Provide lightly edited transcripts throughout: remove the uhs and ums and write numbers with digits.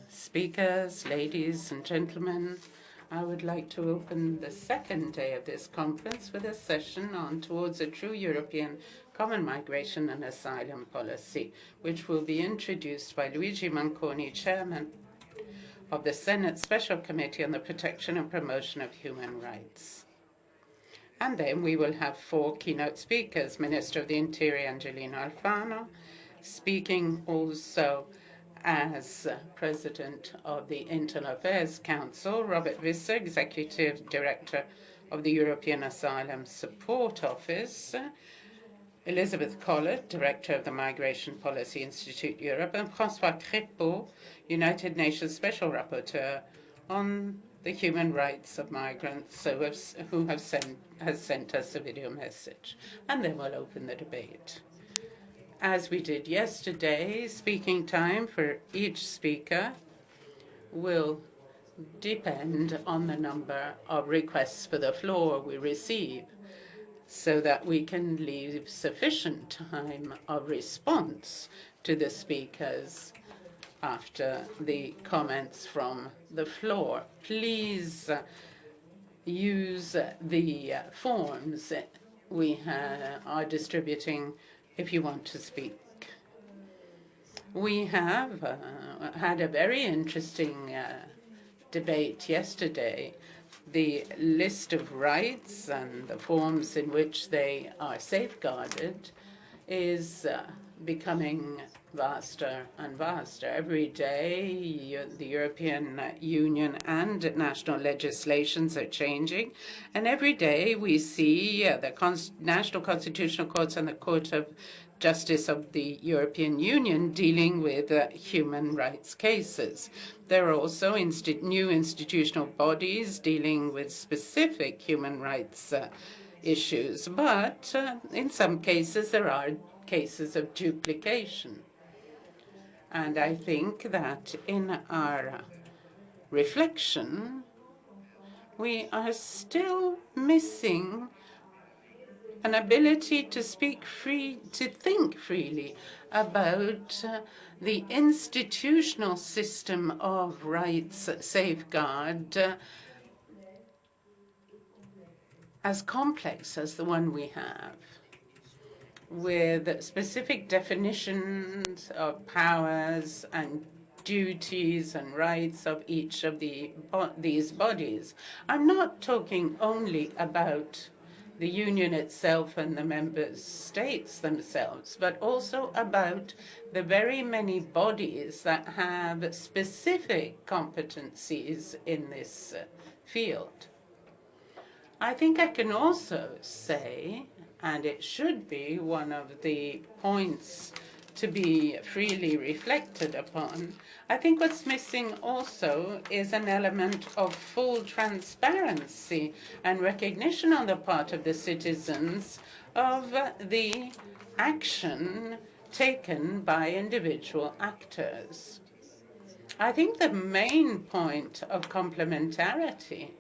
Speakers, ladies and gentlemen, I would like to open the second day of this conference with a session on Towards a True European Common Migration and Asylum Policy, which will be introduced by Luigi Manconi, Chairman of the Senate Special Committee on the Protection and Promotion of Human Rights. And then we will have 4 keynote speakers: Minister of the Interior Angelino Alfano, speaking also as President of the Internal Affairs Council, Robert Visser, Executive Director of the European Asylum Support Office, Elizabeth Collett, Director of the Migration Policy Institute Europe, and François Crépeau, United Nations Special Rapporteur on the human rights of migrants, who has sent us a video message. And then we'll open the debate. As we did yesterday, speaking time for each speaker will depend on the number of requests for the floor we receive, so that we can leave sufficient time of response to the speakers after the comments from the floor. Please use the forms we are distributing if you want to speak. We have had a very interesting debate yesterday. The list of rights and the forms in which they are safeguarded is becoming vaster and vaster. Every day, the European Union and national legislations are changing, and every day we see the national constitutional courts and the Court of Justice of the European Union dealing with human rights cases. There are also new institutional bodies dealing with specific human rights issues, but in some cases there are cases of duplication. And I think that in our reflection, we are still missing an ability to think freely about the institutional system of rights safeguard as complex as the one we have, with specific definitions of powers and duties and rights of each of these bodies. I'm not talking only about the Union itself and the member states themselves, but also about the very many bodies that have specific competencies in this field. I think I can also say, and it should be one of the points to be freely reflected upon, I think what's missing also is an element of full transparency and recognition on the part of the citizens of the action taken by individual actors. I think the main point of complementarity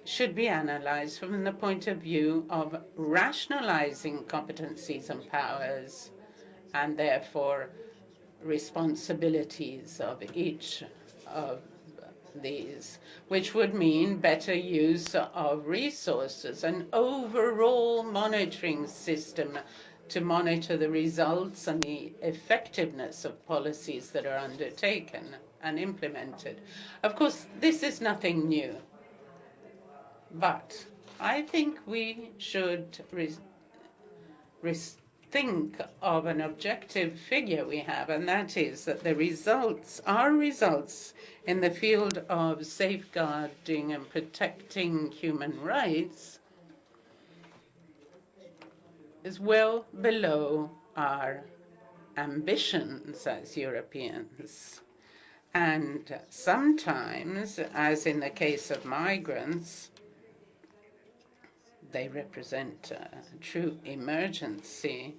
should be analyzed from the point of view of rationalizing competencies and powers, and therefore responsibilities of each of these, which would mean better use of resources, an overall monitoring system to monitor the results and the effectiveness of policies that are undertaken and implemented. Of course, this is nothing new. But I think we should think of an objective figure we have, and that is that the results, our results in the field of safeguarding and protecting human rights, is well below our ambitions as Europeans. And sometimes, as in the case of migrants, they represent a true emergency.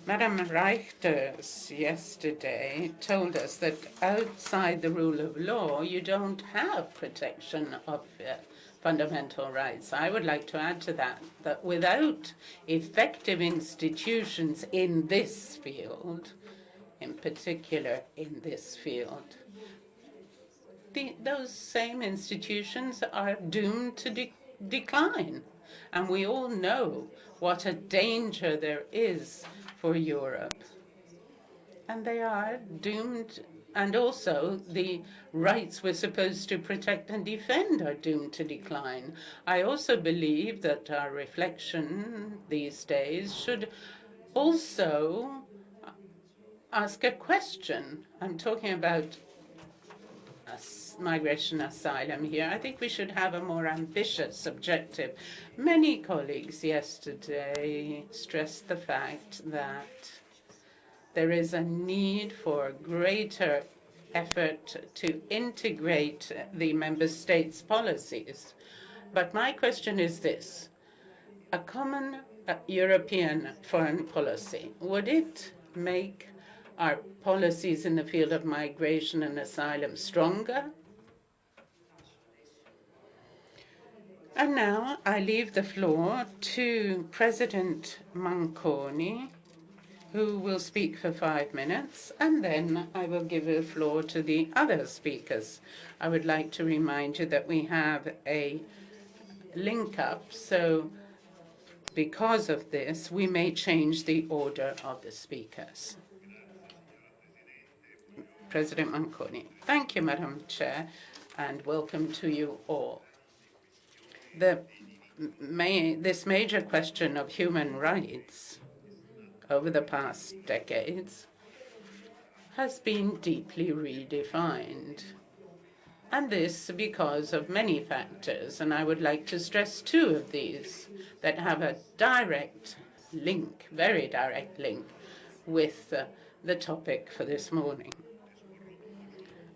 Madame Reichters yesterday told us that outside the rule of law, you don't have protection of fundamental rights. I would like to add to that, that without effective institutions in this field, in particular in this field. Those same institutions are doomed to decline. And we all know what a danger there is for Europe. And they are doomed, and also the rights we're supposed to protect and defend are doomed to decline. I also believe that our reflection these days should also ask a question. I'm talking about migration asylum here. I think we should have a more ambitious objective. Many colleagues yesterday stressed the fact that there is a need for greater effort to integrate the member states' policies. But my question is this: a common European foreign policy, would it make our policies in the field of migration and asylum stronger? And now I leave the floor to President Manconi, who will speak for 5 minutes, and then I will give the floor to the other speakers. I would like to remind you that we have a link up, so because of this, we may change the order of the speakers. President Manconi. Thank you, Madam Chair, and welcome to you all. This major question of human rights over the past decades has been deeply redefined. And this because of many factors, and I would like to stress 2 of these that have a direct link, very direct link, with the topic for this morning.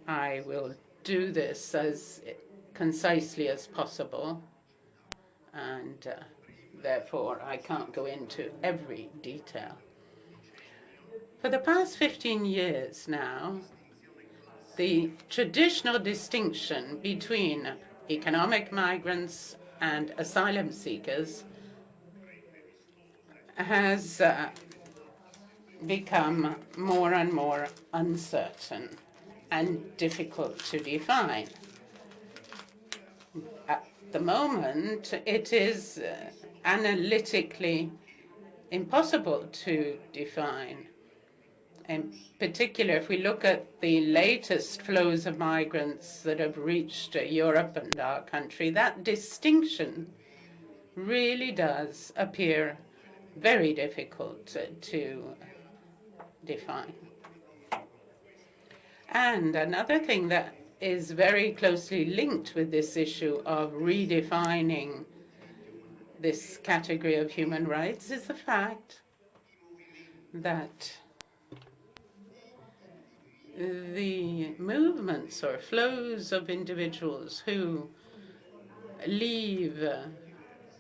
I will do this as concisely as possible, and therefore I can't go into every detail. For the past 15 years now, the traditional distinction between economic migrants and asylum seekers has become more and more uncertain and difficult to define. At the moment, it is analytically impossible to define. In particular, if we look at the latest flows of migrants that have reached Europe and our country, that distinction really does appear very difficult to define. And another thing that is very closely linked with this issue of redefining this category of human rights is the fact that the movements or flows of individuals who leave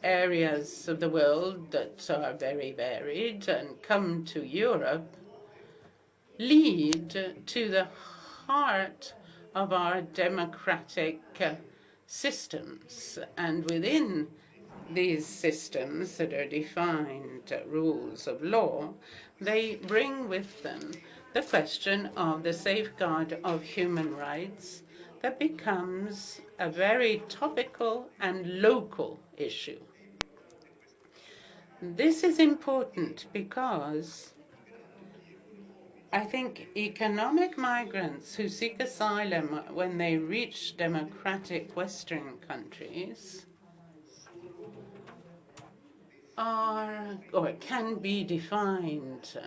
areas of the world that are very varied and come to Europe lead to the heart of our democratic systems. And within these systems that are defined rules of law, they bring with them the question of the safeguard of human rights that becomes a very topical and local issue. This is important because I think economic migrants who seek asylum when they reach democratic Western countries are, or can be defined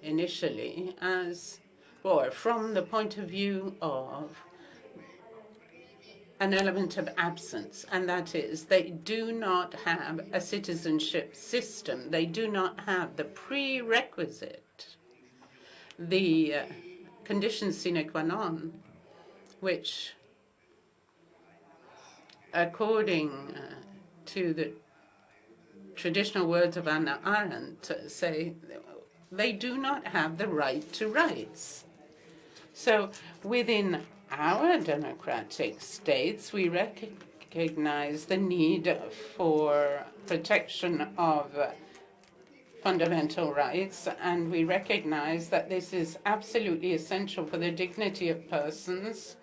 initially as, or from the point of view of an element of absence, and that is they do not have a citizenship system. They do not have the prerequisite, the conditions sine qua non, which, according to the traditional words of Hannah Arendt, say they do not have the right to rights. So within our democratic states, we recognize the need for protection of fundamental rights, and we recognize that this is absolutely essential for the dignity of persons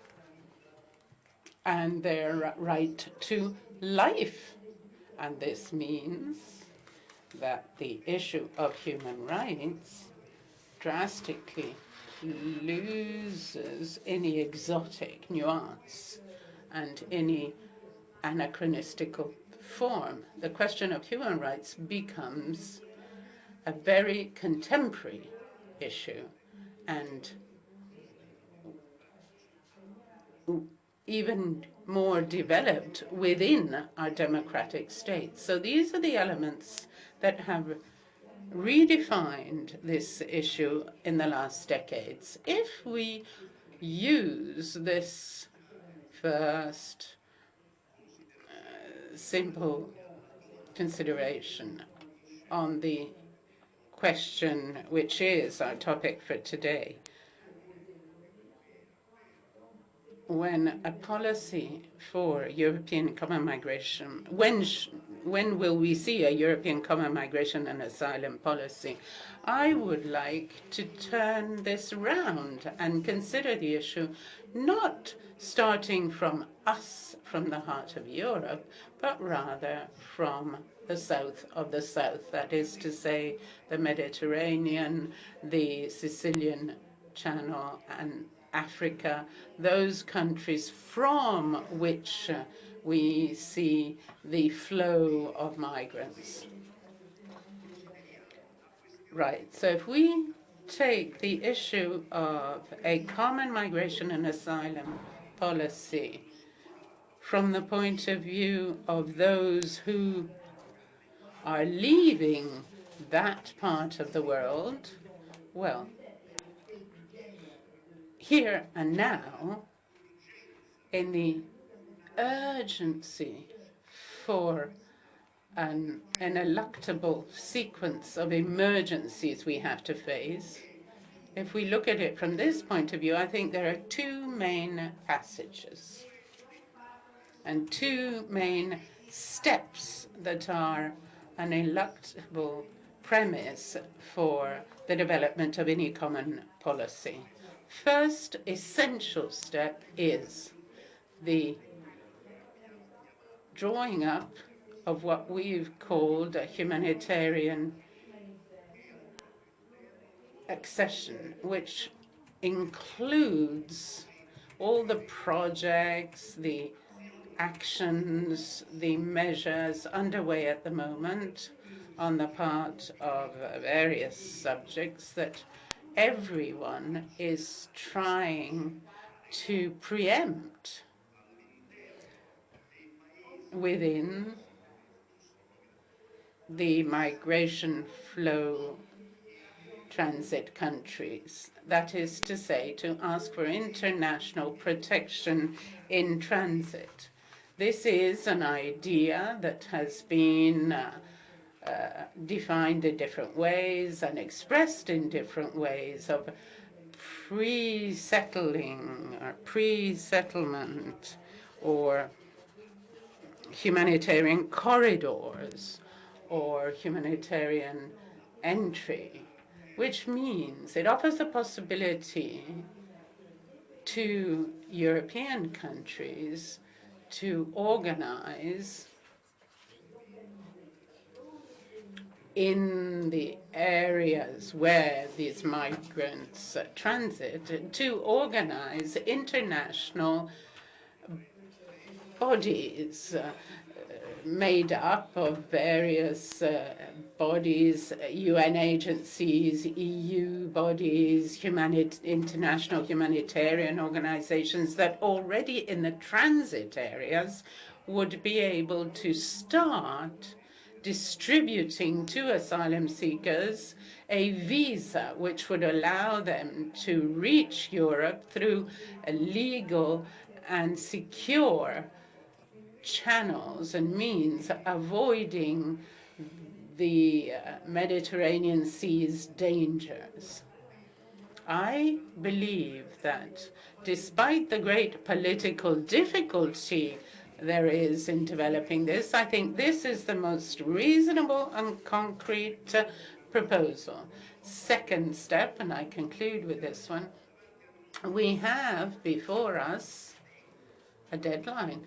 and their right to life. And this means that the issue of human rights drastically loses any exotic nuance and any anachronistical form. The question of human rights becomes a very contemporary issue and even more developed within our democratic states. So these are the elements that have redefined this issue in the last decades. If we use this first simple consideration on the question which is our topic for today, when a policy for European common migration, when will we see a European common migration and asylum policy? I would like to turn this round and consider the issue not starting from us, from the heart of Europe, but rather from the south of the south, that is to say, the Mediterranean, the Sicilian Channel, and Africa, those countries from which we see the flow of migrants. Right, so if we take the issue of a common migration and asylum policy from the point of view of those who are leaving that part of the world, well, here and now, in the urgency for an ineluctable sequence of emergencies we have to face, if we look at it from this point of view, I think there are two main passages and two main steps that are an ineluctable premise for the development of any common policy. First essential step is the drawing up of what we've called a humanitarian accession, which includes all the projects, the actions, the measures underway at the moment on the part of various subjects that everyone is trying to preempt within the migration flow transit countries. That is to say, to ask for international protection in transit. This is an idea that has been defined in different ways and expressed in different ways of pre-settling or pre-settlement or humanitarian corridors or humanitarian entry, which means it offers a possibility to European countries to organize in the areas where these migrants transit, to organize international bodies made up of various bodies, UN agencies, EU bodies, international humanitarian organizations that already in the transit areas would be able to start distributing to asylum seekers a visa which would allow them to reach Europe through a legal and secure channels and means, avoiding the Mediterranean Sea's dangers. I believe that despite the great political difficulty there is in developing this, I think this is the most reasonable and concrete proposal. Second step, and I conclude with this one, we have before us a deadline.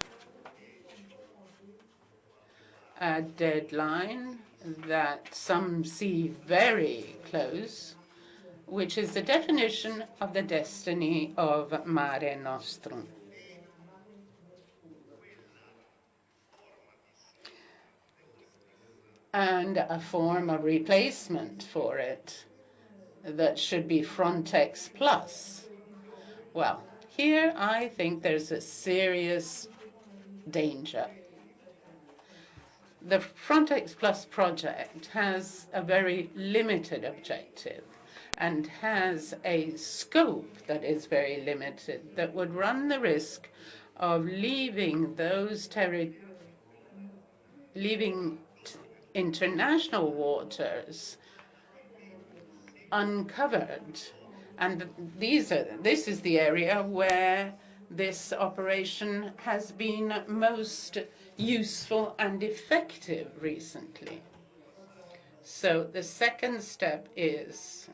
A deadline that some see very close, which is the definition of the destiny of Mare Nostrum. And a form of replacement for it that should be Frontex Plus. Well, here I think there's a serious danger. The Frontex Plus project has a very limited objective and has a scope that is very limited, that would run the risk of leaving international waters uncovered. And this is the area where this operation has been most useful and effective recently. So the second step is,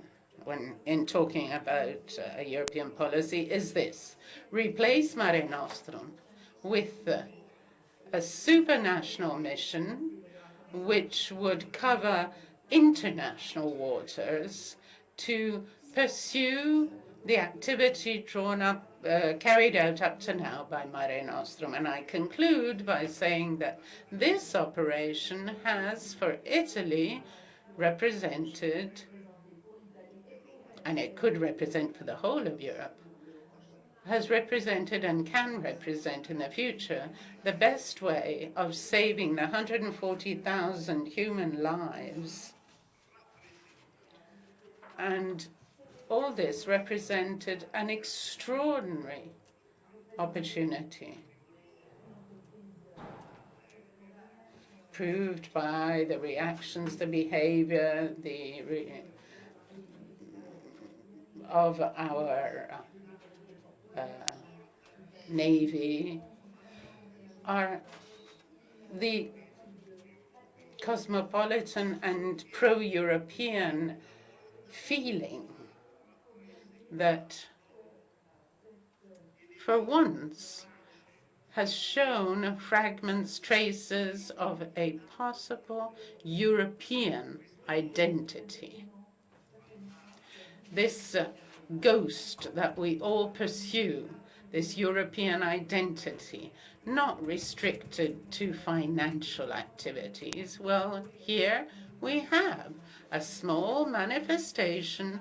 when in talking about a European policy, is this: replace Mare Nostrum with a supranational mission which would cover international waters to pursue the activity carried out up to now by Mare Nostrum. And I conclude by saying that this operation has, for Italy, represented, and it could represent for the whole of Europe, has represented and can represent in the future the best way of saving the 140,000 human lives. And all this represented an extraordinary opportunity, proved by the reactions, the behavior, of our Navy, are the cosmopolitan and pro-European feeling that for once has shown fragments, traces of a possible European identity. This ghost that we all pursue, this European identity, not restricted to financial activities. Well, here we have a small manifestation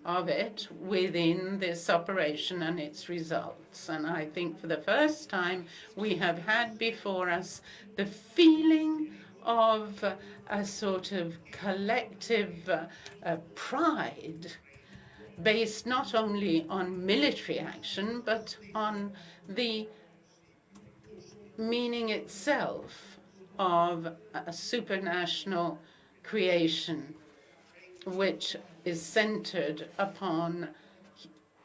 of it within this operation and its results. And I think for the first time we have had before us the feeling of a sort of collective pride based not only on military action, but on the meaning itself of a supranational creation, which is centered upon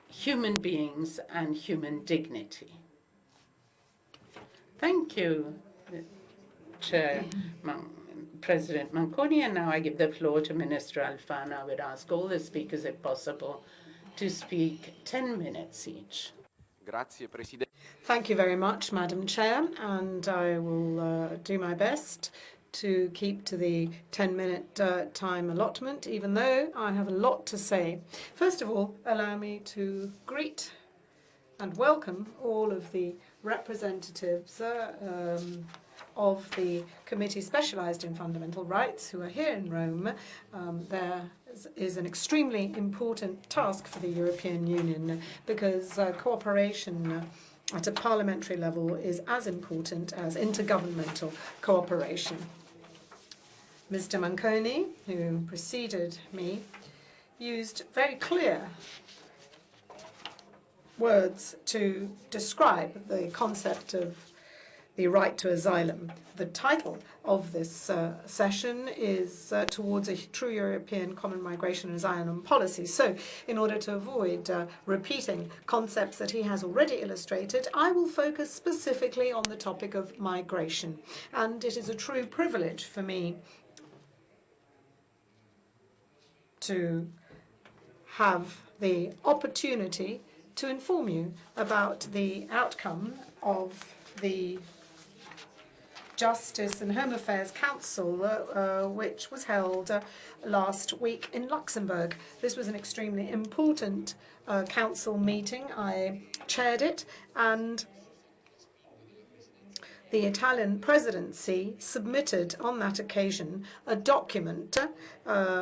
human beings and human dignity. Thank you, Chair President Manconi, and now I give the floor to Minister Alfano. I would ask all the speakers, if possible, to speak 10 minutes each. Thank you very much, Madam Chair, and I will do my best to keep to the 10-minute time allotment, even though I have a lot to say. First of all, allow me to greet and welcome all of the representatives of the committee specialised in fundamental rights who are here in Rome. There is an extremely important task for the European Union because cooperation at a parliamentary level is as important as intergovernmental cooperation. Mr. Manconi, who preceded me, used very clear words to describe the concept of the right to asylum. The title of this session is Towards a True European Common Migration and Asylum Policy. So, in order to avoid repeating concepts that he has already illustrated, I will focus specifically on the topic of migration. And it is a true privilege for me to have the opportunity to inform you about the outcome of the Justice and Home Affairs Council, which was held last week in Luxembourg. This was an extremely important council meeting. I chaired it, and the Italian presidency submitted on that occasion a document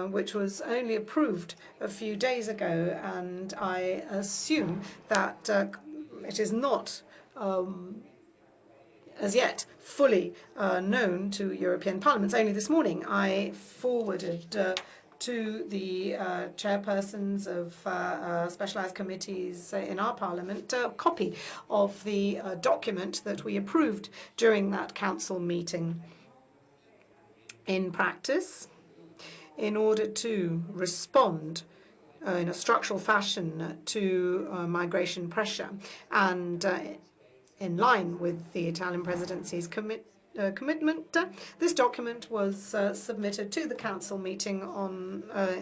which was only approved a few days ago, and I assume that it is not as yet fully known to European parliaments. Only this morning I forwarded to the chairpersons of specialised committees in our parliament a copy of the document that we approved during that council meeting. In practice, in order to respond in a structural fashion to migration pressure, and in line with the Italian presidency's commitment, this document was submitted to the council meeting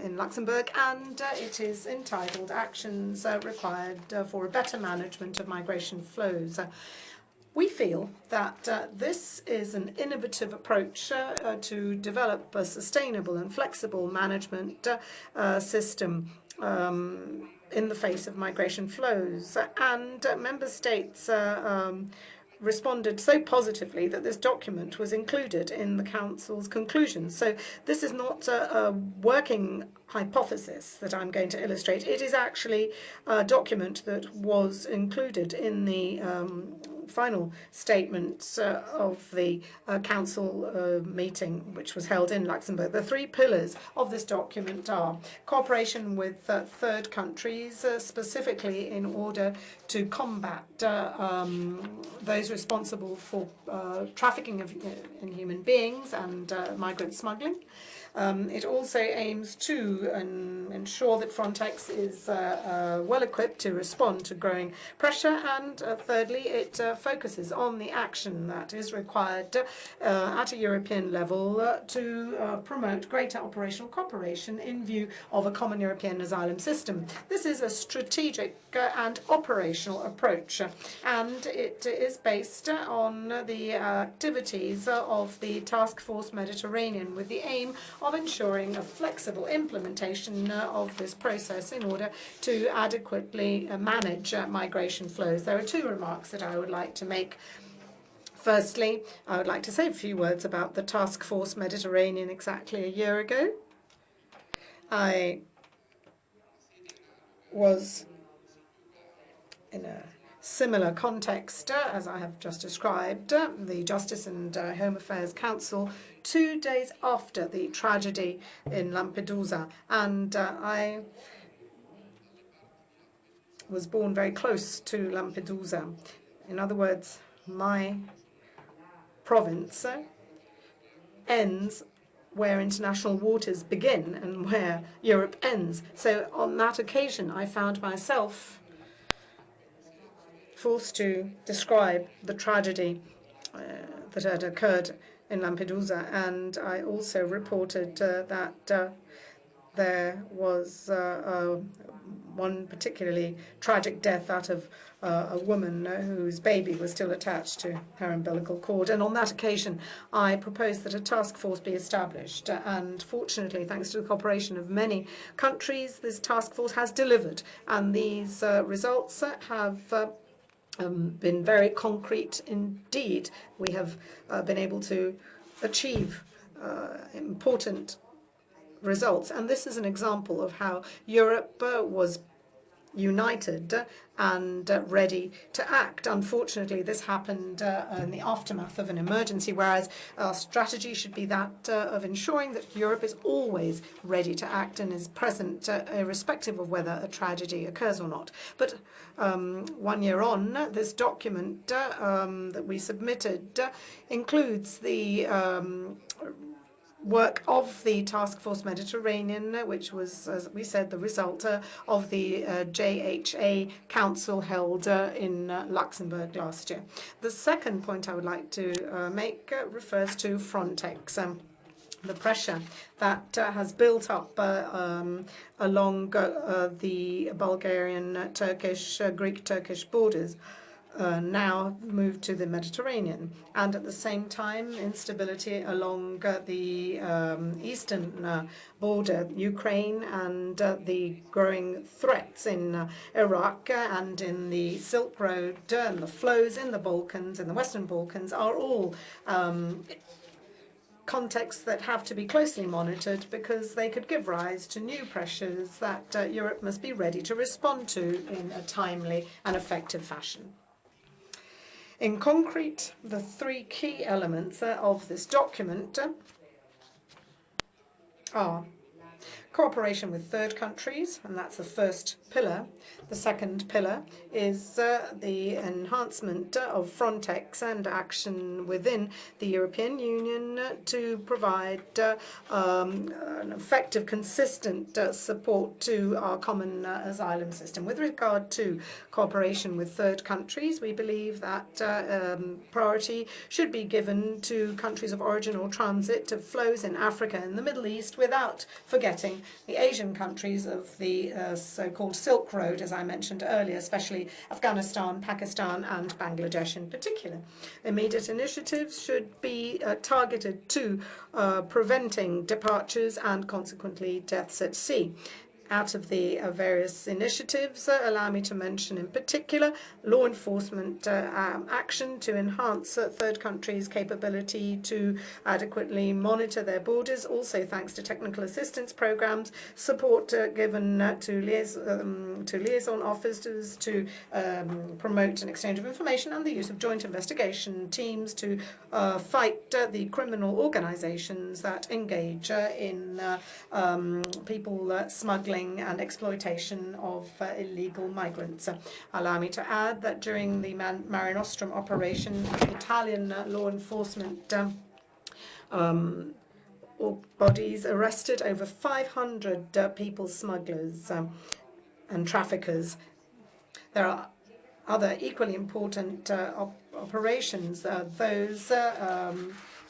in Luxembourg, and it is entitled Actions Required for a Better Management of Migration Flows. We feel that this is an innovative approach to develop a sustainable and flexible management system in the face of migration flows, and member states responded so positively that this document was included in the Council's conclusions. So this is not a working hypothesis that I'm going to illustrate. It is actually a document that was included in the final statements of the council meeting, which was held in Luxembourg. The three pillars of this document are cooperation with third countries, specifically in order to combat those responsible for trafficking in human beings and migrant smuggling. It also aims to ensure that Frontex is well equipped to respond to growing pressure, and thirdly, it focuses on the action that is required at a European level to promote greater operational cooperation in view of a common European asylum system. This is a strategic and operational approach, and it is based on the activities of the Task Force Mediterranean, with the aim of ensuring a flexible implementation of this process in order to adequately manage migration flows. There are two remarks that I would like to make. Firstly, I would like to say a few words about the Task Force Mediterranean. Exactly a year ago, I was in a similar context as I have just described, the Justice and Home Affairs Council, 2 days after the tragedy in Lampedusa, and I was born very close to Lampedusa. In other words, my province ends where international waters begin and where Europe ends. So on that occasion, I found myself forced to describe the tragedy that had occurred in Lampedusa, and I also reported that there was one particularly tragic death, that of a woman whose baby was still attached to her umbilical cord. And on that occasion, I proposed that a task force be established. And fortunately, thanks to the cooperation of many countries, this task force has delivered. And these results have been very concrete indeed. We have been able to achieve important results, and this is an example of how Europe was united and ready to act. Unfortunately, this happened in the aftermath of an emergency, whereas our strategy should be that of ensuring that Europe is always ready to act and is present, irrespective of whether a tragedy occurs or not. But 1 year on, this document that we submitted includes the work of the Task Force Mediterranean, which was, as we said, the result of the JHA Council held in Luxembourg last year. The second point I would like to make refers to Frontex. the pressure that has built up along the Bulgarian-Turkish, Greek-Turkish borders now moved to the Mediterranean, and at the same time instability along the eastern border, Ukraine, and the growing threats in Iraq and in the Silk Road, and the flows in the Balkans, in the Western Balkans, are all contexts that have to be closely monitored because they could give rise to new pressures that Europe must be ready to respond to in a timely and effective fashion. In concrete, the three key elements of this document are cooperation with third countries, and that's the first pillar. The second pillar is the enhancement of Frontex and action within the European Union to provide an effective, consistent support to our common asylum system. With regard to cooperation with third countries, we believe that priority should be given to countries of origin or transit of flows in Africa and the Middle East, without forgetting the Asian countries of the so-called Silk Road, as I mentioned earlier, especially Afghanistan, Pakistan, and Bangladesh in particular. Immediate initiatives should be targeted to preventing departures and consequently deaths at sea. Out of the various initiatives, allow me to mention in particular law enforcement action to enhance third countries' capability to adequately monitor their borders, also thanks to technical assistance programs, support given to liaison officers to promote an exchange of information, and the use of joint investigation teams to fight the criminal organizations that engage in people smuggling and exploitation of illegal migrants. Allow me to add that during the Mare Nostrum operation, Italian law enforcement bodies arrested over 500 people smugglers and traffickers. There are other equally important operations, those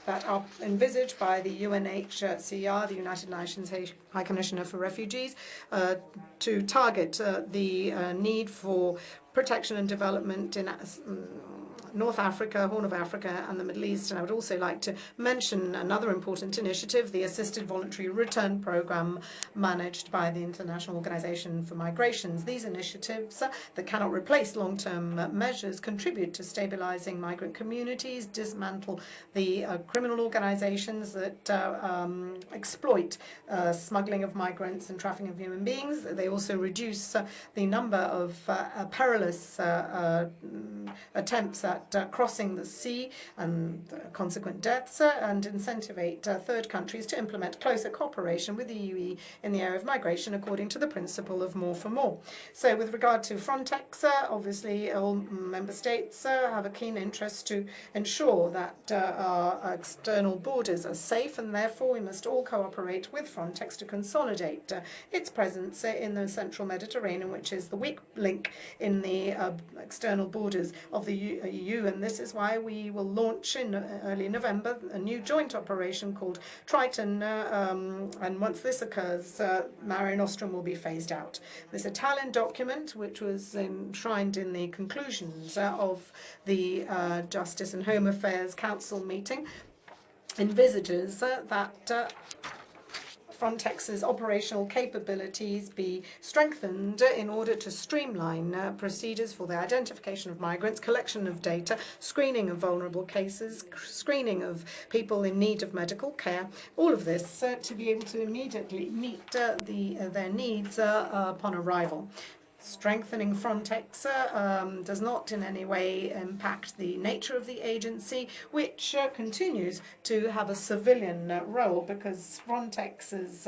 that are envisaged by the UNHCR, the United Nations High Commissioner for Refugees, to target the need for protection and development in North Africa, Horn of Africa, and the Middle East. And I would also like to mention another important initiative, the Assisted Voluntary Return Programme managed by the International Organization for Migrations. These initiatives that cannot replace long-term measures contribute to stabilizing migrant communities, dismantle the criminal organizations that exploit smuggling of migrants and trafficking of human beings. They also reduce the number of perilous attempts at crossing the sea and consequent deaths, and incentivate third countries to implement closer cooperation with the UE in the area of migration according to the principle of more for more. So with regard to Frontex, obviously all member states have a keen interest to ensure that our external borders are safe, and therefore we must all cooperate with Frontex to consolidate its presence in the central Mediterranean, which is the weak link in the external borders of the EU. And this is why we will launch in early November a new joint operation called Triton, and once this occurs, Mare Nostrum will be phased out. This Italian document, which was enshrined in the conclusions of the Justice and Home Affairs Council meeting, envisages that Frontex's operational capabilities be strengthened in order to streamline procedures for the identification of migrants, collection of data, screening of vulnerable cases, screening of people in need of medical care, all of this to be able to immediately meet their needs upon arrival. Strengthening Frontex does not in any way impact the nature of the agency, which continues to have a civilian role, because Frontex is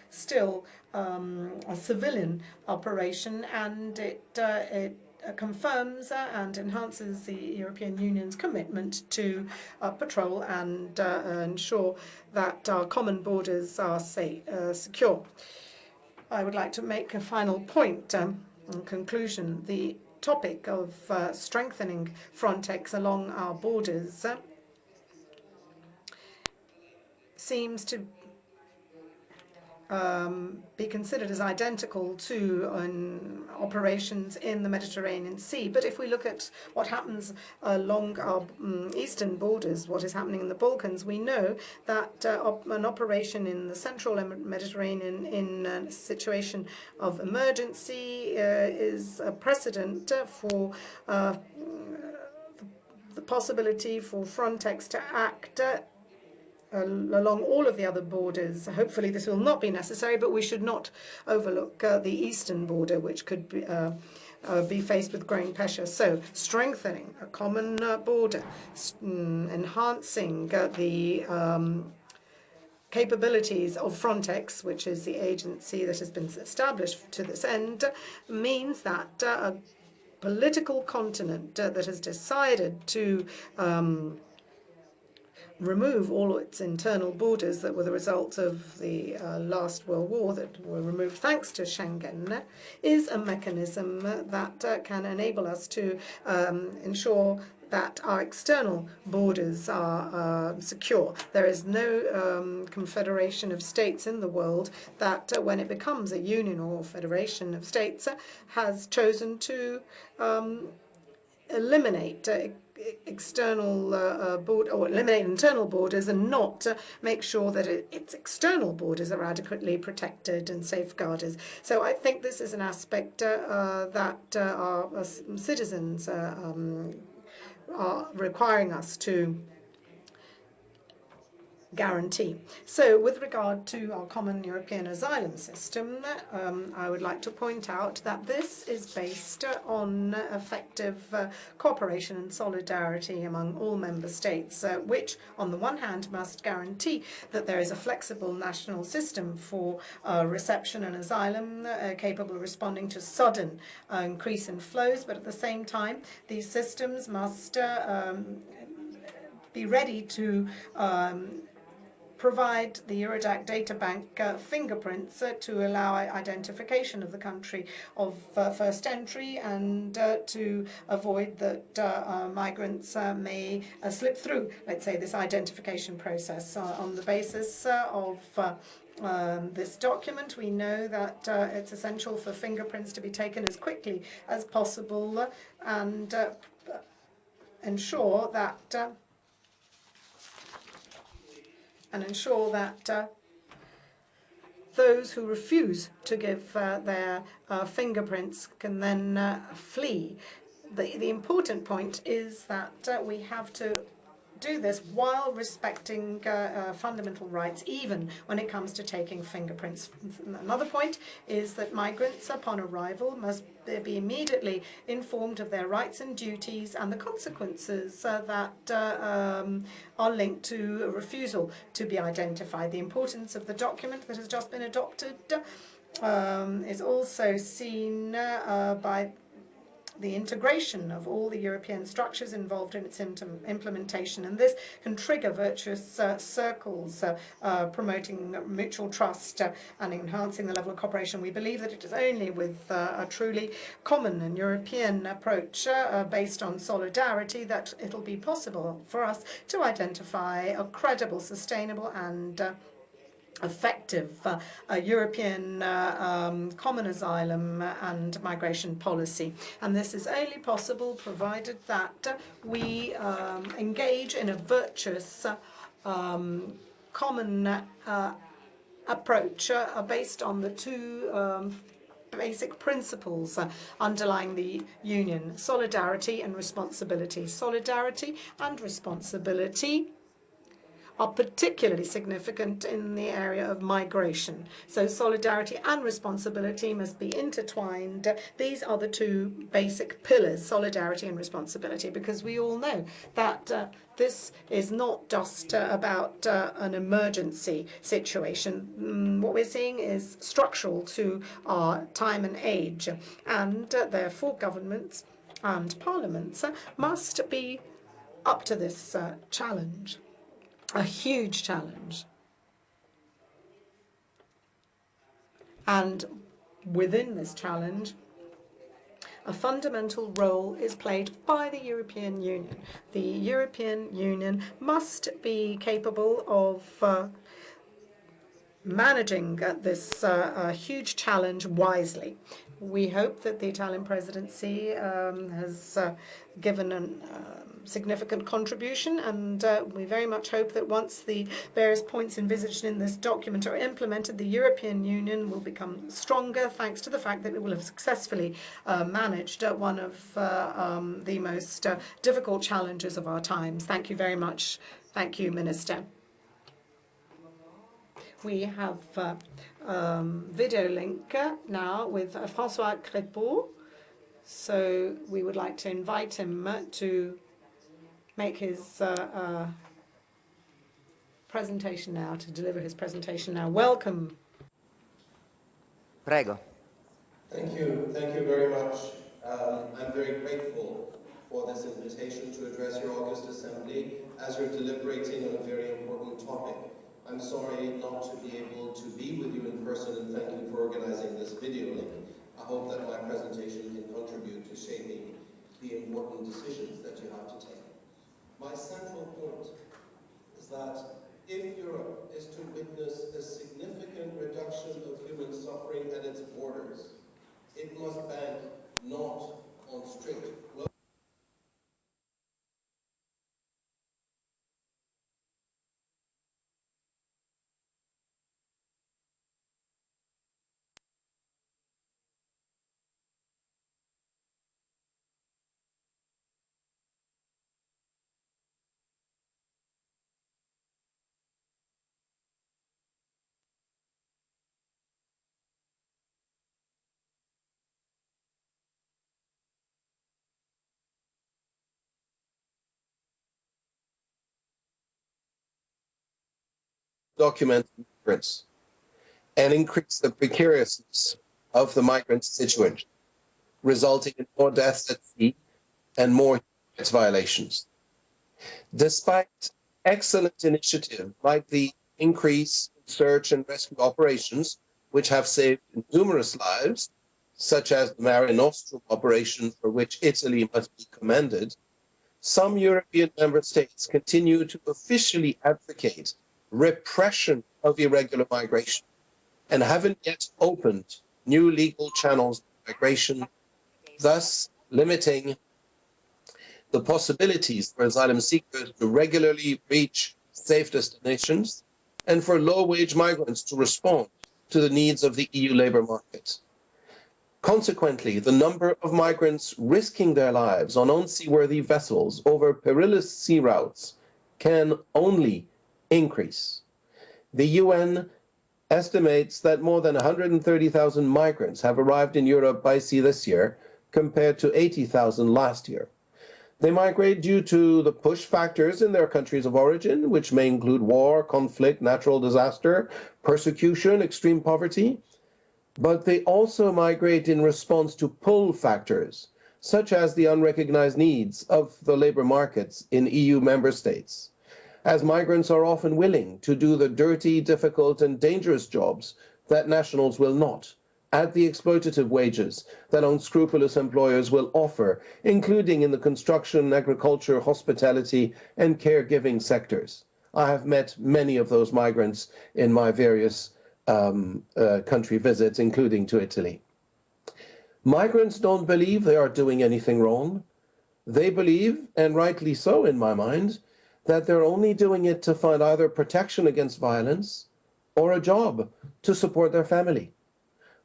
still a civilian operation, and it confirms and enhances the European Union's commitment to patrol and ensure that our common borders are secure. I would like to make a final point in conclusion. The topic of strengthening Frontex along our borders seems to be considered as identical to operations in the Mediterranean Sea. But if we look at what happens along our eastern borders, what is happening in the Balkans, we know that an operation in the central Mediterranean in a situation of emergency is a precedent for the possibility for Frontex to act along all of the other borders. Hopefully this will not be necessary, but we should not overlook the eastern border, which could be faced with growing pressure. So strengthening a common border, enhancing the capabilities of Frontex, which is the agency that has been established to this end, means that a political continent that has decided to remove all its internal borders that were the result of the last World War, that were removed thanks to Schengen, is a mechanism that can enable us to ensure that our external borders are secure. There is no confederation of states in the world that, when it becomes a union or federation of states, has chosen to eliminate external or eliminate internal borders and not make sure that its external borders are adequately protected and safeguarded. So I think this is an aspect that our citizens are requiring us to guarantee. So with regard to our common European asylum system, I would like to point out that this is based on effective cooperation and solidarity among all member states, which on the one hand must guarantee that there is a flexible national system for reception and asylum capable of responding to sudden increase in flows, but at the same time these systems must be ready to provide the Eurodac data bank fingerprints to allow identification of the country of first entry and to avoid that migrants may slip through, let's say, this identification process. On the basis of this document, we know that it's essential for fingerprints to be taken as quickly as possible and ensure that those who refuse to give their fingerprints can then flee. The important point is that we have to do this while respecting fundamental rights, even when it comes to taking fingerprints. Another point is that migrants upon arrival must be immediately informed of their rights and duties and the consequences that are linked to a refusal to be identified. The importance of the document that has just been adopted is also seen by the integration of all the European structures involved in its implementation, and this can trigger virtuous circles promoting mutual trust and enhancing the level of cooperation. We believe that it is only with a truly common and European approach based on solidarity that it'll be possible for us to identify a credible, sustainable and effective European common asylum and migration policy. And this is only possible provided that we engage in a virtuous common approach based on the two basic principles underlying the Union: solidarity and responsibility. Solidarity and responsibility are particularly significant in the area of migration. So solidarity and responsibility must be intertwined. These are the two basic pillars, solidarity and responsibility, because we all know that this is not just about an emergency situation. What we're seeing is structural to our time and age, and therefore governments and parliaments must be up to this challenge. A huge challenge. And within this challenge, a fundamental role is played by the European Union. The European Union must be capable of managing this huge challenge wisely. We hope that the Italian presidency has given a significant contribution, and we very much hope that once the various points envisaged in this document are implemented, the European Union will become stronger thanks to the fact that it will have successfully managed one of the most difficult challenges of our times. Thank you very much. Thank you, Minister. We have video link now with François Crépeau. So we would like to invite him to make his presentation now, to deliver his presentation now. Welcome. Prego. Thank you very much. I'm very grateful for this invitation to address your August Assembly as you're deliberating on a very important topic. I'm sorry not to be able to be with you in person, and thank you for organizing this video link. I hope that my presentation can contribute to shaping the important decisions that you have to take. My central point is that if Europe is to witness a significant reduction of human suffering at its borders, it must bank not on strict document migrants and increase the precariousness of the migrant situation, resulting in more deaths at sea and more human rights violations. Despite excellent initiatives like the increase in search and rescue operations, which have saved numerous lives, such as the Mare Nostrum operation, for which Italy must be commended, some European member states continue to officially advocate repression of irregular migration and haven't yet opened new legal channels of migration, thus limiting the possibilities for asylum seekers to regularly reach safe destinations and for low-wage migrants to respond to the needs of the EU labour market. Consequently, the number of migrants risking their lives on unseaworthy vessels over perilous sea routes can only increase. The UN estimates that more than 130,000 migrants have arrived in Europe by sea this year, compared to 80,000 last year. They migrate due to the push factors in their countries of origin, which may include war, conflict, natural disaster, persecution, extreme poverty. But they also migrate in response to pull factors, such as the unrecognized needs of the labor markets in EU member states, as migrants are often willing to do the dirty, difficult, and dangerous jobs that nationals will not, at the exploitative wages that unscrupulous employers will offer, including in the construction, agriculture, hospitality, and caregiving sectors. I have met many of those migrants in my various country visits, including to Italy. Migrants don't believe they are doing anything wrong. They believe, and rightly so in my mind, that they're only doing it to find either protection against violence or a job to support their family.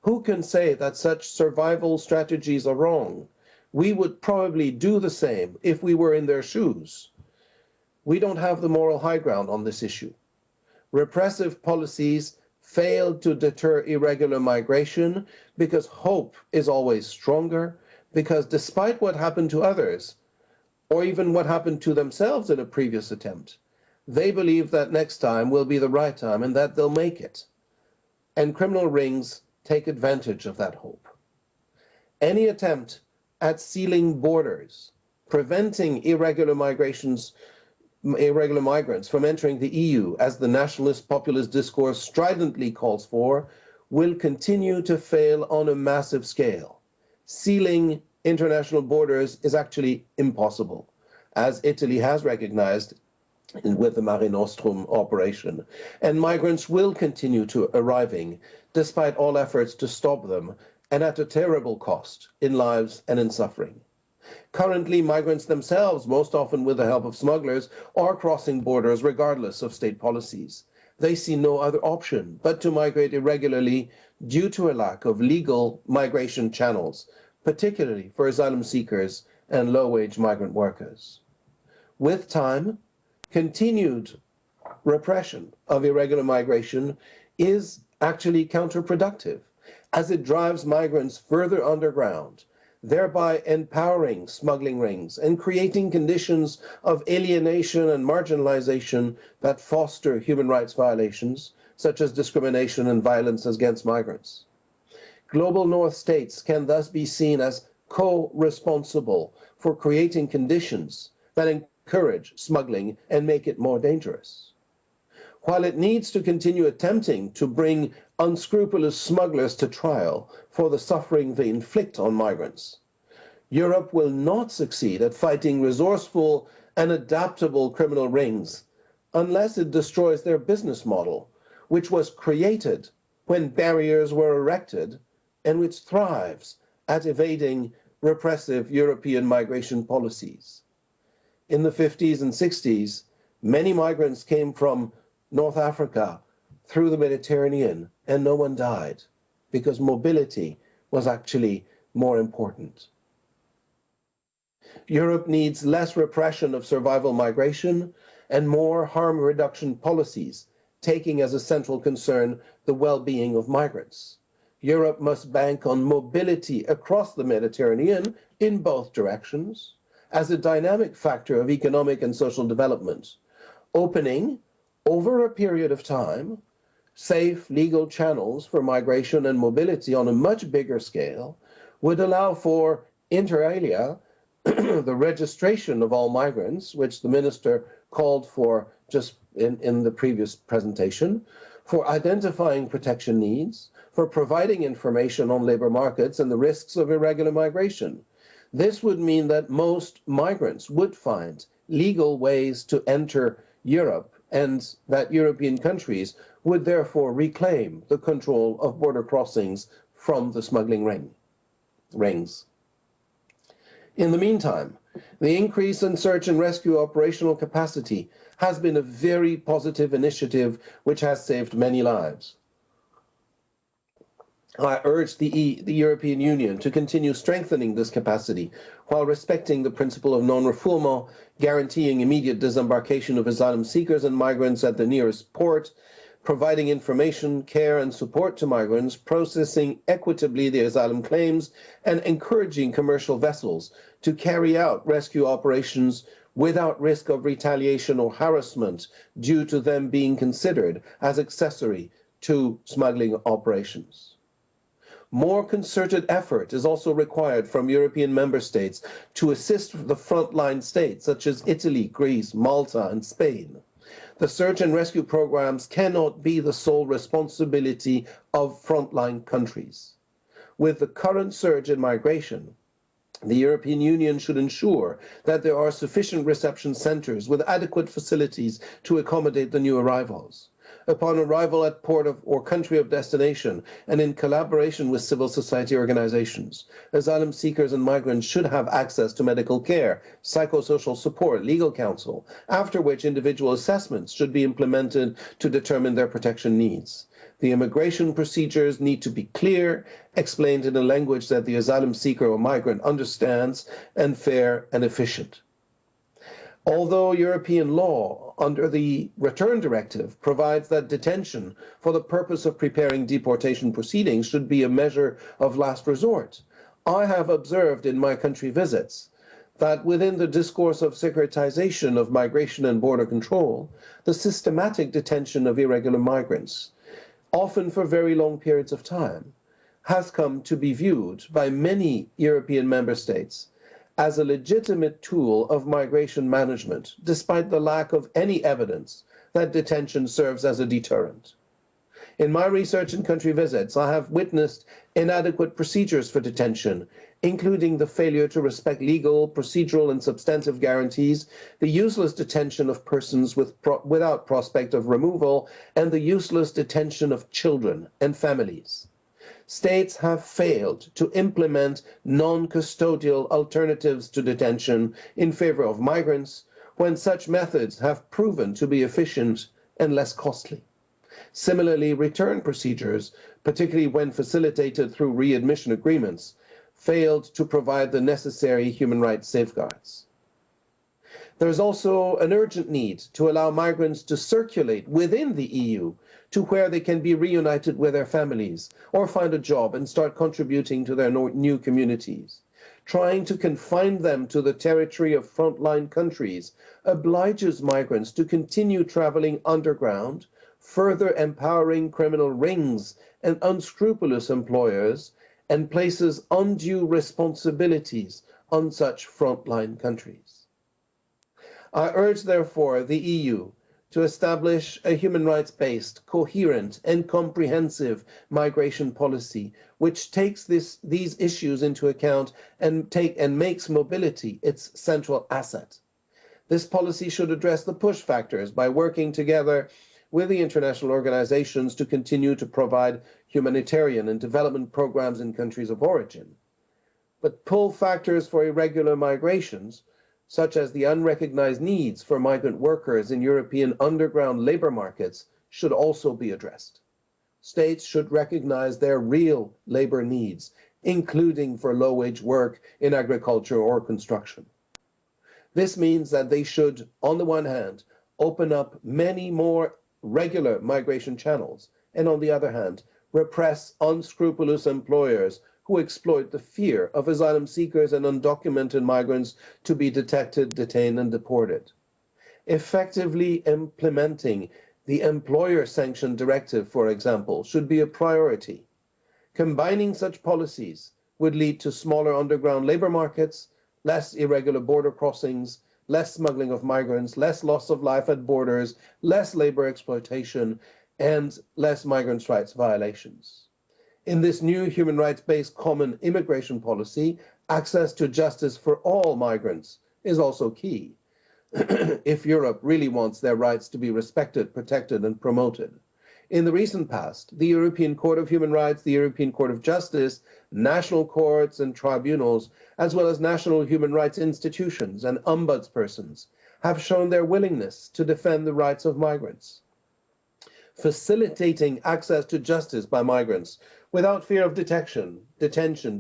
Who can say that such survival strategies are wrong? We would probably do the same if we were in their shoes. We don't have the moral high ground on this issue. Repressive policies failed to deter irregular migration because hope is always stronger, because despite what happened to others, or even what happened to themselves in a previous attempt, they believe that next time will be the right time and that they'll make it. And criminal rings take advantage of that hope. Any attempt at sealing borders, preventing irregular migrants from entering the EU, as the nationalist populist discourse stridently calls for, will continue to fail on a massive scale. Sealing international borders is actually impossible, as Italy has recognized with the Mare Nostrum operation, and migrants will continue to arriving despite all efforts to stop them, and at a terrible cost in lives and in suffering. Currently, migrants themselves, most often with the help of smugglers, are crossing borders regardless of state policies. They see no other option but to migrate irregularly due to a lack of legal migration channels, particularly for asylum seekers and low-wage migrant workers. With time, continued repression of irregular migration is actually counterproductive, as it drives migrants further underground, thereby empowering smuggling rings and creating conditions of alienation and marginalization that foster human rights violations, such as discrimination and violence against migrants. Global North states can thus be seen as co-responsible for creating conditions that encourage smuggling and make it more dangerous. While it needs to continue attempting to bring unscrupulous smugglers to trial for the suffering they inflict on migrants, Europe will not succeed at fighting resourceful and adaptable criminal rings unless it destroys their business model, which was created when barriers were erected and which thrives at evading repressive European migration policies. In the 50s and 60s, many migrants came from North Africa through the Mediterranean, and no one died because mobility was actually more important. Europe needs less repression of survival migration and more harm reduction policies, taking as a central concern the well-being of migrants. Europe must bank on mobility across the Mediterranean in both directions as a dynamic factor of economic and social development, opening, over a period of time, safe legal channels for migration and mobility on a much bigger scale would allow for, inter alia, the registration of all migrants, which the minister called for just in the previous presentation, for identifying protection needs, for providing information on labor markets and the risks of irregular migration. This would mean that most migrants would find legal ways to enter Europe, and that European countries would therefore reclaim the control of border crossings from the smuggling rings. In the meantime, the increase in search and rescue operational capacity has been a very positive initiative which has saved many lives. I urge the European Union to continue strengthening this capacity while respecting the principle of non-refoulement, guaranteeing immediate disembarkation of asylum seekers and migrants at the nearest port, providing information, care and support to migrants, processing equitably their asylum claims, and encouraging commercial vessels to carry out rescue operations without risk of retaliation or harassment due to them being considered as accessory to smuggling operations. More concerted effort is also required from European member states to assist the frontline states such as Italy, Greece, Malta, and Spain. The search and rescue programs cannot be the sole responsibility of frontline countries. With the current surge in migration, the European Union should ensure that there are sufficient reception centers with adequate facilities to accommodate the new arrivals. Upon arrival at port or country of destination, and in collaboration with civil society organizations, asylum seekers and migrants should have access to medical care, psychosocial support, legal counsel, after which individual assessments should be implemented to determine their protection needs. The immigration procedures need to be clear, explained in a language that the asylum seeker or migrant understands, and fair and efficient. Although European law under the Return Directive provides that detention for the purpose of preparing deportation proceedings should be a measure of last resort, I have observed in my country visits that within the discourse of securitization of migration and border control, the systematic detention of irregular migrants, often for very long periods of time, has come to be viewed by many European member states as a legitimate tool of migration management, despite the lack of any evidence that detention serves as a deterrent. In my research and country visits, I have witnessed inadequate procedures for detention including the failure to respect legal, procedural, and substantive guarantees, the useless detention of persons without prospect of removal, and the useless detention of children and families. States have failed to implement non-custodial alternatives to detention in favor of migrants when such methods have proven to be efficient and less costly. Similarly, return procedures, particularly when facilitated through readmission agreements, failed to provide the necessary human rights safeguards. There is also an urgent need to allow migrants to circulate within the EU to where they can be reunited with their families or find a job and start contributing to their new communities. Trying to confine them to the territory of frontline countries obliges migrants to continue traveling underground, further empowering criminal rings and unscrupulous employers, and places undue responsibilities on such frontline countries. I urge, therefore, the EU to establish a human rights-based, coherent, and comprehensive migration policy which takes these issues into account and makes mobility its central asset. This policy should address the push factors by working together with the international organizations to continue to provide humanitarian and development programs in countries of origin. But pull factors for irregular migrations, such as the unrecognized needs for migrant workers in European underground labor markets, should also be addressed. States should recognize their real labor needs, including for low-wage work in agriculture or construction. This means that they should, on the one hand, open up many more regular migration channels, and on the other hand, repress unscrupulous employers who exploit the fear of asylum seekers and undocumented migrants to be detected, detained, and deported. Effectively implementing the Employer Sanction Directive, for example, should be a priority. Combining such policies would lead to smaller underground labor markets, less irregular border crossings, less smuggling of migrants, less loss of life at borders, less labor exploitation, and less migrants' rights violations. In this new human rights-based common immigration policy, access to justice for all migrants is also key if Europe really wants their rights to be respected, protected, and promoted. In the recent past, the European Court of Human Rights, the European Court of Justice, national courts and tribunals, as well as national human rights institutions and ombudspersons, have shown their willingness to defend the rights of migrants. Facilitating access to justice by migrants without fear of detention,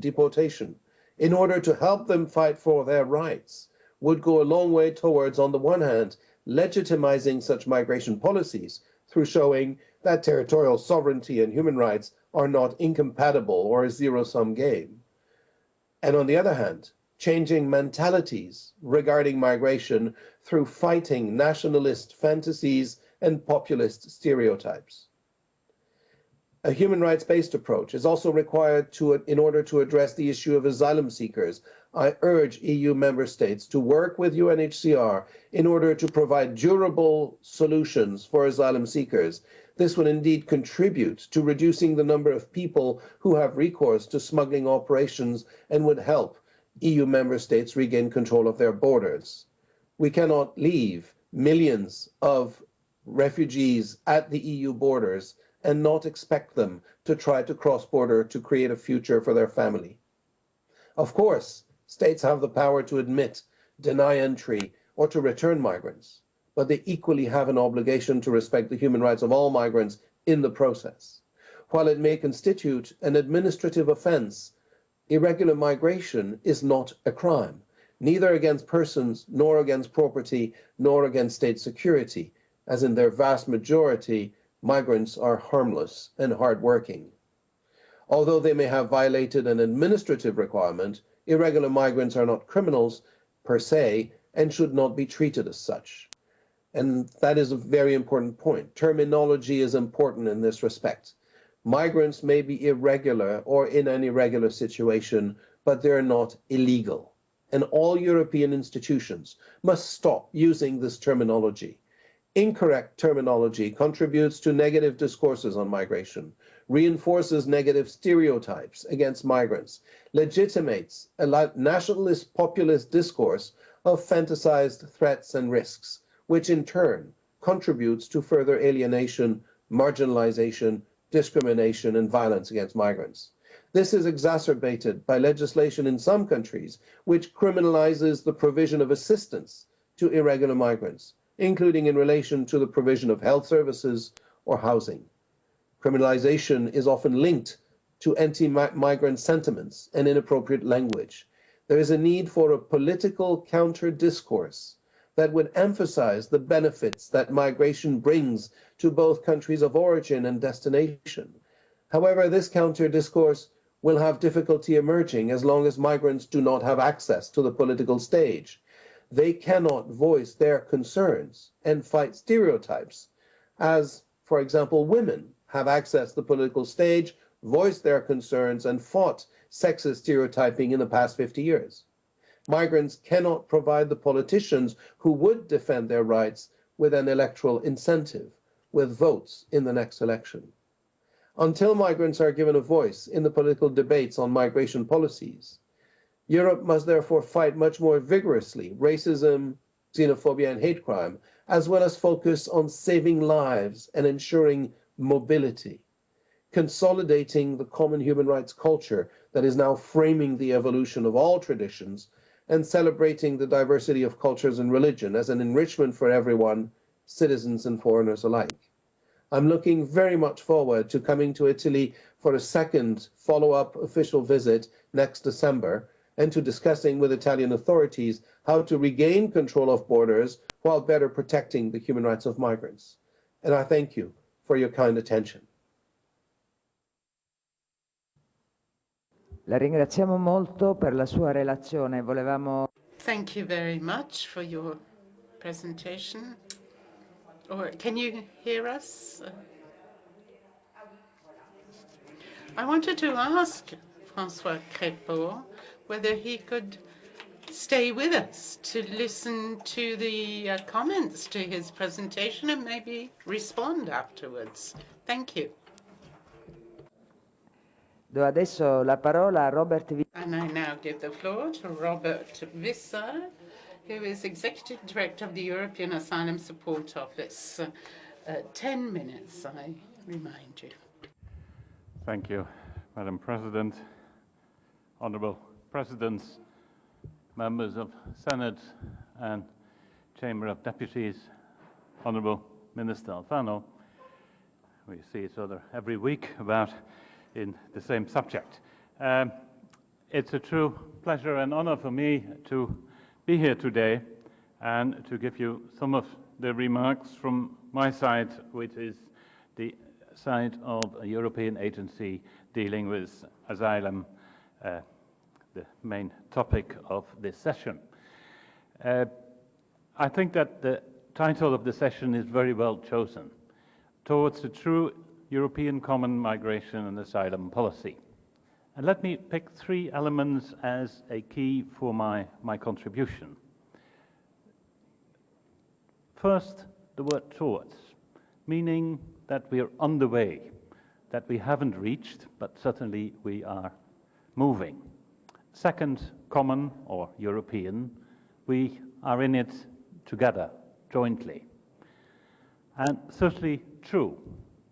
deportation, in order to help them fight for their rights, would go a long way towards, on the one hand, legitimizing such migration policies through showing that territorial sovereignty and human rights are not incompatible or a zero-sum game. And on the other hand, changing mentalities regarding migration through fighting nationalist fantasies and populist stereotypes. A human rights-based approach is also required in order to address the issue of asylum seekers. I urge EU member states to work with UNHCR in order to provide durable solutions for asylum seekers. This will indeed contribute to reducing the number of people who have recourse to smuggling operations and would help EU member states regain control of their borders. We cannot leave millions of refugees at the EU borders and not expect them to try to cross border to create a future for their family. Of course, states have the power to admit, deny entry, or to return migrants, but they equally have an obligation to respect the human rights of all migrants in the process. While it may constitute an administrative offense, irregular migration is not a crime, neither against persons, nor against property, nor against state security, as in their vast majority, migrants are harmless and hardworking. Although they may have violated an administrative requirement, irregular migrants are not criminals per se and should not be treated as such. And that is a very important point. Terminology is important in this respect. Migrants may be irregular or in an irregular situation, but they're not illegal. And all European institutions must stop using this terminology. Incorrect terminology contributes to negative discourses on migration, reinforces negative stereotypes against migrants, legitimates a nationalist populist discourse of fantasized threats and risks, which in turn contributes to further alienation, marginalization, discrimination, and violence against migrants. This is exacerbated by legislation in some countries which criminalizes the provision of assistance to irregular migrants, including in relation to the provision of health services or housing. Criminalization is often linked to anti-migrant sentiments and inappropriate language. There is a need for a political counter-discourse that would emphasize the benefits that migration brings to both countries of origin and destination. However, this counter-discourse will have difficulty emerging as long as migrants do not have access to the political stage. They cannot voice their concerns and fight stereotypes, as, for example, women have access to the political stage, voiced their concerns, and fought sexist stereotyping in the past 50 years. Migrants cannot provide the politicians who would defend their rights with an electoral incentive, with votes in the next election. Until migrants are given a voice in the political debates on migration policies, Europe must therefore fight much more vigorously racism, xenophobia, and hate crime, as well as focus on saving lives and ensuring mobility, consolidating the common human rights culture that is now framing the evolution of all traditions, and celebrating the diversity of cultures and religion as an enrichment for everyone, citizens and foreigners alike. I'm looking very much forward to coming to Italy for a second follow-up official visit next December, and to discussing with Italian authorities how to regain control of borders while better protecting the human rights of migrants. And I thank you for your kind attention. La ringraziamo molto per la sua relazione. Thank you very much for your presentation. Or can you hear us? I wanted to ask François Crépeau whether he could stay with us to listen to the comments to his presentation and maybe respond afterwards. Thank you. Do adesso la parola a Robert And I now give the floor to Robert Visser, who is Executive Director of the European Asylum Support Office. 10 minutes, I remind you. Thank you, Madam President, Honourable Presidents, Members of Senate and Chamber of Deputies, Honourable Minister Alfano. We see each other every week in the same subject. It's a true pleasure and honor for me to be here today and to give you some of the remarks from my side, which is the side of a European agency dealing with asylum, the main topic of this session. I think that the title of the session is very well chosen, Towards a True European Common Migration and Asylum Policy. And let me pick three elements as a key for my contribution. First, the word towards, meaning that we are on the way, that we haven't reached, but certainly we are moving. Second, common or European, we are in it together, jointly. And thirdly, true,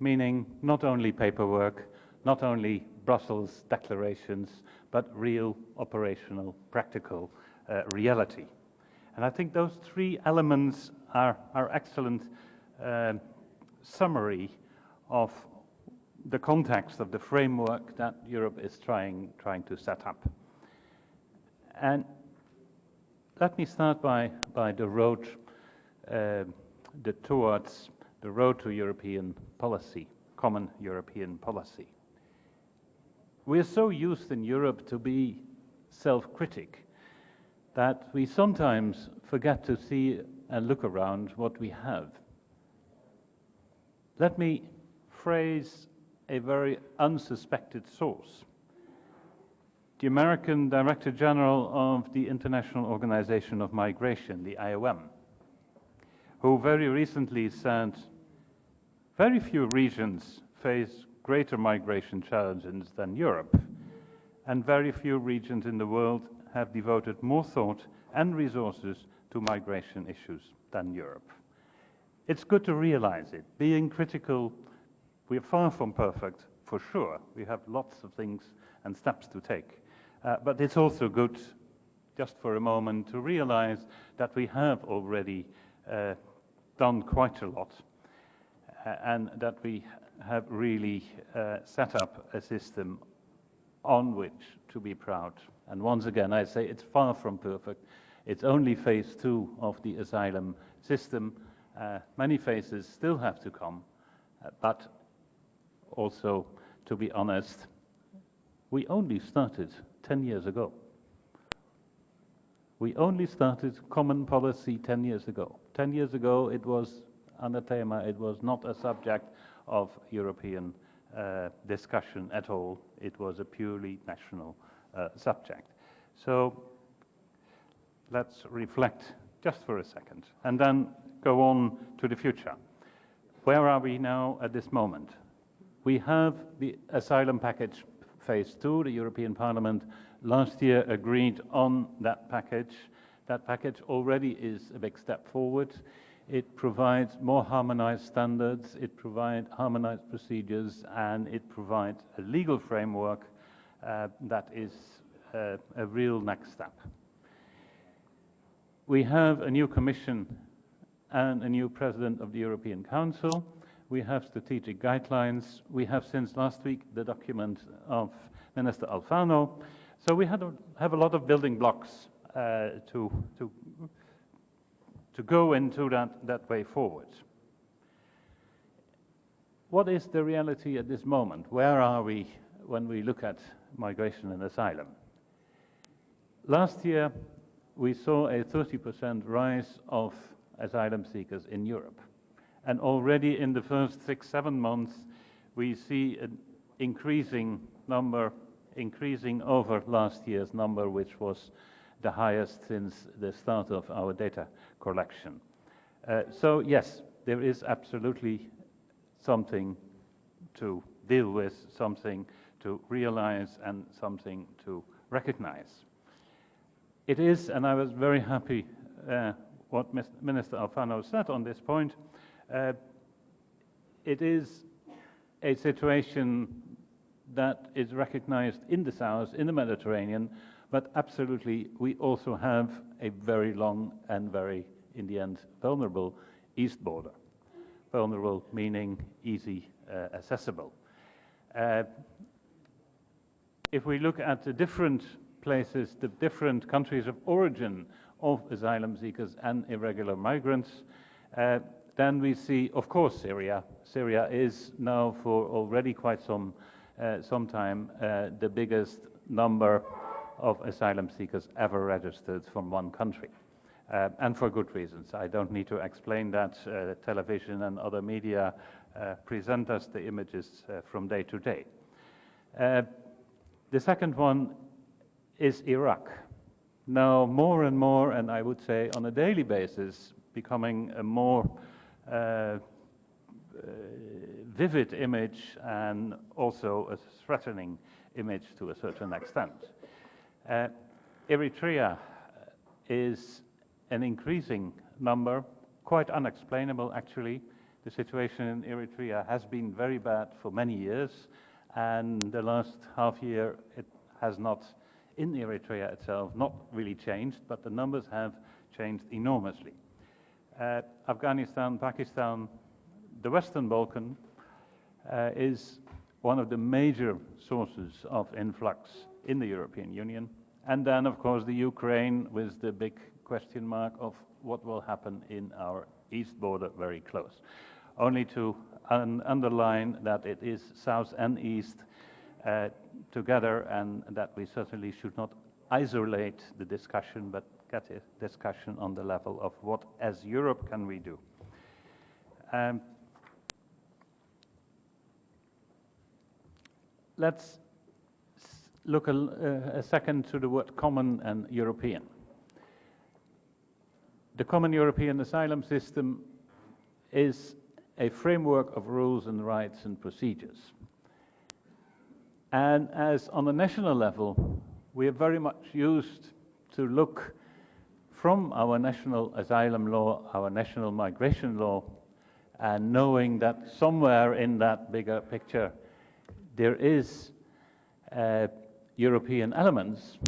meaning not only paperwork, not only Brussels declarations, but real operational, practical reality. And I think those three elements are excellent summary of the context of the framework that Europe is trying to set up. And let me start by the road towards the road to European policy, common European policy. We are so used in Europe to be self-critic that we sometimes forget to see and look around what we have. Let me phrase a very unsuspected source. The American Director General of the International Organization of Migration, the IOM, who very recently said very few regions face greater migration challenges than Europe, and very few regions in the world have devoted more thought and resources to migration issues than Europe. It's good to realize it. Being critical, we are far from perfect, for sure. We have lots of things and steps to take. But it's also good, just for a moment, to realize that we have already done quite a lot, and that we have really set up a system on which to be proud. And once again, I say it's far from perfect. It's only phase 2 of the asylum system. Many phases still have to come, but also, to be honest, we only started 10 years ago. We only started common policy 10 years ago. 10 years ago, it was anathema, it was not a subject of European discussion at all. It was a purely national subject. So let's reflect just for a second and then go on to the future. Where are we now at this moment? We have the asylum package phase 2. The European Parliament last year agreed on that package. That package already is a big step forward. It provides more harmonized standards, it provides harmonized procedures, and it provides a legal framework that is a real next step. We have a new Commission and a new President of the European Council. We have strategic guidelines. We have since last week the document of Minister Alfano. So we have a lot of building blocks to go into that way forward. What is the reality at this moment? Where are we when we look at migration and asylum? Last year, we saw a 30% rise of asylum seekers in Europe. And already in the first 6-7 months, we see an increasing number, increasing over last year's number, which was the highest since the start of our data collection. So yes, there is absolutely something to deal with, something to realize, and something to recognize. It is, and I was very happy what Minister Alfano said on this point, it is a situation that is recognized in the south, in the Mediterranean, but absolutely we also have a very long and very, in the end, vulnerable east border. Vulnerable meaning easy accessible. If we look at the different places, the different countries of origin of asylum seekers and irregular migrants, then we see, of course, Syria. Syria is now for already quite some time the biggest number of asylum seekers ever registered from one country. And for good reasons. I don't need to explain that. Television and other media present us the images from day to day. The second one is Iraq. Now, more and more, and I would say on a daily basis, becoming a more vivid image and also a threatening image to a certain extent. Eritrea is an increasing number, quite unexplainable actually. The situation in Eritrea has been very bad for many years, and the last half year it has not, in Eritrea itself, not really changed, but the numbers have changed enormously. Afghanistan, Pakistan, the Western Balkan is one of the major sources of influx in the European Union. And then, of course, the Ukraine with the big question mark of what will happen in our east border very close. Only to underline that it is south and east together, and that we certainly should not isolate the discussion, but get a discussion on the level of what, as Europe, can we do. Let's look a second to the word common and European. The common European asylum system is a framework of rules and rights and procedures. And as on a national level, we are very much used to look from our national asylum law, our national migration law, and knowing that somewhere in that bigger picture there is European elements.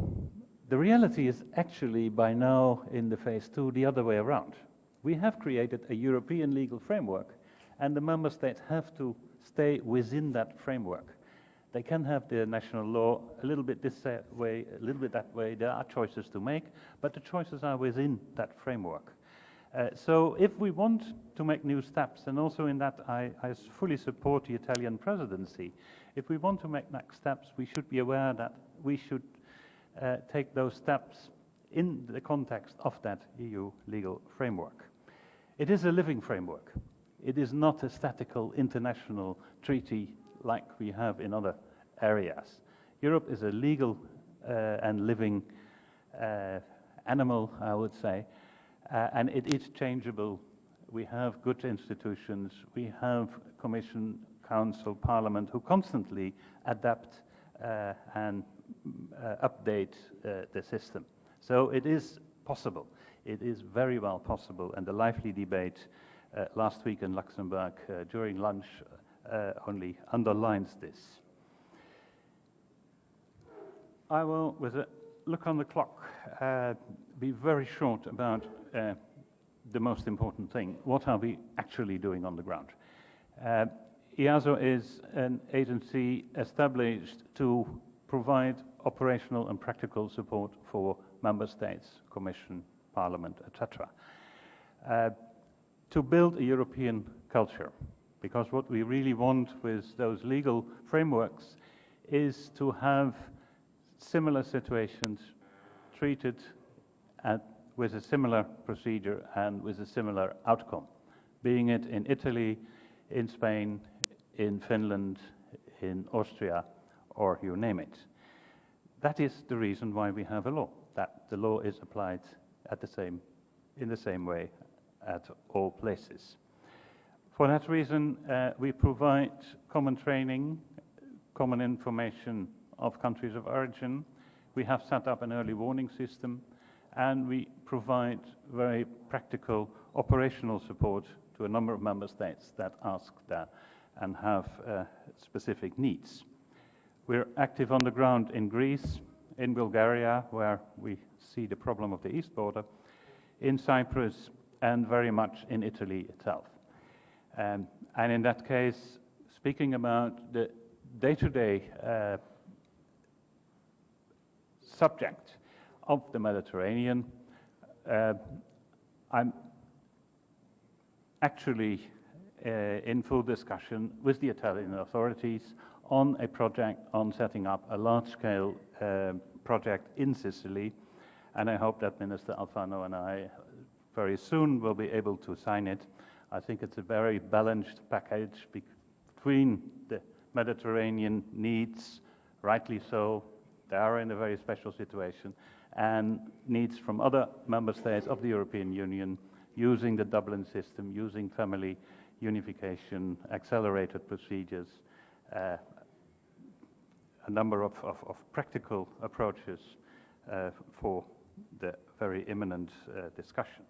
The reality is actually by now in the phase 2 the other way around. We have created a European legal framework, and the member states have to stay within that framework. They can have their national law a little bit this way, a little bit that way. There are choices to make, but the choices are within that framework. So if we want to make new steps, and also in that I fully support the Italian presidency, if we want to make next steps, we should be aware that we should take those steps in the context of that EU legal framework. It is a living framework. It is not a statical international treaty like we have in other areas. Europe is a legal and living animal, I would say, and it is changeable. We have good institutions, we have Commission, Council, Parliament who constantly adapt and update the system. So it is possible. It is very well possible, and the lively debate last week in Luxembourg during lunch only underlines this. I will, with a look on the clock, be very short about the most important thing. What are we actually doing on the ground? EASO is an agency established to provide operational and practical support for member states, Commission, Parliament, etc. To build a European culture, because what we really want with those legal frameworks is to have similar situations treated with a similar procedure and with a similar outcome, being it in Italy, in Spain, in Finland, in Austria, or you name it. That is the reason why we have a law, that the law is applied in the same way at all places. For that reason, we provide common training, common information of countries of origin. We have set up an early warning system, and we provide very practical operational support to a number of member states that ask that and have specific needs. We're active on the ground in Greece, in Bulgaria, where we see the problem of the east border, in Cyprus, and very much in Italy itself. And in that case, speaking about the day-to-day subject of the Mediterranean, I'm actually in full discussion with the Italian authorities on a project on setting up a large-scale project in Sicily, and I hope that Minister Alfano and I very soon will be able to sign it. I think it's a very balanced package between the Mediterranean needs, rightly so, they are in a very special situation, and needs from other member states of the European Union using the Dublin system, using family unification, accelerated procedures, a number of practical approaches for the very imminent discussion.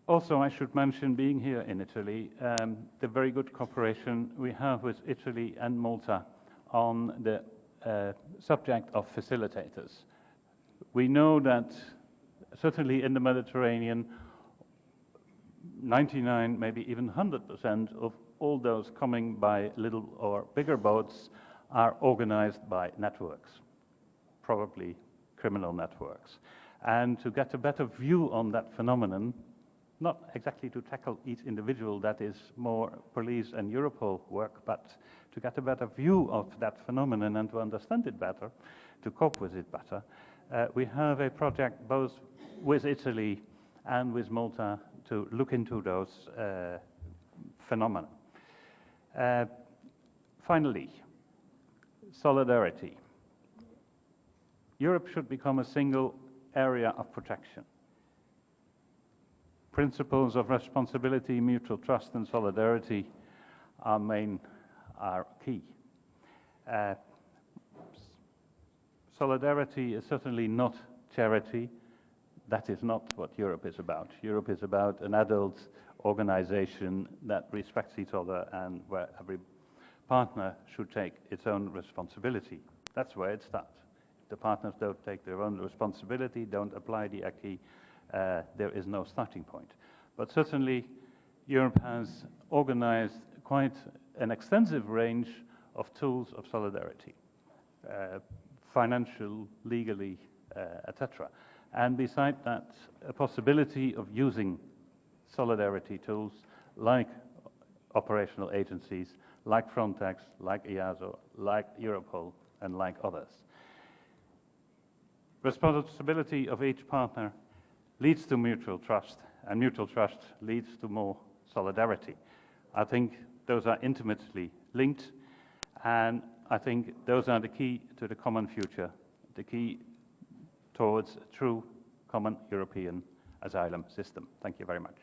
Also, I should mention, being here in Italy, the very good cooperation we have with Italy and Malta on the subject of facilitators. We know that certainly in the Mediterranean, 99, maybe even 100% of all those coming by little or bigger boats are organized by networks, probably criminal networks. And to get a better view on that phenomenon, not exactly to tackle each individual, that is more police and Europol work, but to get a better view of that phenomenon and to understand it better, to cope with it better, we have a project both with Italy and with Malta to look into those phenomena. Finally, solidarity. Europe should become a single area of protection. Principles of responsibility, mutual trust, and solidarity are key. Solidarity is certainly not charity. That is not what Europe is about. Europe is about an adult organization that respects each other and where every partner should take its own responsibility. That's where it starts. If the partners don't take their own responsibility, don't apply the acquis, there is no starting point. But certainly, Europe has organized quite an extensive range of tools of solidarity, financial, legally, etc. And beside that, a possibility of using solidarity tools like operational agencies, like Frontex, like EASO, like Europol, and like others. Responsibility of each partner leads to mutual trust, and mutual trust leads to more solidarity. I think those are intimately linked, and I think those are the key to the common future, the key towards a true common European asylum system. Thank you very much.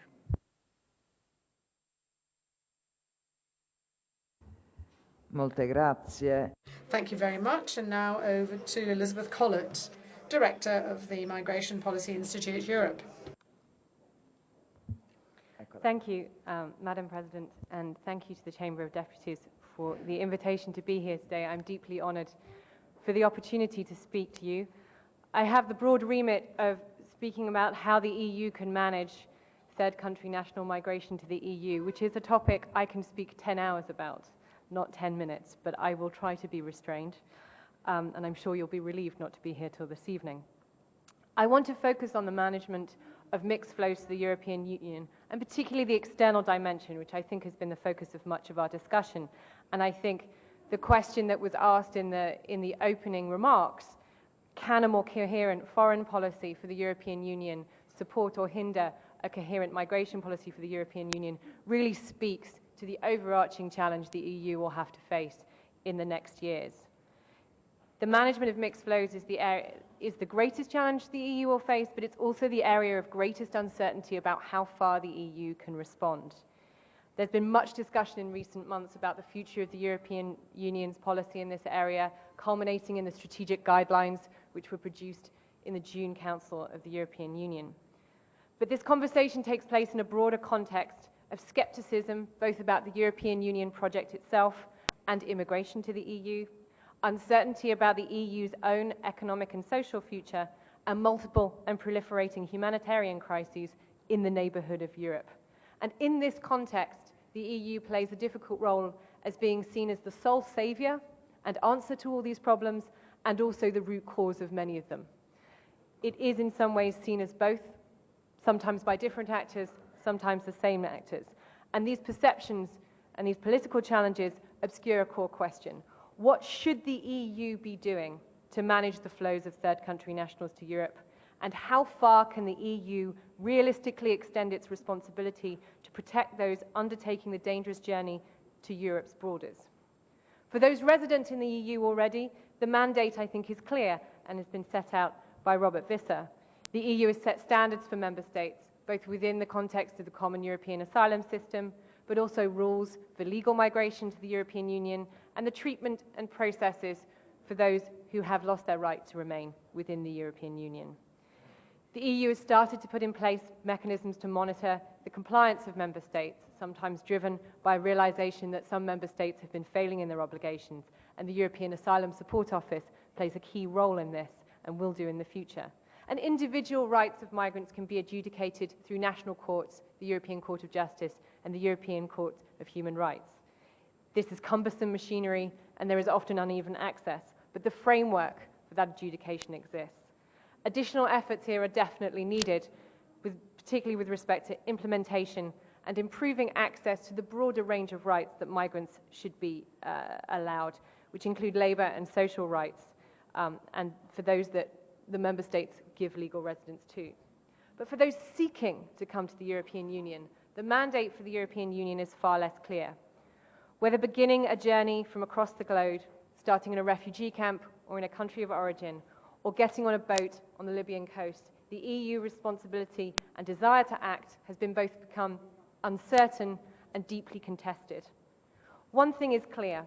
Molte grazie. Thank you very much. And now over to Elizabeth Collett, Director of the Migration Policy Institute Europe. Thank you, Madam President, and thank you to the Chamber of Deputies for the invitation to be here today. I'm deeply honoured for the opportunity to speak to you. I have the broad remit of speaking about how the EU can manage third country national migration to the EU, which is a topic I can speak 10 hours about, not 10 minutes, but I will try to be restrained, and I'm sure you'll be relieved not to be here till this evening. I want to focus on the management of mixed flows to the European Union, and particularly the external dimension, which I think has been the focus of much of our discussion. And I think the question that was asked in the opening remarks, can a more coherent foreign policy for the European Union support or hinder a coherent migration policy for the European Union, really speaks to the overarching challenge the EU will have to face in the next years. The management of mixed flows is the greatest challenge the EU will face, but it's also the area of greatest uncertainty about how far the EU can respond. There's been much discussion in recent months about the future of the European Union's policy in this area, culminating in the strategic guidelines which were produced in the June Council of the European Union. But this conversation takes place in a broader context of skepticism, both about the European Union project itself and immigration to the EU, uncertainty about the EU's own economic and social future, and multiple and proliferating humanitarian crises in the neighbourhood of Europe. And in this context, the EU plays a difficult role as being seen as the sole saviour and answer to all these problems, and also the root cause of many of them. It is in some ways seen as both, sometimes by different actors, sometimes the same actors. And these perceptions and these political challenges obscure a core question. What should the EU be doing to manage the flows of third country nationals to Europe? And how far can the EU realistically extend its responsibility to protect those undertaking the dangerous journey to Europe's borders? For those resident in the EU already, the mandate, I think, is clear and has been set out by Robert Visser. The EU has set standards for member states, both within the context of the common European asylum system, but also rules for legal migration to the European Union and the treatment and processes for those who have lost their right to remain within the European Union. The EU has started to put in place mechanisms to monitor the compliance of member states, sometimes driven by a realization that some member states have been failing in their obligations, and the European Asylum Support Office plays a key role in this and will do in the future. And individual rights of migrants can be adjudicated through national courts, the European Court of Justice and the European Court of Human Rights. This is cumbersome machinery and there is often uneven access, but the framework for that adjudication exists. Additional efforts here are definitely needed, particularly with respect to implementation and improving access to the broader range of rights that migrants should be allowed, which include labour and social rights, and for those that the member states give legal residence to. But for those seeking to come to the European Union, the mandate for the European Union is far less clear. Whether beginning a journey from across the globe, starting in a refugee camp or in a country of origin, or getting on a boat on the Libyan coast, the EU responsibility and desire to act has been both become uncertain and deeply contested. One thing is clear.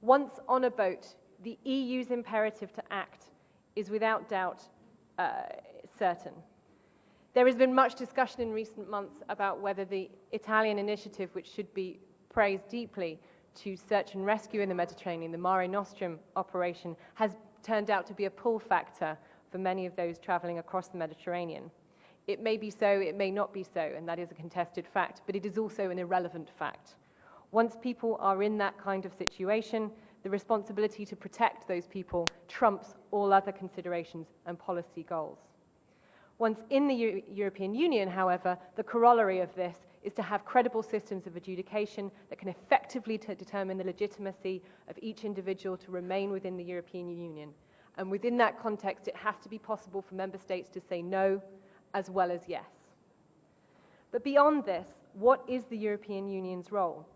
Once on a boat, the EU's imperative to act is without doubt certain. There has been much discussion in recent months about whether the Italian initiative, which should be praised deeply, to search and rescue in the Mediterranean, the Mare Nostrum operation, has turned out to be a pull factor for many of those travelling across the Mediterranean. It may be so, it may not be so, and that is a contested fact, but it is also an irrelevant fact. Once people are in that kind of situation, the responsibility to protect those people trumps all other considerations and policy goals. Once in the European Union, however, the corollary of this is to have credible systems of adjudication that can effectively determine the legitimacy of each individual to remain within the European Union. And within that context, it has to be possible for member states to say no as well as yes. But beyond this, what is the European Union's role?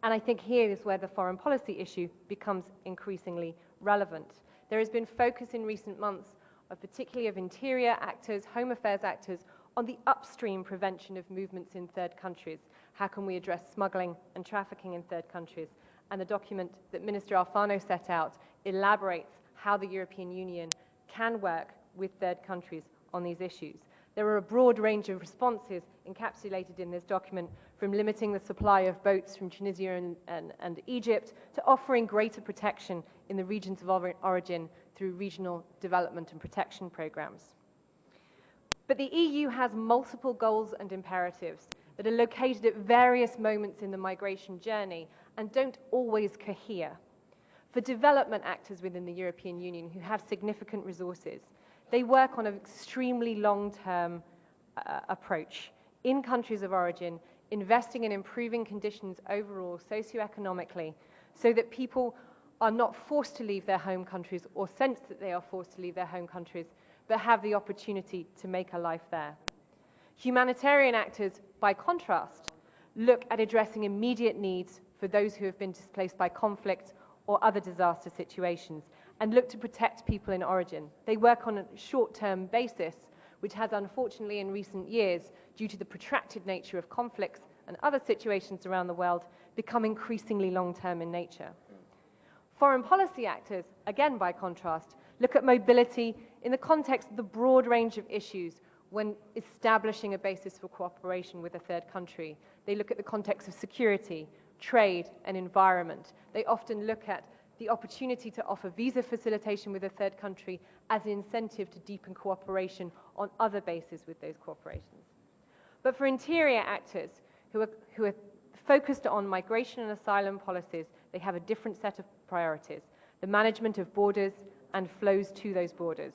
And I think here is where the foreign policy issue becomes increasingly relevant. There has been focus in recent months, particularly of interior actors, home affairs actors, on the upstream prevention of movements in third countries. How can we address smuggling and trafficking in third countries? And the document that Minister Alfano set out elaborates how the European Union can work with third countries on these issues. There are a broad range of responses encapsulated in this document, from limiting the supply of boats from Tunisia and Egypt to offering greater protection in the regions of origin through regional development and protection programs. But the EU has multiple goals and imperatives that are located at various moments in the migration journey and don't always cohere. For development actors within the European Union who have significant resources, they work on an extremely long-term approach in countries of origin, investing in improving conditions overall socioeconomically so that people are not forced to leave their home countries or sense that they are forced to leave their home countries, but have the opportunity to make a life there. Humanitarian actors, by contrast, look at addressing immediate needs for those who have been displaced by conflict or other disaster situations, and look to protect people in origin. They work on a short-term basis, which has unfortunately in recent years, due to the protracted nature of conflicts and other situations around the world, become increasingly long-term in nature. Foreign policy actors, again by contrast, look at mobility in the context of the broad range of issues when establishing a basis for cooperation with a third country. They look at the context of security, trade, and environment. They often look at the opportunity to offer visa facilitation with a third country as an incentive to deepen cooperation on other bases with those corporations. But for interior actors who are focused on migration and asylum policies, they have a different set of priorities: the management of borders and flows to those borders.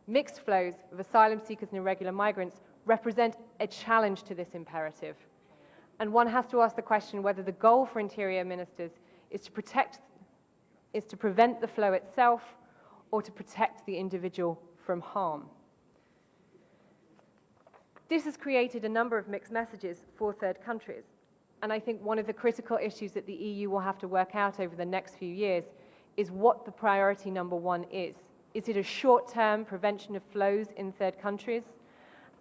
Mixed flows of asylum seekers and irregular migrants represent a challenge to this imperative. And one has to ask the question whether the goal for interior ministers is to prevent the flow itself or to protect the individual from harm. This has created a number of mixed messages for third countries. And I think one of the critical issues that the EU will have to work out over the next few years is what the priority number one is. Is it a short-term prevention of flows in third countries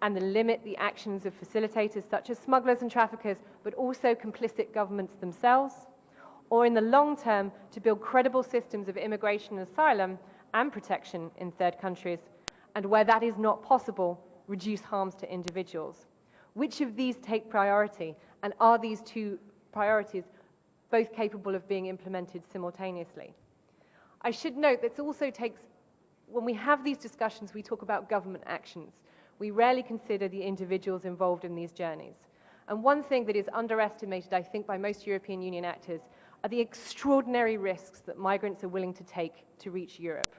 and to limit the actions of facilitators such as smugglers and traffickers, but also complicit governments themselves? Or in the long term, to build credible systems of immigration and asylum and protection in third countries, and where that is not possible, reduce harms to individuals? Which of these take priority, and are these two priorities both capable of being implemented simultaneously? I should note that it also takes, when we have these discussions, we talk about government actions. We rarely consider the individuals involved in these journeys. And one thing that is underestimated, I think, by most European Union actors are the extraordinary risks that migrants are willing to take to reach Europe.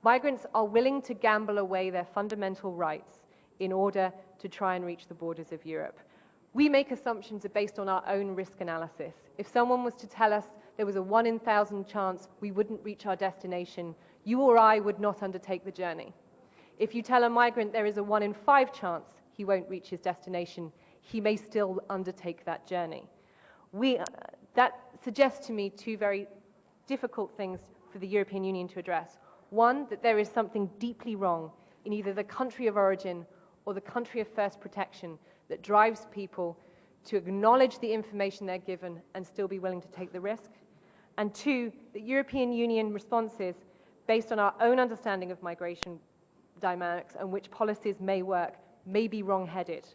Migrants are willing to gamble away their fundamental rights in order to try and reach the borders of Europe. We make assumptions based on our own risk analysis. If someone was to tell us there was a 1 in 1,000 chance we wouldn't reach our destination, you or I would not undertake the journey. If you tell a migrant there is a 1 in 5 chance he won't reach his destination, he may still undertake that journey. That suggests to me two very difficult things for the European Union to address. One, that there is something deeply wrong in either the country of origin or the country of first protection that drives people to acknowledge the information they're given and still be willing to take the risk. And two, that European Union responses, based on our own understanding of migration dynamics and which policies may work, may be wrong-headed.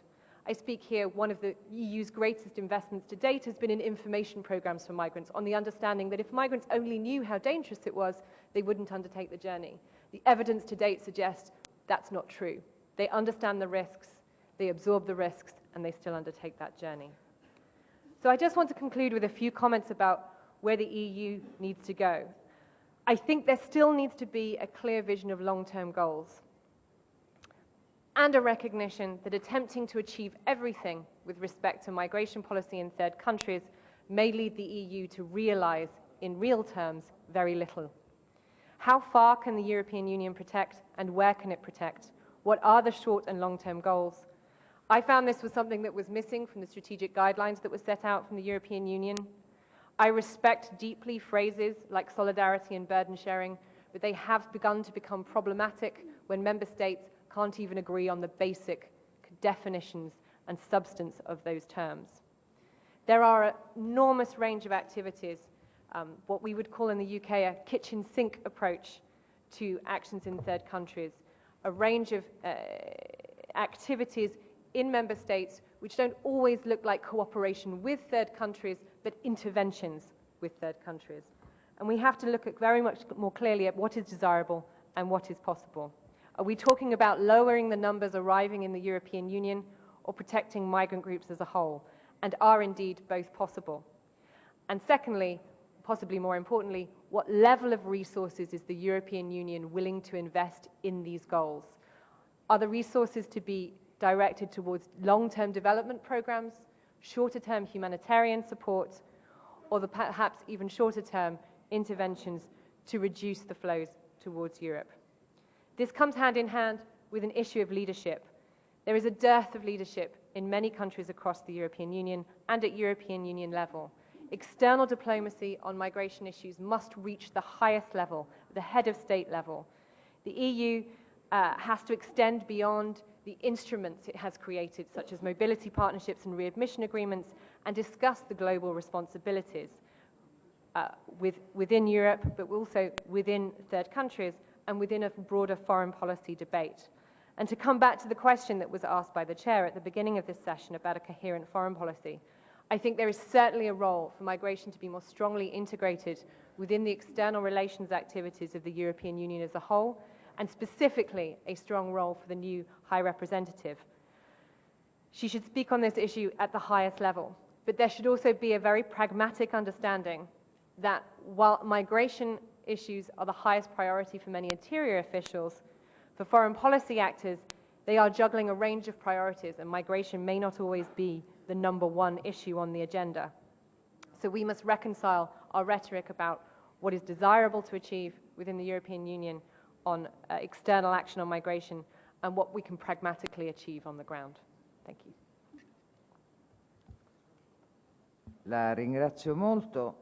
I speak here, one of the EU's greatest investments to date has been in information programs for migrants, on the understanding that if migrants only knew how dangerous it was, they wouldn't undertake the journey. The evidence to date suggests that's not true. They understand the risks, they absorb the risks, and they still undertake that journey. So I just want to conclude with a few comments about where the EU needs to go. I think there still needs to be a clear vision of long-term goals and a recognition that attempting to achieve everything with respect to migration policy in third countries may lead the EU to realize, in real terms, very little. How far can the European Union protect, and where can it protect? What are the short and long-term goals? I found this was something that was missing from the strategic guidelines that were set out from the European Union. I respect deeply phrases like solidarity and burden sharing, but they have begun to become problematic when member states can't even agree on the basic definitions and substance of those terms. There are an enormous range of activities, what we would call in the UK a kitchen sink approach to actions in third countries, a range of activities in member states which don't always look like cooperation with third countries, but interventions with third countries. And we have to look at very much more clearly at what is desirable and what is possible. Are we talking about lowering the numbers arriving in the European Union or protecting migrant groups as a whole? And are indeed both possible? And secondly, possibly more importantly, what level of resources is the European Union willing to invest in these goals? Are the resources to be directed towards long-term development programs, shorter-term humanitarian support, or perhaps even shorter-term interventions to reduce the flows towards Europe? This comes hand in hand with an issue of leadership. There is a dearth of leadership in many countries across the European Union and at European Union level. External diplomacy on migration issues must reach the highest level, the head of state level. The EU has to extend beyond the instruments it has created, such as mobility partnerships and readmission agreements, and discuss the global responsibilities within Europe, but also within third countries, and within a broader foreign policy debate. And to come back to the question that was asked by the chair at the beginning of this session about a coherent foreign policy, I think there is certainly a role for migration to be more strongly integrated within the external relations activities of the European Union as a whole, and specifically a strong role for the new High Representative. She should speak on this issue at the highest level, but there should also be a very pragmatic understanding that while migration issues are the highest priority for many interior officials, for foreign policy actors, they are juggling a range of priorities, and migration may not always be the number one issue on the agenda. So we must reconcile our rhetoric about what is desirable to achieve within the European Union on external action on migration and what we can pragmatically achieve on the ground. Thank you. La ringrazio molto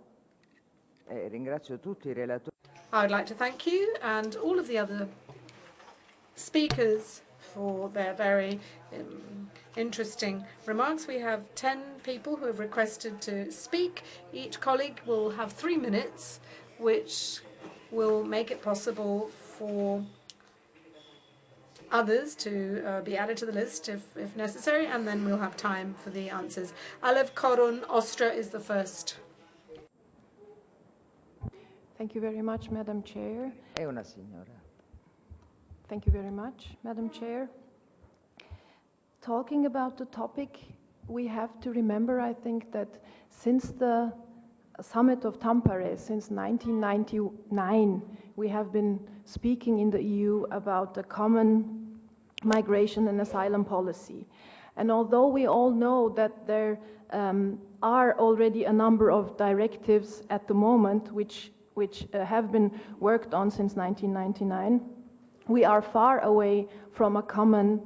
e ringrazio tutti I relatori. I would like to thank you and all of the other speakers for their very interesting remarks. We have 10 people who have requested to speak. Each colleague will have 3 minutes, which will make it possible for others to be added to the list if necessary, and then we'll have time for the answers. Alev Korun, Austria, is the first. Thank you very much, Madam Chair. È una signora. Thank you very much, Madam Chair. Talking about the topic, we have to remember, I think, that since the summit of Tampere, since 1999, we have been speaking in the EU about the common migration and asylum policy. And although we all know that there are already a number of directives at the moment which have been worked on since 1999, we are far away from a common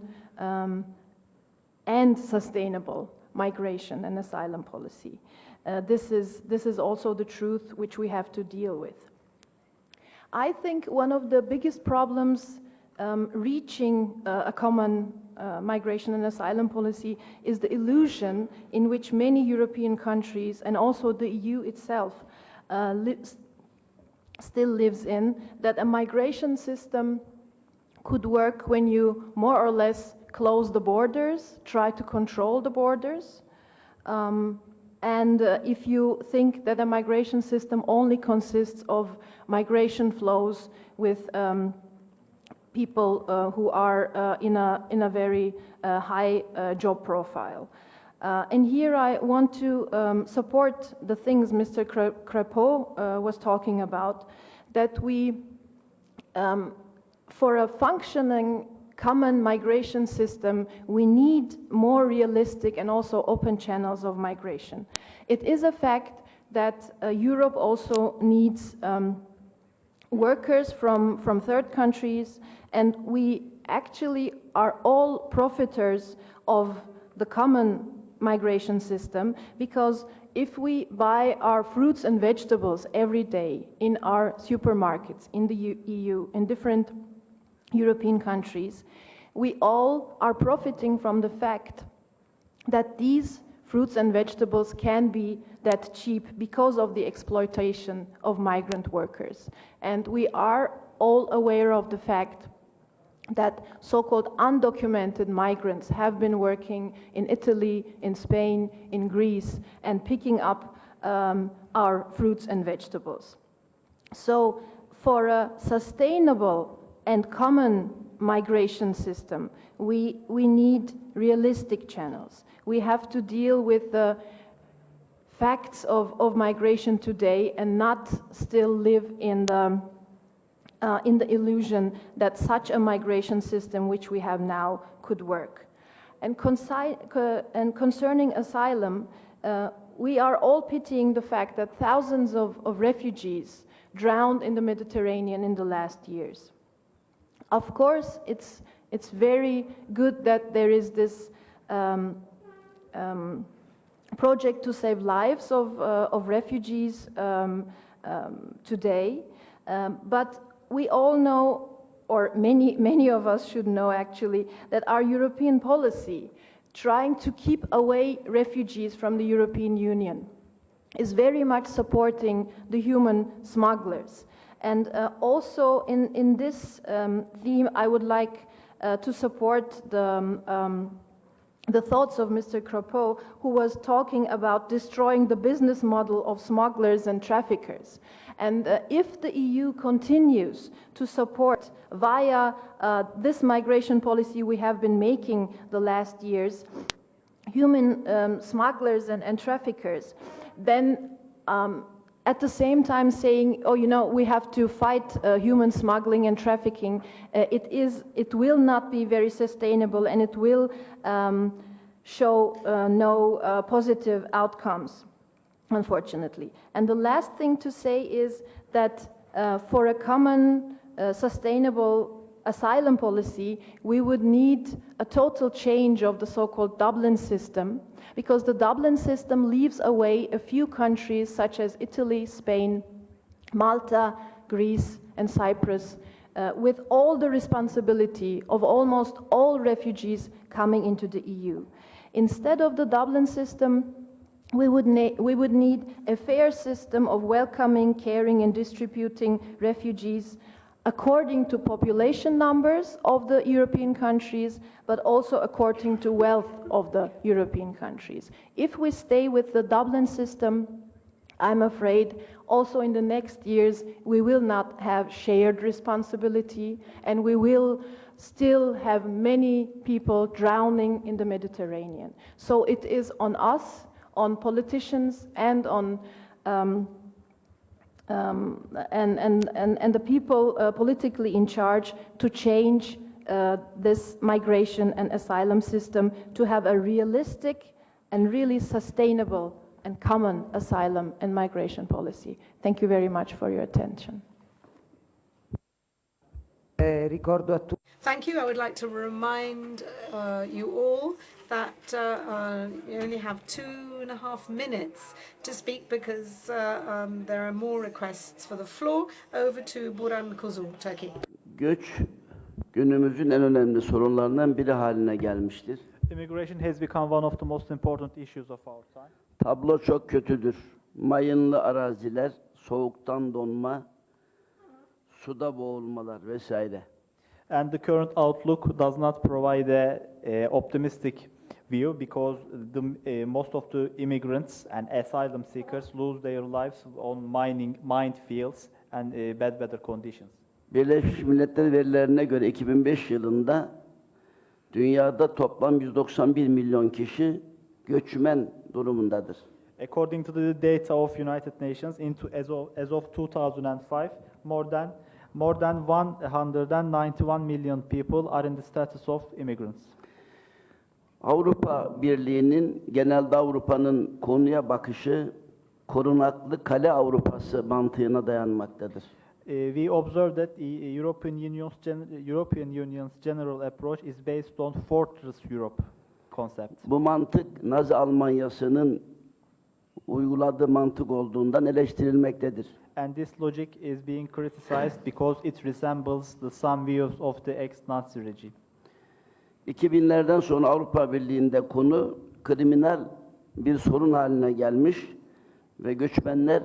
and sustainable migration and asylum policy. This is also the truth which we have to deal with. I think one of the biggest problems reaching a common migration and asylum policy is the illusion in which many European countries and also the EU itself still lives in, that a migration system could work when you more or less close the borders, try to control the borders. If you think that a migration system only consists of migration flows with people who are in a very high job profile. And here I want to support the things Mr. Crépeau was talking about, that we, for a functioning common migration system, we need more realistic and also open channels of migration. It is a fact that Europe also needs workers from third countries, and we actually are all profiters of the common migration system, because if we buy our fruits and vegetables every day in our supermarkets in the EU, in different European countries, we all are profiting from the fact that these fruits and vegetables can be that cheap because of the exploitation of migrant workers. And we are all aware of the fact that so-called undocumented migrants have been working in Italy, in Spain, in Greece, and picking up our fruits and vegetables. So for a sustainable and common migration system, we need realistic channels. We have to deal with the facts of migration today and not still live in the illusion that such a migration system which we have now could work. And concerning asylum, we are all pitying the fact that thousands of refugees drowned in the Mediterranean in the last years. Of course, it's very good that there is this project to save lives of refugees today, but we all know, or many of us should know actually, that our European policy trying to keep away refugees from the European Union is very much supporting the human smugglers. And also in this theme, I would like to support the thoughts of Mr. Crépeau, who was talking about destroying the business model of smugglers and traffickers. And if the EU continues to support via this migration policy we have been making the last years, human smugglers and traffickers, then at the same time saying, oh, you know, we have to fight human smuggling and trafficking, it will not be very sustainable, and it will show no positive outcomes, unfortunately. And the last thing to say is that for a common sustainable asylum policy, we would need a total change of the so-called Dublin system, because the Dublin system leaves away a few countries such as Italy, Spain, Malta, Greece, and Cyprus, with all the responsibility of almost all refugees coming into the EU. Instead of the Dublin system, we would need a fair system of welcoming, caring, and distributing refugees according to population numbers of the European countries, but also according to wealth of the European countries. If we stay with the Dublin system, I'm afraid also in the next years we will not have shared responsibility, and we will still have many people drowning in the Mediterranean. So it is on us, on politicians, and on and the people politically in charge to change this migration and asylum system to have a realistic and really sustainable and common asylum and migration policy. Thank you very much for your attention. Thank you. I would like to remind you all that you only have 2.5 minutes to speak, because there are more requests for the floor. Over to Buran Kuzul, Turkey. Göç günümüzün en önemli sorunlarından biri haline gelmiştir. Immigration has become one of the most important issues of our time. Tablo çok kötüdür. Mayınlı araziler, soğuktan donma, suda boğulmalar vesaire. And the current outlook does not provide a optimistic view because most of the immigrants and asylum seekers lose their lives on mined fields and bad weather conditions. Birleşmiş Milletler verilerine göre 2005 yılında dünyada toplam 191 milyon kişi göçmen durumundadır. According to the data of United Nations, as of 2005, more than 191 million people are in the status of immigrants. Avrupa Birliği'nin genelde Avrupa'nın konuya bakışı korunaklı kale Avrupası mantığına dayanmaktadır. We observe that the European Union's general approach is based on Fortress Europe concept. Bu mantık Nazi Almanyası'nın uyguladığı mantık olduğundan eleştirilmektedir. And this logic is being criticized because it resembles some views of the ex-Nazi regime. 2000'lerden sonra Avrupa Birliği'nde konu kriminal bir sorun haline gelmiş ve göçmenler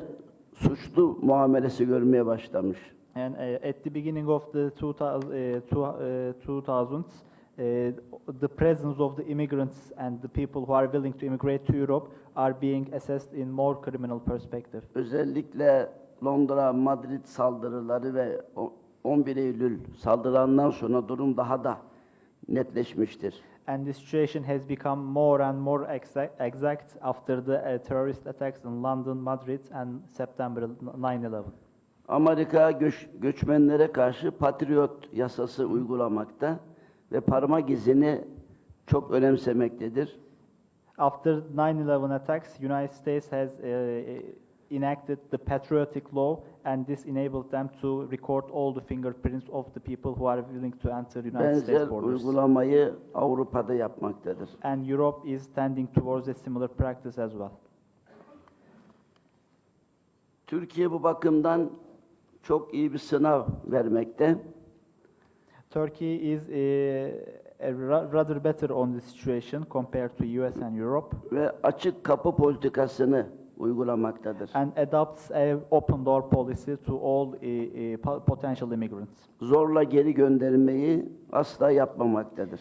suçlu muamelesi görmeye başlamış. And at the beginning of the 2000s, the presence of the immigrants and the people who are willing to immigrate to Europe are being assessed in more criminal perspective. Özellikle Londra, Madrid saldırıları ve 11 Eylül saldırılarından sonra durum daha da netleşmiştir. And the situation has become more and more exact after the terrorist attacks in London, Madrid and September 9/11. Amerika göçmenlere karşı Patriot yasası uygulamakta ve parmak izini çok önemsemektedir. After 9/11 attacks, United States has enacted the patriotic law, and this enabled them to record all the fingerprints of the people who are willing to enter United States Benzer borders. uygulamayı Avrupa'da yapmaktadır. And Europe is tending towards a similar practice as well. Türkiye bu bakımdan çok iyi bir sınav vermekte. Turkey is rather better on the situation compared to US and Europe. Ve açık kapı politikasını uygulamaktadır. And adopts a open door policy to all potential immigrants. Zorla geri göndermeyi asla yapmamaktadır.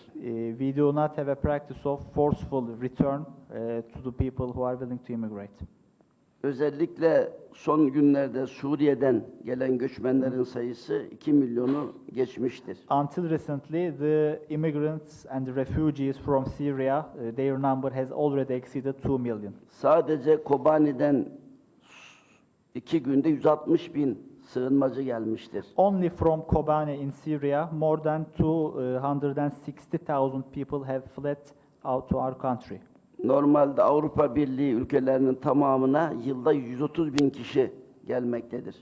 We do not have a practice of forceful return to the people who are willing to immigrate. Özellikle son günlerde Suriye'den gelen göçmenlerin sayısı 2 milyonu geçmiştir. Until recently, the immigrants and the refugees from Syria, their number has already exceeded 2 million. Sadece Kobani'den 2 günde 160 bin sığınmacı gelmiştir. Only from Kobane in Syria, more than 260,000 people have fled out to our country. Normalde Avrupa Birliği ülkelerinin tamamına yılda 130 bin kişi gelmektedir.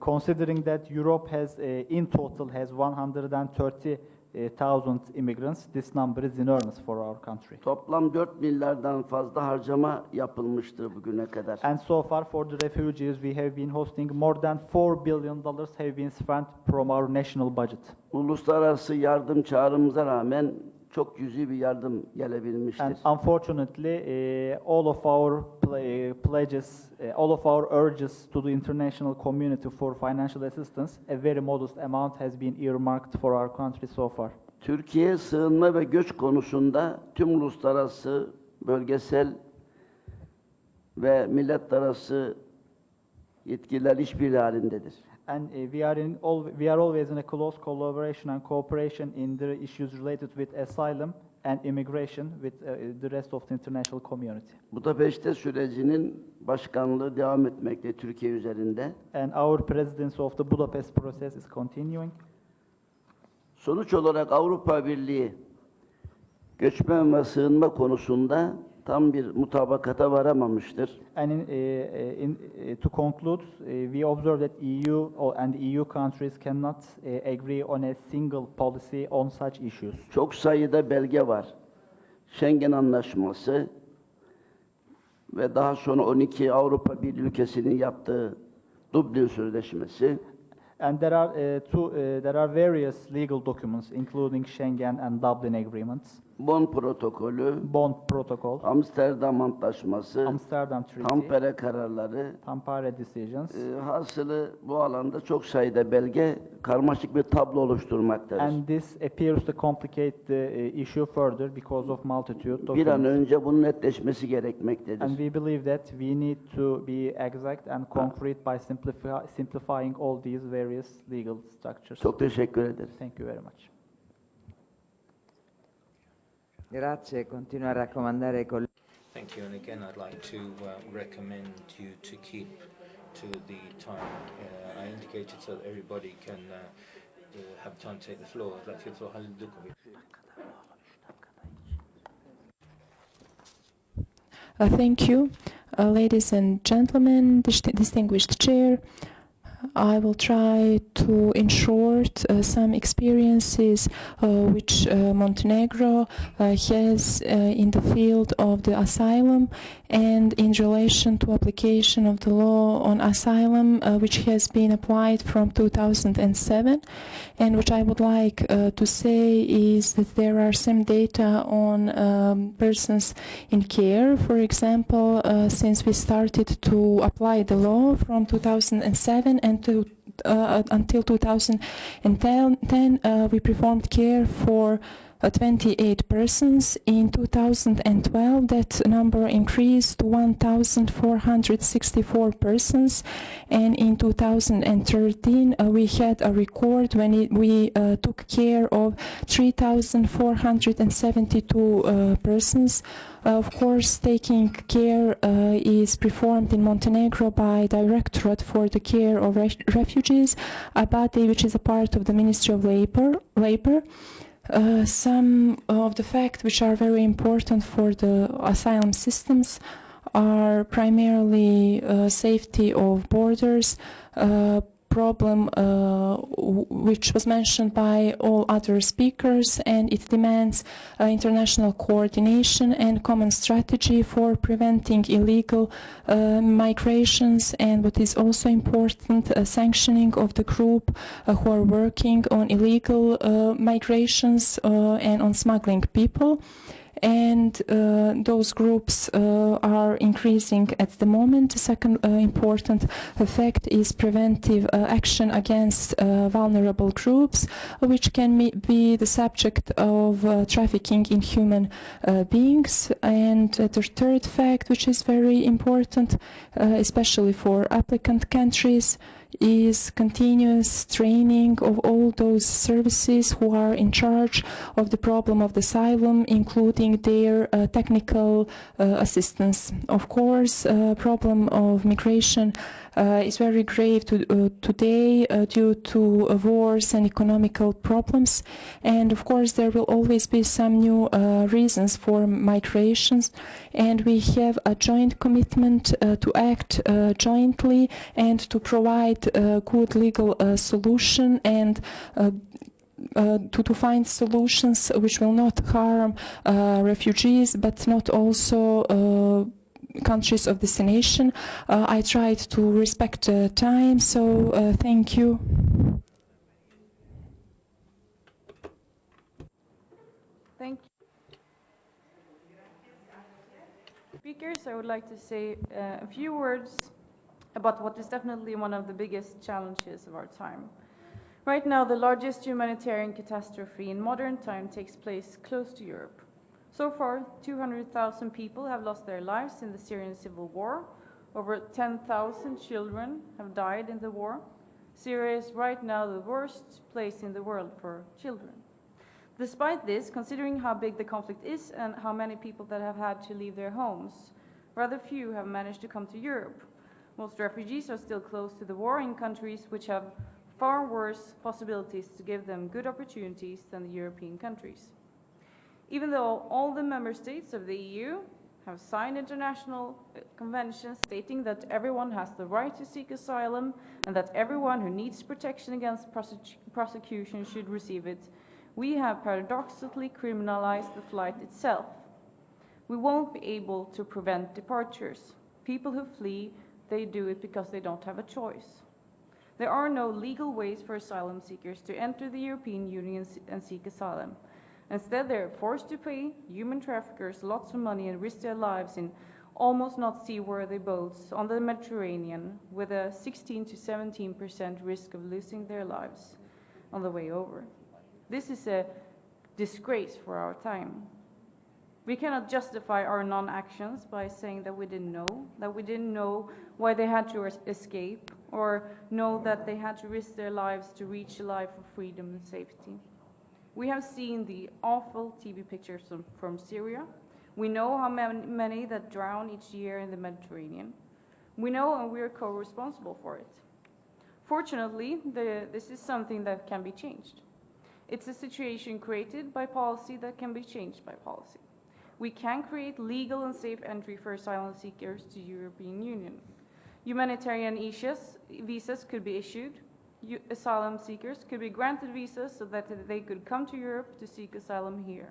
Considering that Europe has, in total, has 130,000 immigrants, this number is enormous for our country. Toplam 4 milyardan fazla harcama yapılmıştır bugüne kadar. And so far, for the refugees, we have been hosting more than $4 billion have been spent from our national budget. Uluslararası yardım çağrımıza rağmen çok cüzi bir yardım gelebilmiştir. And unfortunately, all of our pledges, all of our urges to the international community for financial assistance, a very modest amount has been earmarked for our country so far. Türkiye sığınma ve göç konusunda tüm uluslararası, bölgesel ve milletlerarası yetkililer işbirliği halindedir. And we are always in a close collaboration and cooperation in the issues related with asylum and immigration with the rest of the international community. Budapeşte sürecinin başkanlığı devam etmekte Türkiye üzerinde. And our presidency of the Budapest process is continuing. Sonuç olarak Avrupa Birliği göçmen ve sığınma konusunda tam bir mutabakata varamamıştır. And to conclude, we observe that EU and EU countries cannot agree on a single policy on such issues. Çok sayıda belge var. Schengen Anlaşması ve daha sonra 12 Avrupa Birliği ülkesinin yaptığı Dublin Sözleşmesi. And there are various legal documents, including Schengen and Dublin agreements. Bonn protokolü, Bond Protocol, Amsterdam Antlaşması, Amsterdam Treaty, Tampere kararları, Tampere Decisions, hasılı bu alanda çok sayıda belge karmaşık bir tablo oluşturmaktadır. and this appears to complicate the issue further because of multitude documents. Bir an önce bunun netleşmesi gerekmektedir. And we believe that we need to be exact and concrete by simplifying all these various legal structures. Çok teşekkür ederiz. Thank you very much. Grazie, continuo a raccomandare ai colleghi. Thank you, and again I'd like to recommend you to keep to the time I indicated so that everybody can have time to take the floor. I'd like to give the floor to Halil Dukovic. Thank you, ladies and gentlemen, distinguished chair. I will try to, in short, some experiences which Montenegro has in the field of the asylum and in relation to application of the law on asylum, which has been applied from 2007. And what I would like to say is that there are some data on persons in care. For example, since we started to apply the law from 2007 and until 2010, we performed care for 28 persons. In 2012, that number increased to 1,464 persons, and in 2013 we had a record when we took care of 3,472 persons. Of course, taking care is performed in Montenegro by Directorate for the Care of Refugees, a body which is a part of the Ministry of Labor. Some of the facts which are very important for the asylum systems are primarily safety of borders, problem which was mentioned by all other speakers, and it demands international coordination and common strategy for preventing illegal migrations, and what is also important, sanctioning of the group who are working on illegal migrations and on smuggling people. And those groups are increasing at the moment. The second important effect is preventive action against vulnerable groups, which can be the subject of trafficking in human beings. And the third fact, which is very important, especially for applicant countries, is continuous training of all those services who are in charge of the problem of the asylum, including their technical assistance. Of course, problem of migration is very grave today due to wars and economical problems, and of course there will always be some new reasons for migrations, and we have a joint commitment to act jointly and to provide good legal solution and to find solutions which will not harm refugees but not also countries of destination. I tried to respect time, so thank you. Thank you. Speakers, I would like to say a few words about what is definitely one of the biggest challenges of our time. Right now, the largest humanitarian catastrophe in modern time takes place close to Europe. So far, 200,000 people have lost their lives in the Syrian civil war. Over 10,000 children have died in the war. Syria is right now the worst place in the world for children. Despite this, considering how big the conflict is and how many people that have had to leave their homes, rather few have managed to come to Europe. Most refugees are still close to the war in countries which have far worse possibilities to give them good opportunities than the European countries. Even though all the member states of the EU have signed international conventions stating that everyone has the right to seek asylum and that everyone who needs protection against prosecution should receive it, we have paradoxically criminalized the flight itself. We won't be able to prevent departures. People who flee, they do it because they don't have a choice. There are no legal ways for asylum seekers to enter the European Union and seek asylum. Instead, they are forced to pay human traffickers lots of money and risk their lives in almost not seaworthy boats on the Mediterranean, with a 16 to 17% risk of losing their lives on the way over. This is a disgrace for our time. We cannot justify our non-actions by saying that we didn't know why they had to escape, or know that they had to risk their lives to reach a life of freedom and safety. We have seen the awful TV pictures from Syria. We know how many that drown each year in the Mediterranean. We know, and we are co-responsible for it. Fortunately, this is something that can be changed. It's a situation created by policy that can be changed by policy. We can create legal and safe entry for asylum seekers to the European Union. Humanitarian visas could be issued. Asylum seekers could be granted visas so that they could come to Europe to seek asylum here.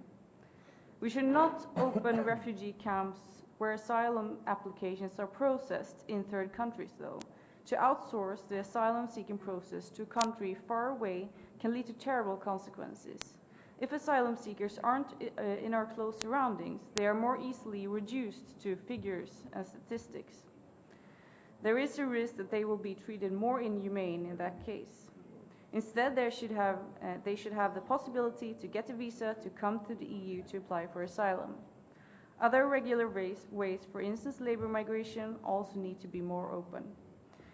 We should not open refugee camps where asylum applications are processed in third countries, though. To outsource the asylum-seeking process to a country far away can lead to terrible consequences. If asylum seekers aren't in our close surroundings, they are more easily reduced to figures and statistics. There is a risk that they will be treated more inhumane in that case. Instead, they should have the possibility to get a visa to come to the EU to apply for asylum. Other regular ways, for instance labor migration, also need to be more open.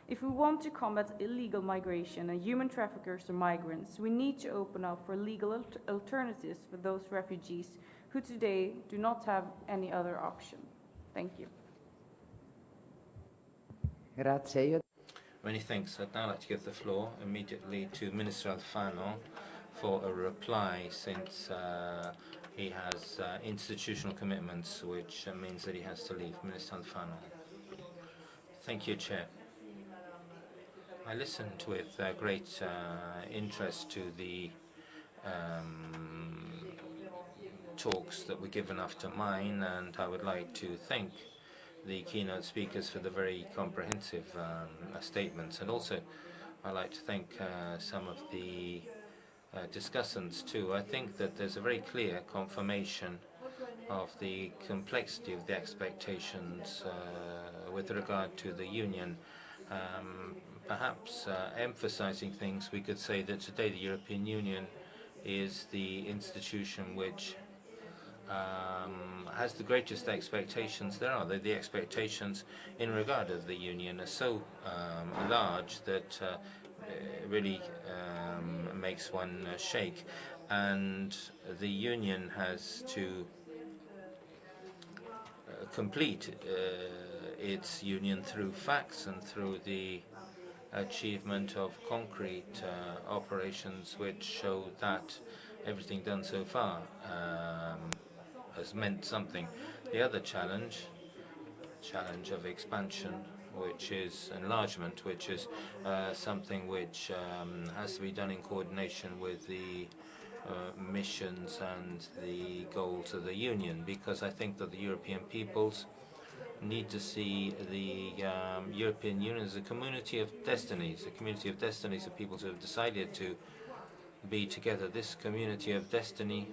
If we want to combat illegal migration and human traffickers or migrants, we need to open up for legal alternatives for those refugees who today do not have any other option. Thank you. Grazie. Many thanks. I'd now like to give the floor immediately to Minister Alfano for a reply, since he has institutional commitments, which means that he has to leave. Minister Alfano. Thank you, Chair. I listened with great interest to the talks that were given after mine, and I would like to thank the keynote speakers for the very comprehensive statements, and also I'd like to thank some of the discussants too. I think that there's a very clear confirmation of the complexity of the expectations with regard to the Union. Perhaps emphasizing things, we could say that today the European Union is the institution which has the greatest expectations there are. The expectations in regard of the Union are so large that it really makes one shake. And the Union has to complete its union through facts and through the achievement of concrete operations which show that everything done so far has meant something. The other challenge of expansion, which is enlargement, which is something which has to be done in coordination with the missions and the goals of the Union, because I think that the European peoples need to see the European Union as a community of destinies, of peoples who have decided to be together. This community of destiny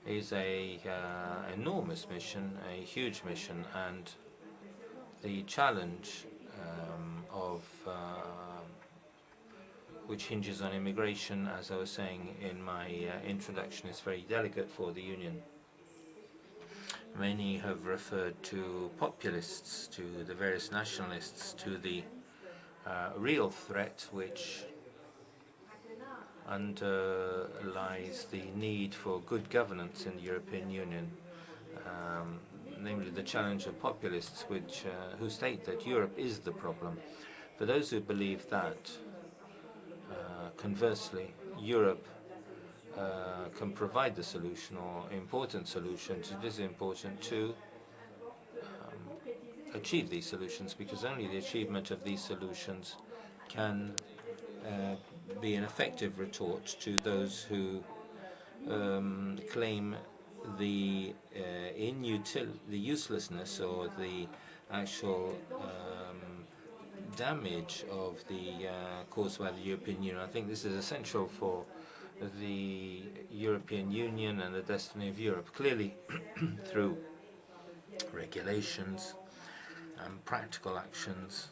is a enormous mission, a huge mission, and the challenge of which hinges on immigration, as I was saying in my introduction, is very delicate for the Union. Many have referred to populists, to the various nationalists, to the real threat which underlies the need for good governance in the European Union, namely the challenge of populists who state that Europe is the problem. For those who believe that, conversely, Europe can provide the solution, or important solutions, it is important to achieve these solutions, because only the achievement of these solutions can be an effective retort to those who claim the uselessness or the actual damage of the caused by the European Union. I think this is essential for the European Union and the destiny of Europe. Clearly, through regulations and practical actions,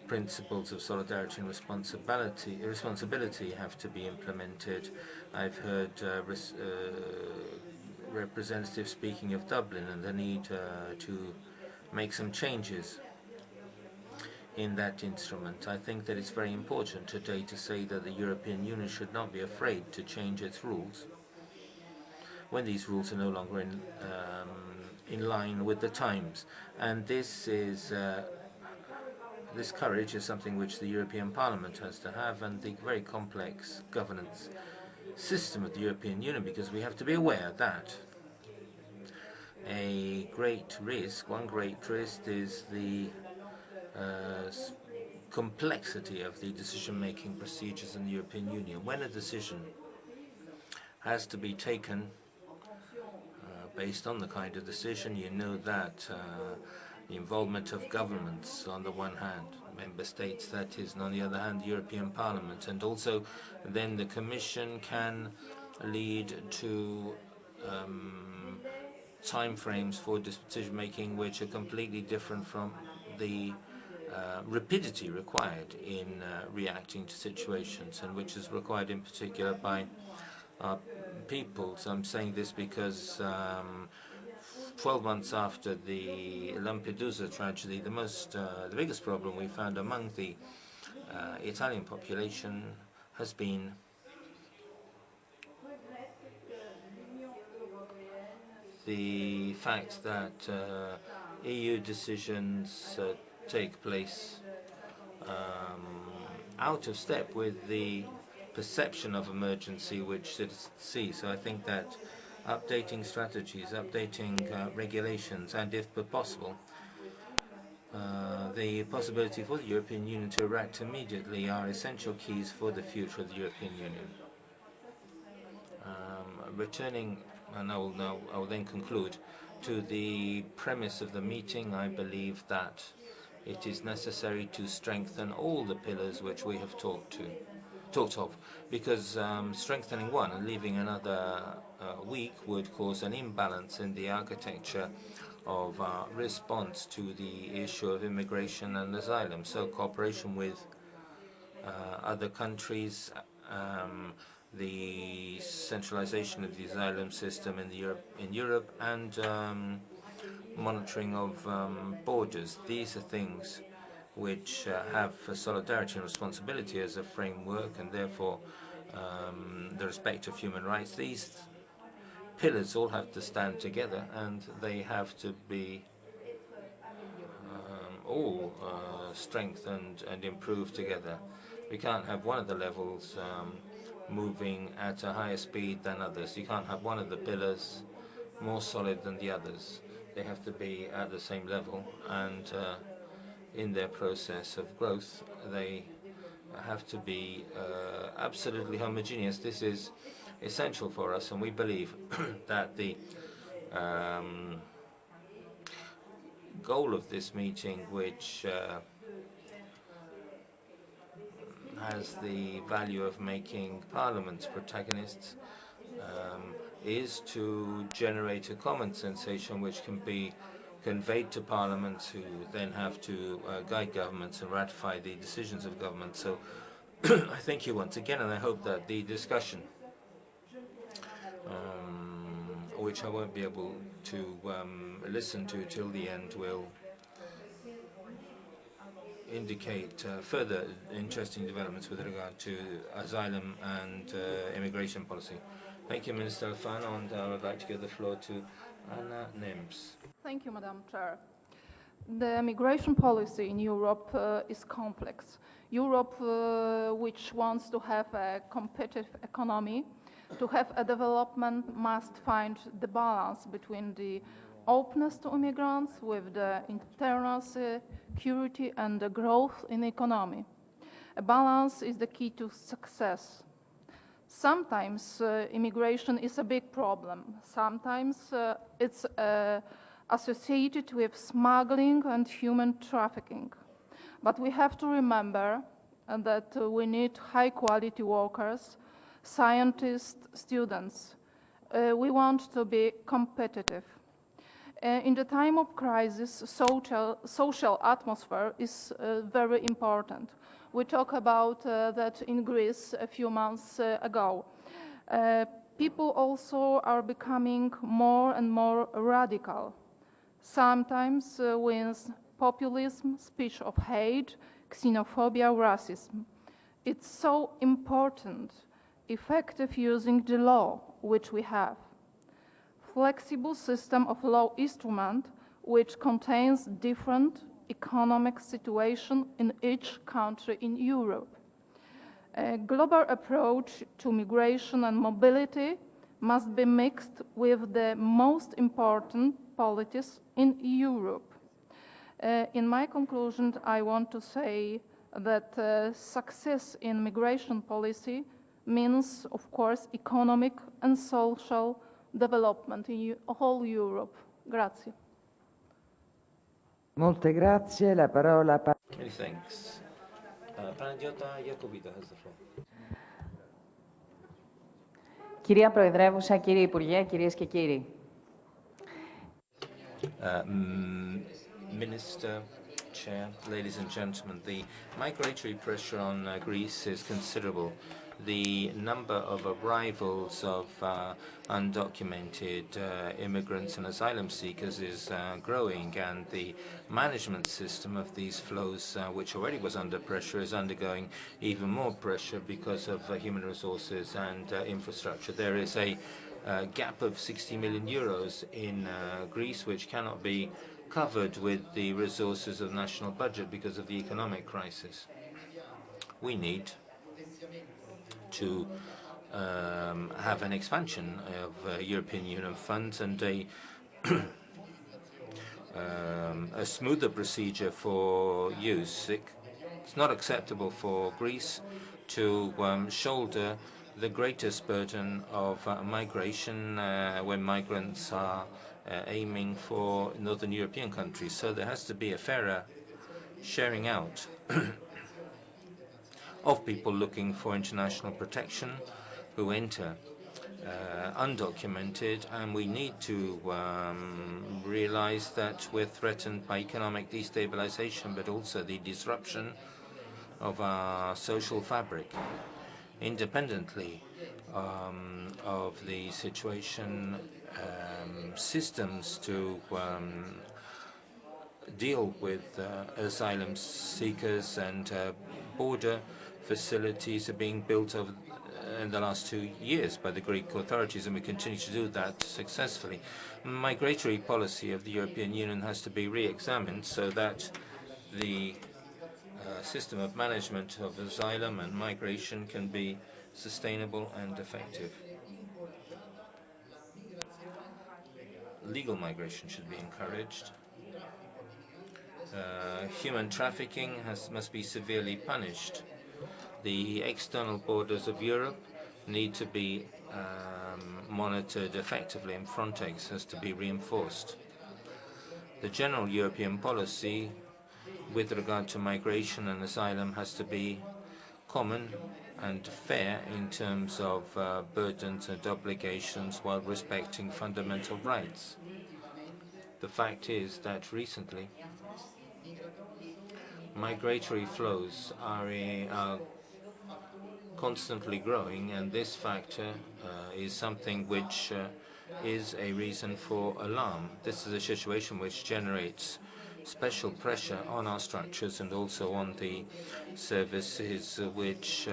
principles of solidarity and responsibility have to be implemented. I've heard representatives speaking of Dublin and the need to make some changes in that instrument. I think that it's very important today to say that the European Union should not be afraid to change its rules when these rules are no longer in line with the times. And this courage is something which the European Parliament has to have, and the very complex governance system of the European Union, because we have to be aware that one great risk is the complexity of the decision-making procedures in the European Union. When a decision has to be taken based on the kind of decision, you know that the involvement of governments on the one hand, member states that is, and on the other hand the European Parliament, and also then the Commission can lead to timeframes for decision making which are completely different from the rapidity required in reacting to situations, and which is required in particular by people. So I'm saying this because 12 months after the Lampedusa tragedy, the biggest problem we found among the Italian population has been the fact that EU decisions take place out of step with the perception of emergency which citizens see. So I think that updating strategies, updating regulations, and if possible, the possibility for the European Union to react immediately are essential keys for the future of the European Union. Returning, and I will then conclude, to the premise of the meeting, I believe that it is necessary to strengthen all the pillars which we have talked of, because strengthening one and leaving another weak would cause an imbalance in the architecture of response to the issue of immigration and asylum. So cooperation with other countries, the centralization of the asylum system in Europe, and monitoring of borders. These are things which have solidarity and responsibility as a framework, and therefore the respect of human rights. These pillars all have to stand together, and they have to be all strengthened and improved together. We can't have one of the levels moving at a higher speed than others. You can't have one of the pillars more solid than the others. They have to be at the same level, and in their process of growth they have to be absolutely homogeneous. This is essential for us, and we believe that the goal of this meeting, which has the value of making parliaments protagonists, is to generate a common sensation which can be conveyed to parliaments, who then have to guide governments and ratify the decisions of governments. So I thank you once again, and I hope that the discussion, which I won't be able to listen to till the end, will indicate further interesting developments with regard to asylum and immigration policy. Thank you, Minister Alfano, and I would like to give the floor to Anna Nems. Thank you, Madam Chair. The migration policy in Europe is complex. Europe, which wants to have a competitive economy, to have a development, must find the balance between the openness to immigrants with the internal security and the growth in the economy. A balance is the key to success. Sometimes immigration is a big problem. Sometimes it's associated with smuggling and human trafficking. But we have to remember that we need high-quality workers, scientists, students. We want to be competitive. In the time of crisis, social atmosphere is very important. We talked about that in Greece a few months ago. People also are becoming more and more radical, sometimes with populism, speech of hate, xenophobia, racism. It's so important, effective using the law which we have. Flexible system of law instrument which contains different economic situation in each country in Europe. A global approach to migration and mobility must be mixed with the most important policies in Europe. In my conclusion, I want to say that success in migration policy means, of course, economic and social development in whole Europe. Grazie. Molte grazie. La parola. Many thanks. Παναγιώτα Ιακωβίδα has the floor. Κυρία Προεδρεύουσα, κύριε Υπουργέ, κυρίες και κύριοι. Minister, Chair, ladies and gentlemen, the migratory pressure on Greece is considerable. The number of arrivals of undocumented immigrants and asylum seekers is growing, and the management system of these flows, which already was under pressure, is undergoing even more pressure because of human resources and infrastructure. There is a gap of 60 million euros in Greece, which cannot be covered with the resources of the national budget because of the economic crisis. We need to have an expansion of European Union funds and a smoother procedure for use. It's not acceptable for Greece to shoulder the greatest burden of migration when migrants are aiming for Northern European countries. So there has to be a fairer sharing out of people looking for international protection who enter undocumented, and we need to realize that we're threatened by economic destabilization, but also the disruption of our social fabric. Independently of the situation, systems to deal with asylum seekers and border facilities are being built over in the last 2 years by the Greek authorities, and we continue to do that successfully. Migratory policy of the European Union has to be re-examined so that the system of management of asylum and migration can be sustainable and effective. Legal migration should be encouraged. Human trafficking must be severely punished. The external borders of Europe need to be monitored effectively, and Frontex has to be reinforced. The general European policy with regard to migration and asylum has to be common and fair in terms of burdens and obligations while respecting fundamental rights. The fact is that recently migratory flows are constantly growing, and this factor is something which is a reason for alarm. This is a situation which generates special pressure on our structures and also on the services which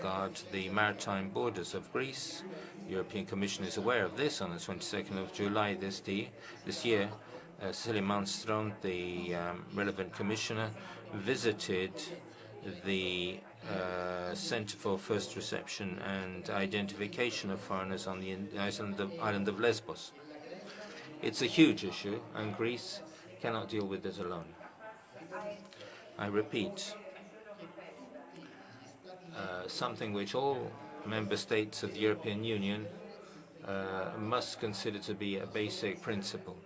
guard the maritime borders of Greece. The European Commission is aware of this. On the 22nd of July this year, Cecilia Malmström, the relevant commissioner, visited the Centre for First Reception and Identification of Foreigners on the island of Lesbos. It's a huge issue, and Greece cannot deal with it alone. I repeat, something which all member states of the European Union must consider to be a basic principle.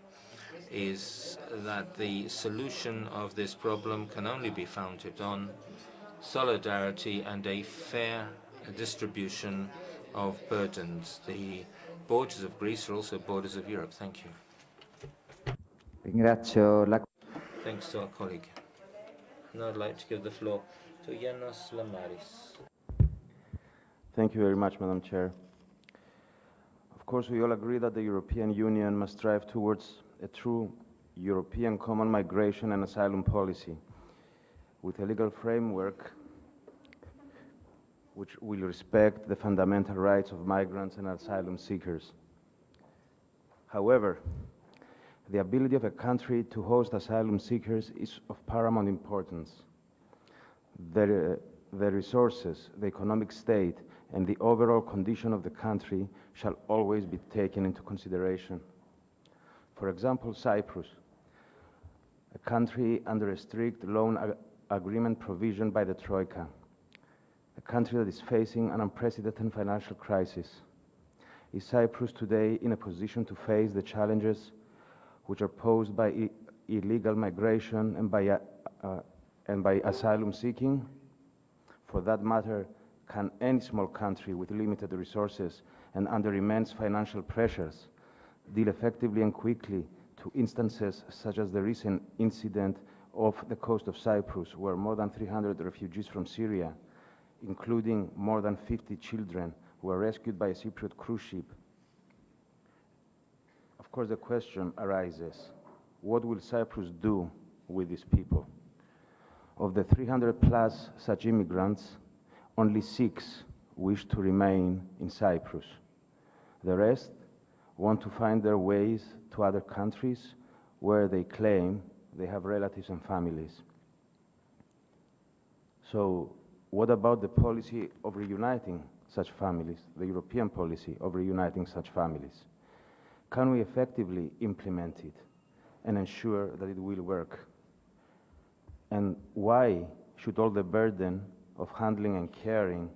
is that the solution of this problem can only be founded on solidarity and a fair distribution of burdens. The borders of Greece are also borders of Europe. Thank you. Thanks to our colleague. Now I'd like to give the floor to Yanos Lamaris. Thank you very much, Madam Chair. Of course, we all agree that the European Union must strive towards a true European common migration and asylum policy with a legal framework which will respect the fundamental rights of migrants and asylum seekers. However, the ability of a country to host asylum seekers is of paramount importance. The resources, the economic state, and the overall condition of the country shall always be taken into consideration. For example, Cyprus, a country under a strict loan agreement provision by the Troika, a country that is facing an unprecedented financial crisis. Is Cyprus today in a position to face the challenges which are posed by illegal migration and by asylum seeking? For that matter, can any small country with limited resources and under immense financial pressures deal effectively and quickly to instances such as the recent incident off the coast of Cyprus, where more than 300 refugees from Syria, including more than 50 children, were rescued by a Cypriot cruise ship? Of course, the question arises, what will Cyprus do with these people? Of the 300 plus such immigrants, only 6 wish to remain in Cyprus. The rest want to find their ways to other countries where they claim they have relatives and families. So what about the policy of reuniting such families, the European policy of reuniting such families? Can we effectively implement it and ensure that it will work? And why should all the burden of handling and caring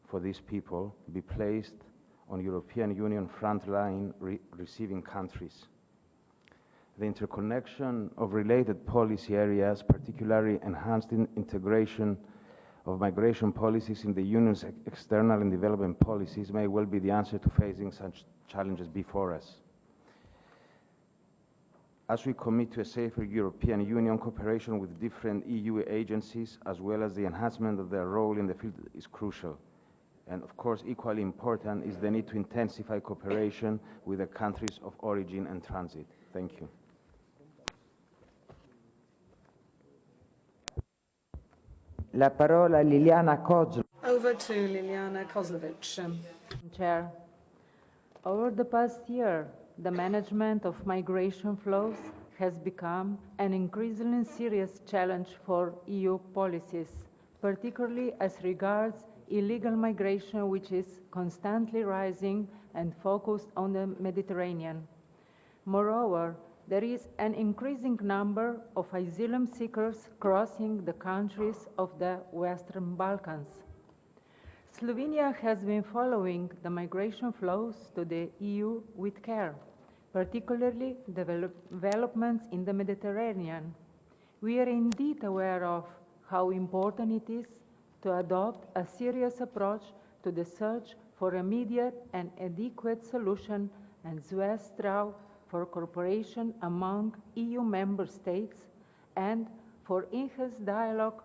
for these people be placed on European Union frontline receiving countries? The interconnection of related policy areas, particularly enhanced integration of migration policies in the Union's external and development policies, may well be the answer to facing such challenges before us. As we commit to a safer European Union, cooperation with different EU agencies, as well as the enhancement of their role in the field, is crucial. And of course, equally important is the need to intensify cooperation with the countries of origin and transit. Thank you. La parola Liliana Kozlov. Over to Liliana Kozlovic. Chair, over the past year, the management of migration flows has become an increasingly serious challenge for EU policies, particularly as regards illegal migration, which is constantly rising and focused on the Mediterranean. Moreover, there is an increasing number of asylum seekers crossing the countries of the Western Balkans. Slovenia has been following the migration flows to the EU with care, particularly developments in the Mediterranean. We are indeed aware of how important it is to adopt a serious approach to the search for immediate and adequate solution and thus strive for cooperation among EU member states and for enhanced dialogue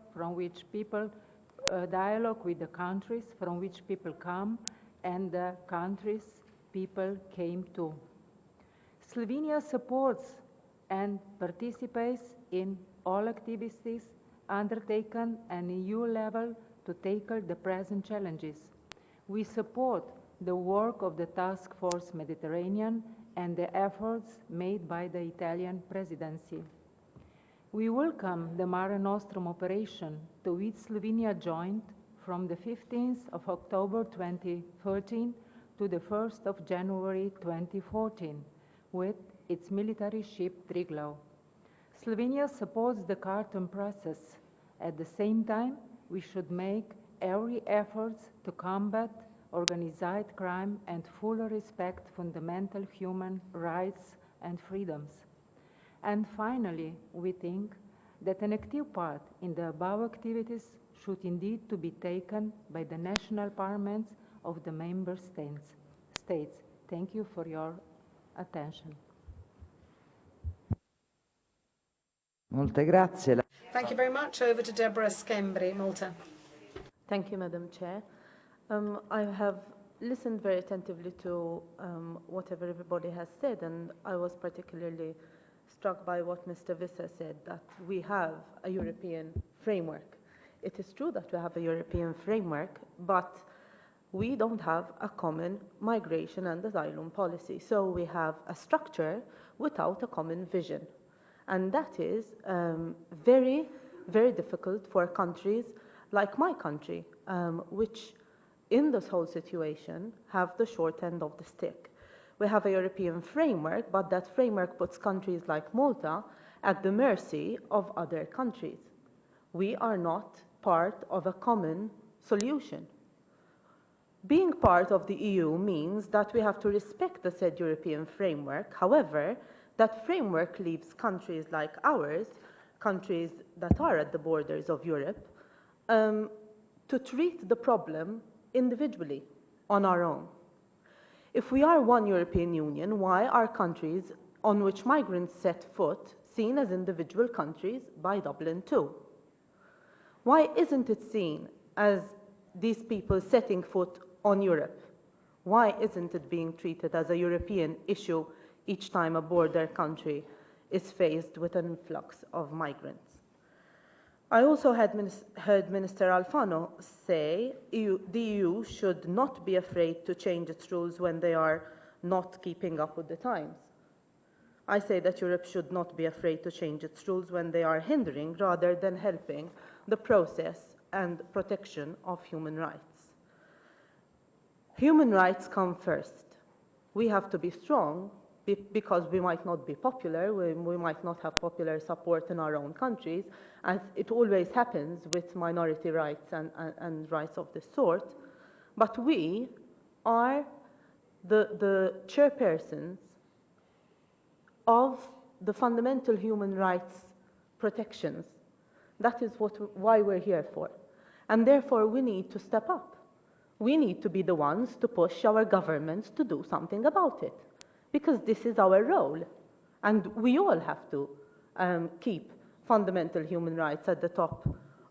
with the countries from which people come and the countries people came to. Slovenia supports and participates in all activities undertaken at EU level to tackle the present challenges. We support the work of the Task Force Mediterranean and the efforts made by the Italian presidency. We welcome the Mare Nostrum operation, to which Slovenia joined from the 15th of October 2013 to the 1st of January 2014 with its military ship Triglav. Slovenia supports the Khartoum process. At the same time, we should make every effort to combat organized crime and fully respect fundamental human rights and freedoms. And finally, we think that an active part in the above activities should indeed to be taken by the national parliaments of the member states. Thank you for your attention. Molte grazie. Thank you very much. Over to Deborah Schembri, Malta. Thank you, Madam Chair. I have listened very attentively to whatever everybody has said, and I was particularly struck by what Mr. Visser said, that we have a European framework. It is true that we have a European framework, but we don't have a common migration and asylum policy. So we have a structure without a common vision. And that is very, very difficult for countries like my country, which in this whole situation have the short end of the stick. We have a European framework, but that framework puts countries like Malta at the mercy of other countries. We are not part of a common solution. Being part of the EU means that we have to respect the said European framework. However, that framework leaves countries like ours, countries that are at the borders of Europe, to treat the problem individually on our own. If we are one European Union, why are countries on which migrants set foot seen as individual countries by Dublin II? Why isn't it seen as these people setting foot on Europe? Why isn't it being treated as a European issue each time a border country is faced with an influx of migrants? I also heard Minister Alfano say the EU should not be afraid to change its rules when they are not keeping up with the times. I say that Europe should not be afraid to change its rules when they are hindering rather than helping the process and protection of human rights. Human rights come first. We have to be strong because we might not be popular, we might not have popular support in our own countries, as it always happens with minority rights and rights of this sort. But we are the chairpersons of the fundamental human rights protections. That is why we're here for. And therefore, we need to step up. We need to be the ones to push our governments to do something about it, because this is our role. And we all have to keep fundamental human rights at the top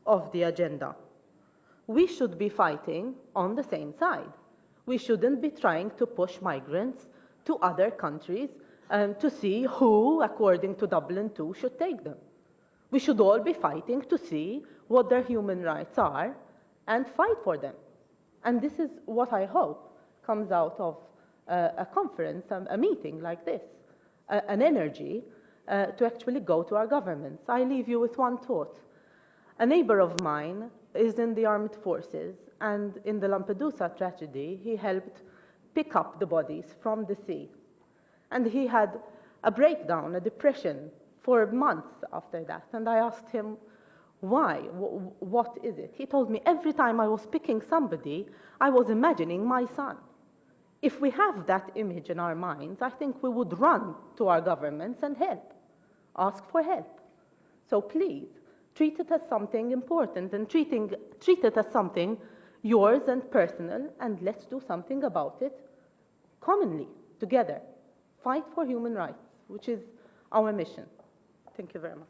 of the agenda. We should be fighting on the same side. We shouldn't be trying to push migrants to other countries to see who, according to Dublin II, should take them. We should all be fighting to see what their human rights are and fight for them. And this is what I hope comes out of a conference, a meeting like this, an energy to actually go to our governments. I leave you with one thought. A neighbor of mine is in the armed forces, and in the Lampedusa tragedy, he helped pick up the bodies from the sea. And he had a breakdown, a depression, for months after that. And I asked him, why? What is it? He told me, every time I was picking somebody, I was imagining my son. If we have that image in our minds, I think we would run to our governments and help, ask for help. So please, treat it as something important and treat it as something yours and personal, and let's do something about it commonly, together. Fight for human rights, which is our mission. Thank you very much.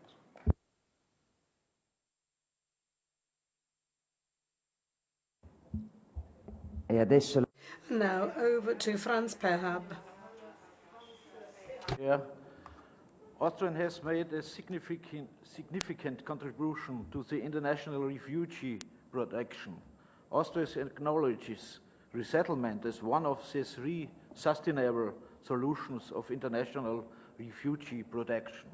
Now over to Franz Perhab. Yeah. Austria has made a significant contribution to the international refugee protection. Austria acknowledges resettlement as one of the three sustainable solutions of international refugee protection.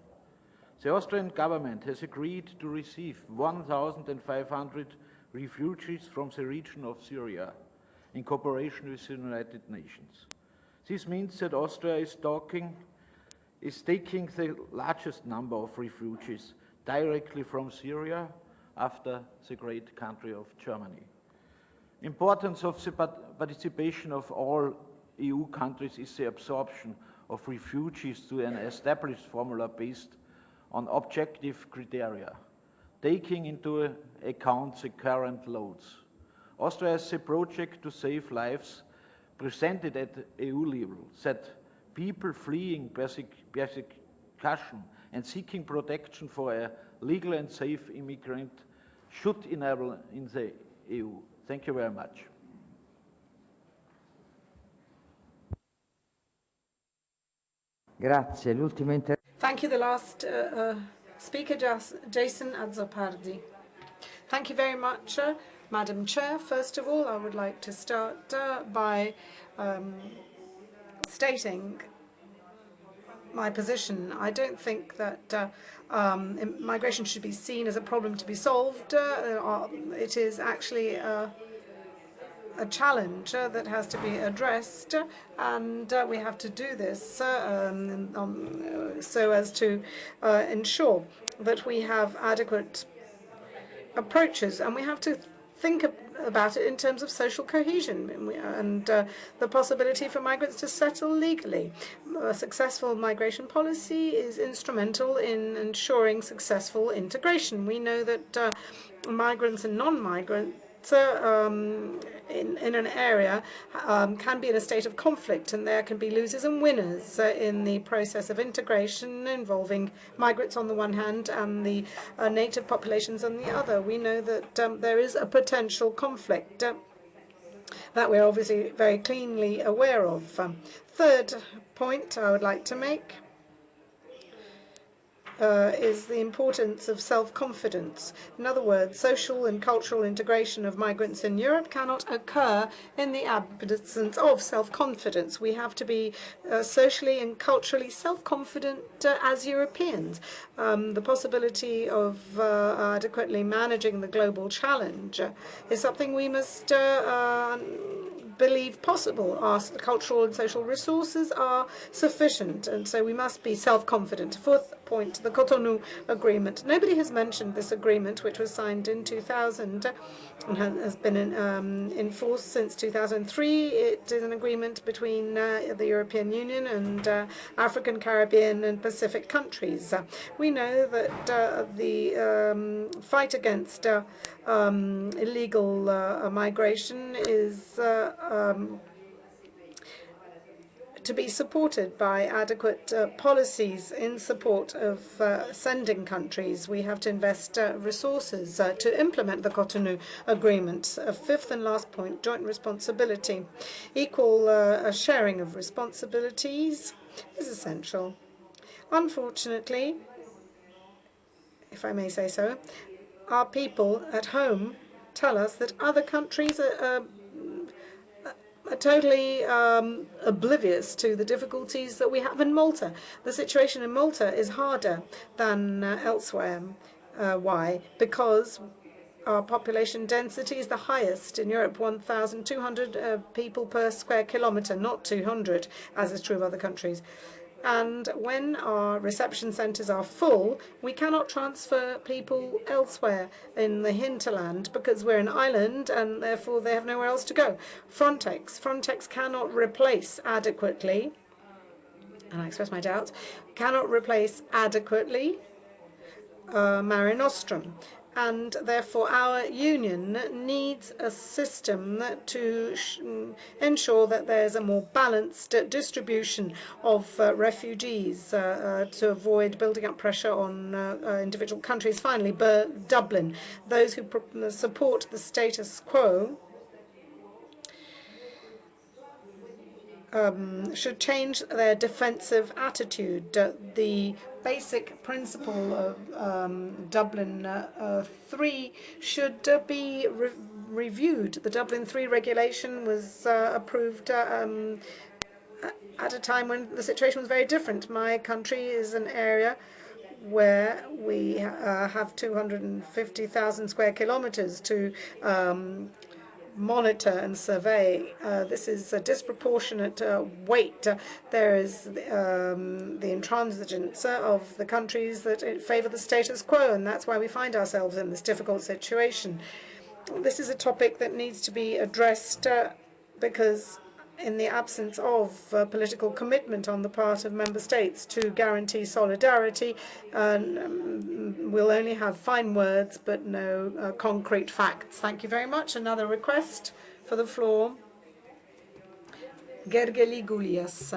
The Austrian government has agreed to receive 1,500 refugees from the region of Syria in cooperation with the United Nations. This means that Austria is taking the largest number of refugees directly from Syria after the great country of Germany. Importance of the participation of all EU countries is the absorption of refugees to an established formula based on objective criteria, taking into account the current loads. Austria has a project to save lives presented at EU level that people fleeing persecution and seeking protection for a legal and safe immigrant should enable in the EU. Thank you very much. Grazie. Thank you. The last speaker, Jason Azzopardi. Thank you very much, Madam Chair. First of all, I would like to start by stating my position. I don't think that migration should be seen as a problem to be solved. It is actually a challenge that has to be addressed, and we have to do this so as to ensure that we have adequate approaches, and we have to think about it in terms of social cohesion and the possibility for migrants to settle legally. A successful migration policy is instrumental in ensuring successful integration. We know that migrants and non-migrants in an area can be in a state of conflict, and there can be losers and winners in the process of integration involving migrants on the one hand and the native populations on the other. We know that there is a potential conflict that we're obviously very cleanly aware of. Third point I would like to make is the importance of self-confidence. In other words, social and cultural integration of migrants in Europe cannot occur in the absence of self-confidence. We have to be socially and culturally self-confident as Europeans. The possibility of adequately managing the global challenge is something we must believe possible. Our cultural and social resources are sufficient, and so we must be self-confident. Fourth point, the Cotonou Agreement. Nobody has mentioned this agreement, which was signed in 2000 and has been in force since 2003. It is an agreement between the European Union and African, Caribbean and Pacific countries. We know that the fight against illegal migration is to be supported by adequate policies in support of sending countries. We have to invest resources to implement the Cotonou Agreement. A fifth and last point, joint responsibility. Equal sharing of responsibilities is essential. Unfortunately, if I may say so, our people at home tell us that other countries are totally oblivious to the difficulties that we have in Malta. The situation in Malta is harder than elsewhere. Why? Because our population density is the highest in Europe, 1,200 people per square kilometre, not 200, as is true of other countries. And when our reception centres are full, we cannot transfer people elsewhere in the hinterland because we're an island and therefore they have nowhere else to go. Frontex cannot replace adequately, and I express my doubts, cannot replace adequately Mare Nostrum. And therefore our union needs a system to ensure that there's a more balanced distribution of refugees to avoid building up pressure on individual countries. Finally, Dublin. Those who support the status quo should change their defensive attitude. The basic principle of Dublin 3 should be reviewed. The Dublin 3 regulation was approved at a time when the situation was very different. My country is an area where we have 250,000 square kilometers to monitor and survey. This is a disproportionate weight. There is the intransigence of the countries that favour the status quo, and that's why we find ourselves in this difficult situation. This is a topic that needs to be addressed because in the absence of political commitment on the part of member states to guarantee solidarity, we'll only have fine words but no concrete facts. Thank you very much. Another request for the floor. Gergely Goulias.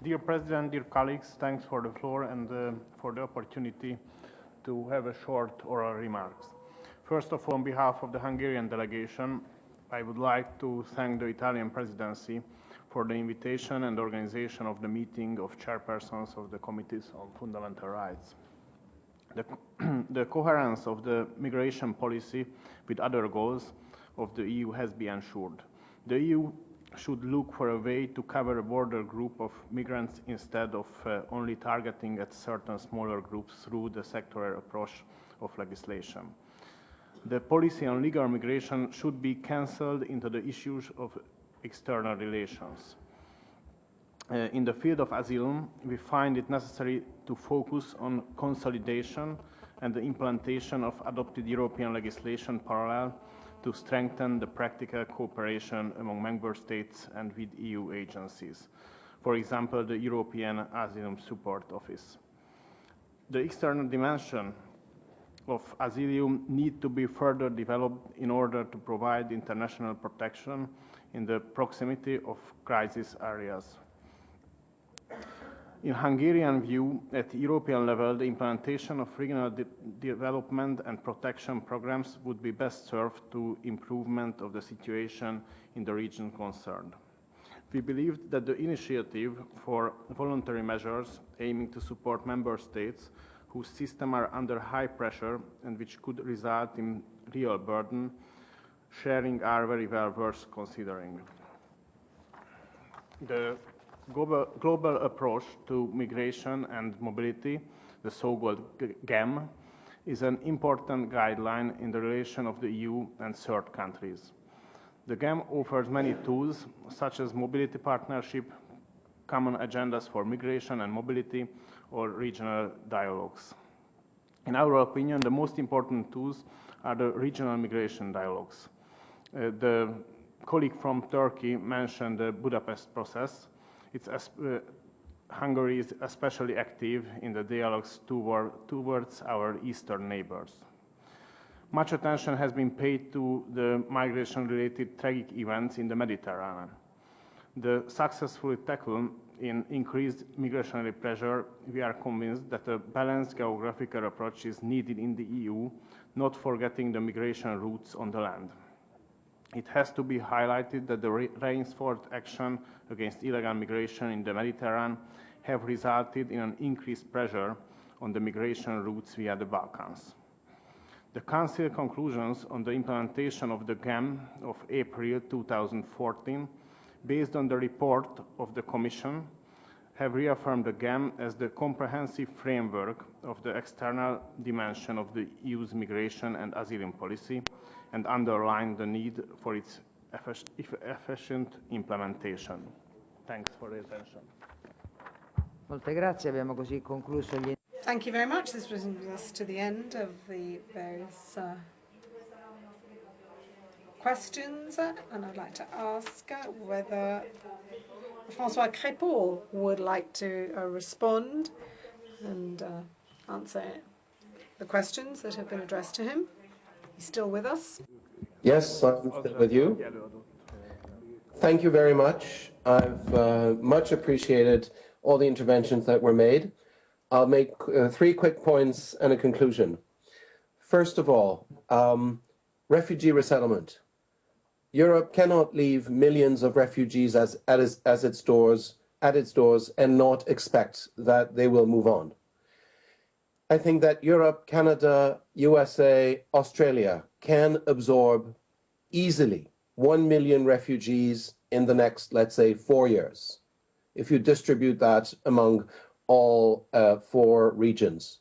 Dear President, dear colleagues, thanks for the floor and for the opportunity to have a short oral remarks. First of all, on behalf of the Hungarian delegation, I would like to thank the Italian presidency for the invitation and organization of the meeting of chairpersons of the committees on fundamental rights. The coherence of the migration policy with other goals of the EU has been ensured. The EU should look for a way to cover a broader group of migrants instead of only targeting at certain smaller groups through the sectoral approach of legislation. The policy on legal migration should be cancelled into the issues of external relations. In the field of asylum, we find it necessary to focus on consolidation and the implementation of adopted European legislation parallel to strengthen the practical cooperation among member states and with EU agencies. For example, the European Asylum Support Office. The external dimension of asylum need to be further developed in order to provide international protection in the proximity of crisis areas. In Hungarian view, at European level, the implementation of regional development and protection programs would be best served to improvement of the situation in the region concerned. We believe that the initiative for voluntary measures aiming to support member states whose systems are under high pressure and which could result in real burden sharing are very well worth considering. The global approach to migration and mobility, the so-called GAM, is an important guideline in the relation of the EU and third countries. The GAM offers many tools, such as mobility partnership, common agendas for migration and mobility, or regional dialogues. In our opinion, the most important tools are the regional migration dialogues. The colleague from Turkey mentioned the Budapest process. Hungary is especially active in the dialogues towards our eastern neighbors. Much attention has been paid to the migration-related tragic events in the Mediterranean. The successful tackle in increased migratory pressure, we are convinced that a balanced geographical approach is needed in the EU, not forgetting the migration routes on the land. It has to be highlighted that the reinforced action against illegal migration in the Mediterranean have resulted in an increased pressure on the migration routes via the Balkans. The Council conclusions on the implementation of the GAM of April 2014, based on the report of the Commission, have reaffirmed the GAM as the comprehensive framework of the external dimension of the EU's migration and asylum policy and underlined the need for its efficient implementation. Thanks for the attention. Molte grazie, abbiamo così concluso gli... Thank you very much. This brings us to the end of the various questions, and I'd like to ask whether François Crépeau would like to respond and answer the questions that have been addressed to him. He's still with us? Yes, I'm still with you. Thank you very much. I've much appreciated all the interventions that were made. I'll make 3 quick points and a conclusion. First of all, refugee resettlement. Europe cannot leave millions of refugees at its doors and not expect that they will move on. I think that Europe, Canada, USA, Australia can absorb easily 1 million refugees in the next, let's say, 4 years, if you distribute that among all 4 regions.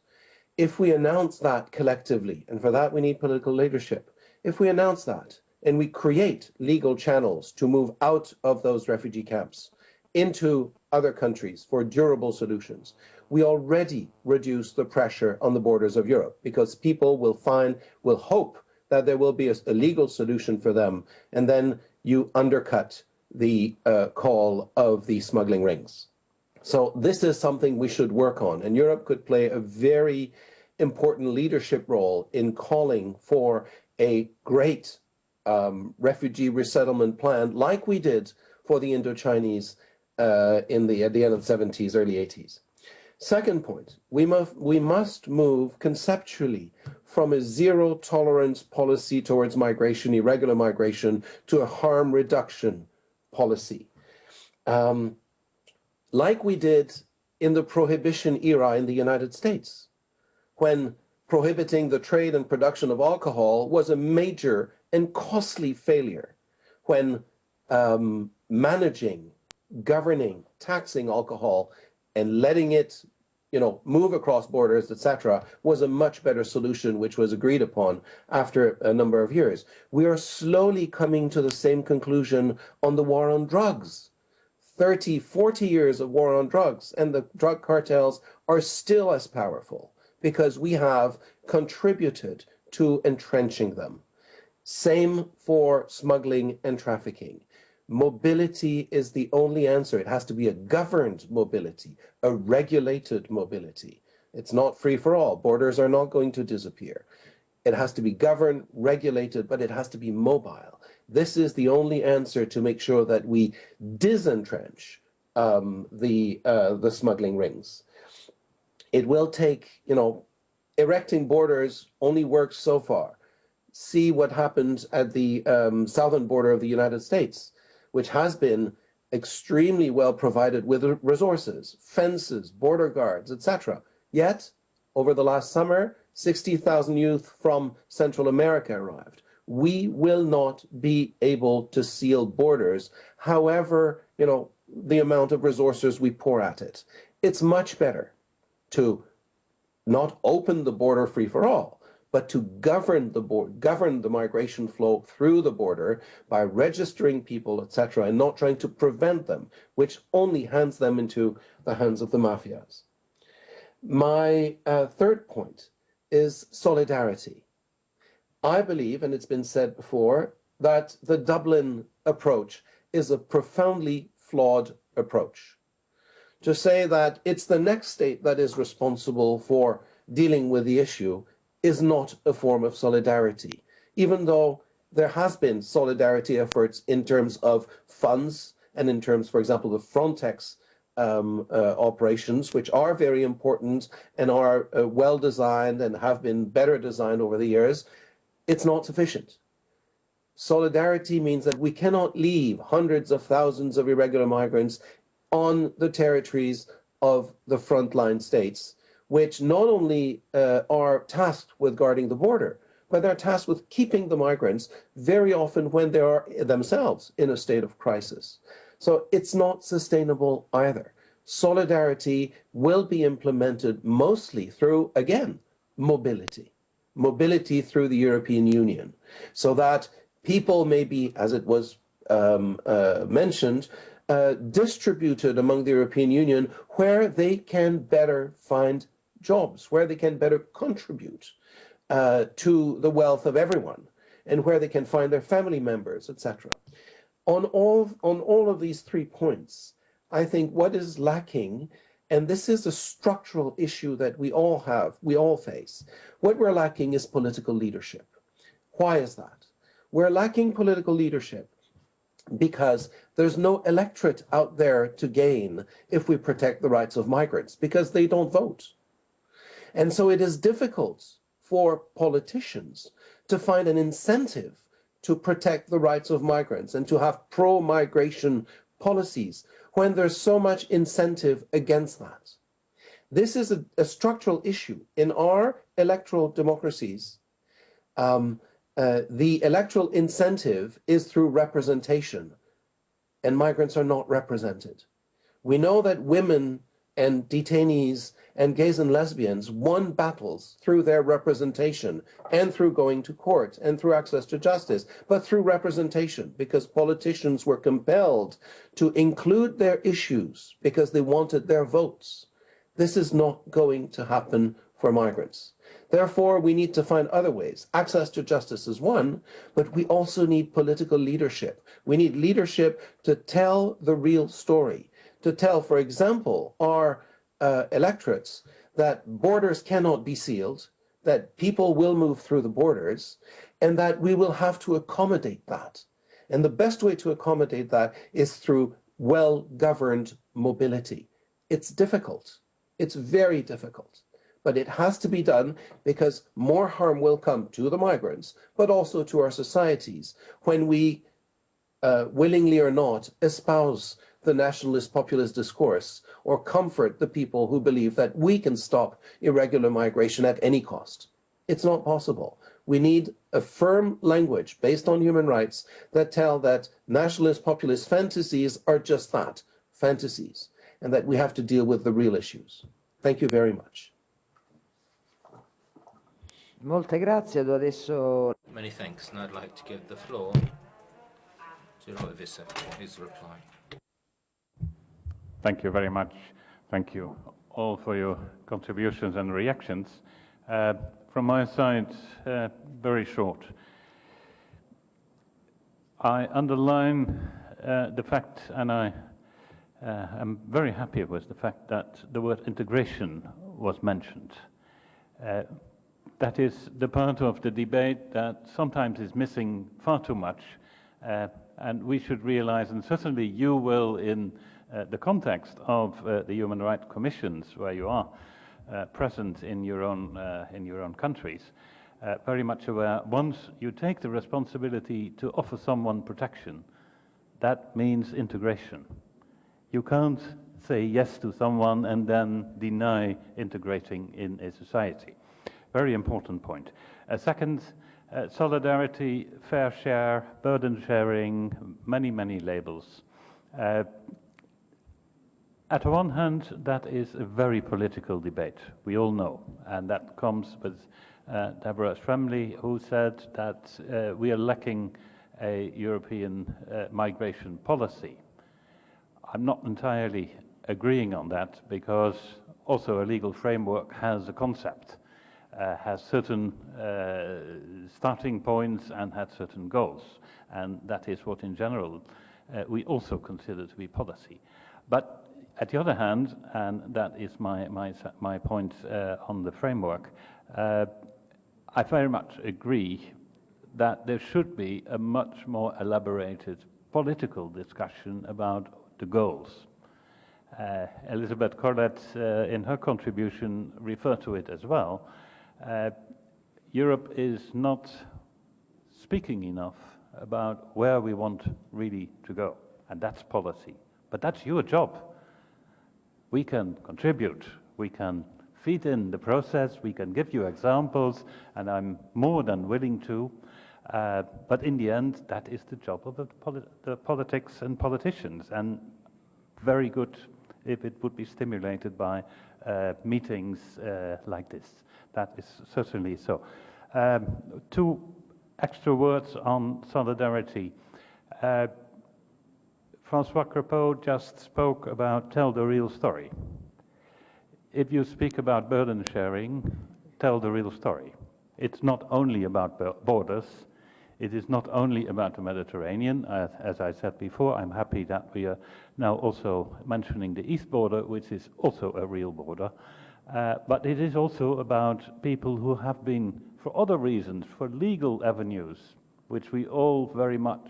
If we announce that collectively, and for that we need political leadership, if we announce that and we create legal channels to move out of those refugee camps into other countries for durable solutions, we already reduce the pressure on the borders of Europe, because people will hope that there will be a legal solution for them, and then you undercut the call of the smuggling rings. So this is something we should work on, and Europe could play a very important leadership role in calling for a great refugee resettlement plan, like we did for the Indo-Chinese at the end of the 70s, early 80s. Second point, we must move conceptually from a zero-tolerance policy towards migration, irregular migration, to a harm reduction policy. Like we did in the prohibition era in the United States, when prohibiting the trade and production of alcohol was a major and costly failure, when managing, governing, taxing alcohol and letting it, move across borders, etc., was a much better solution, which was agreed upon after a number of years. We are slowly coming to the same conclusion on the war on drugs. 30, 40 years of war on drugs, and the drug cartels are still as powerful because we have contributed to entrenching them. Same for smuggling and trafficking. Mobility is the only answer. It has to be a governed mobility, a regulated mobility. It's not free for all. Borders are not going to disappear. It has to be governed, regulated, but it has to be mobile. This is the only answer to make sure that we disentrench the smuggling rings. It will take, erecting borders only works so far. See what happened at the southern border of the United States, which has been extremely well provided with resources, fences, border guards, etc. Yet, over the last summer, 60,000 youth from Central America arrived. We will not be able to seal borders, however, the amount of resources we pour at it. It's much better to not open the border free for all, but to govern the migration flow through the border by registering people, etc., and not trying to prevent them, which only hands them into the hands of the mafias. My third point is solidarity. I believe, and it's been said before, that the Dublin approach is a profoundly flawed approach. To say that it's the next state that is responsible for dealing with the issue is not a form of solidarity, even though there has been solidarity efforts in terms of funds and in terms, for example, the Frontex operations, which are very important and are well designed and have been better designed over the years. It's not sufficient. Solidarity means that we cannot leave hundreds of thousands of irregular migrants on the territories of the frontline states, which not only are tasked with guarding the border, but they're tasked with keeping the migrants very often when they are themselves in a state of crisis. So it's not sustainable either. Solidarity will be implemented mostly through, again, mobility. Mobility through the European Union, so that people may be, as it was mentioned, distributed among the European Union where they can better find jobs, where they can better contribute to the wealth of everyone, and where they can find their family members, etc. On all of these 3 points, I think what is lacking, and this is a structural issue that we all face, what we're lacking is political leadership. Why is that? We're lacking political leadership because there's no electorate out there to gain if we protect the rights of migrants, because they don't vote. And so it is difficult for politicians to find an incentive to protect the rights of migrants and to have pro-migration policies when there's so much incentive against that. This is a structural issue. In our electoral democracies, the electoral incentive is through representation, and migrants are not represented. We know that women and detainees and gays and lesbians won battles through their representation and through going to court and through access to justice, but through representation, because politicians were compelled to include their issues because they wanted their votes. This is not going to happen for migrants. Therefore, we need to find other ways. Access to justice is one, but we also need political leadership. We need leadership to tell the real story, to tell, for example, our electorates that borders cannot be sealed, that people will move through the borders, and that we will have to accommodate that. And the best way to accommodate that is through well-governed mobility. It's difficult. It's very difficult. But it has to be done because more harm will come to the migrants, but also to our societies when we, willingly or not, espouse the nationalist populist discourse or comfort the people who believe that we can stop irregular migration at any cost. It's not possible. We need a firm language based on human rights that tell that nationalist populist fantasies are just that, fantasies, and that we have to deal with the real issues. Thank you very much. Molte grazie, do adesso... Many thanks, and I'd like to give the floor to Robert Visser for his reply. Thank you very much. Thank you all for your contributions and reactions. From my side, very short. I underline the fact, and I am very happy with the fact that the word integration was mentioned. That is the part of the debate that sometimes is missing far too much, and we should realize, and certainly you will in the context of the human rights commissions where you are present in your own countries, very much aware, once you take the responsibility to offer someone protection, that means integration. You can't say yes to someone and then deny integrating in a society. Very important point. Second, solidarity, fair share, burden sharing, many, many labels. At one hand, that is a very political debate, we all know, and that comes with Deborah Schwemli, who said that we are lacking a European migration policy. I'm not entirely agreeing on that, because also a legal framework has a concept, has certain starting points and has certain goals, and that is what in general we also consider to be policy. But at the other hand, and that is my point on the framework, I very much agree that there should be a much more elaborated political discussion about the goals. Elizabeth Corlett, in her contribution, referred to it as well. Europe is not speaking enough about where we want really to go, and that's policy. But that's your job. We can contribute, we can feed in the process, we can give you examples, and I'm more than willing to, but in the end, that is the job of the politics and politicians, and very good if it would be stimulated by meetings like this. That is certainly so. 2 extra words on solidarity. Francois Crepeau just spoke about tell the real story. If you speak about burden sharing, tell the real story. It's not only about borders, it is not only about the Mediterranean. As I said before, I'm happy that we are now also mentioning the east border, which is also a real border. But it is also about people who have been, for other reasons, for legal avenues, which we all very much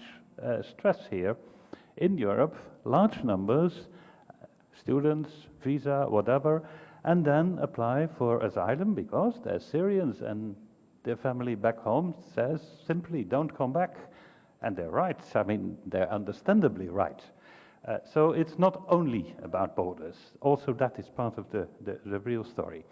stress here, in Europe, large numbers, students, visa, whatever, and then apply for asylum because they're Syrians and their family back home says simply don't come back. And they're right, I mean, they're understandably right. So it's not only about borders, also that is part of the real story.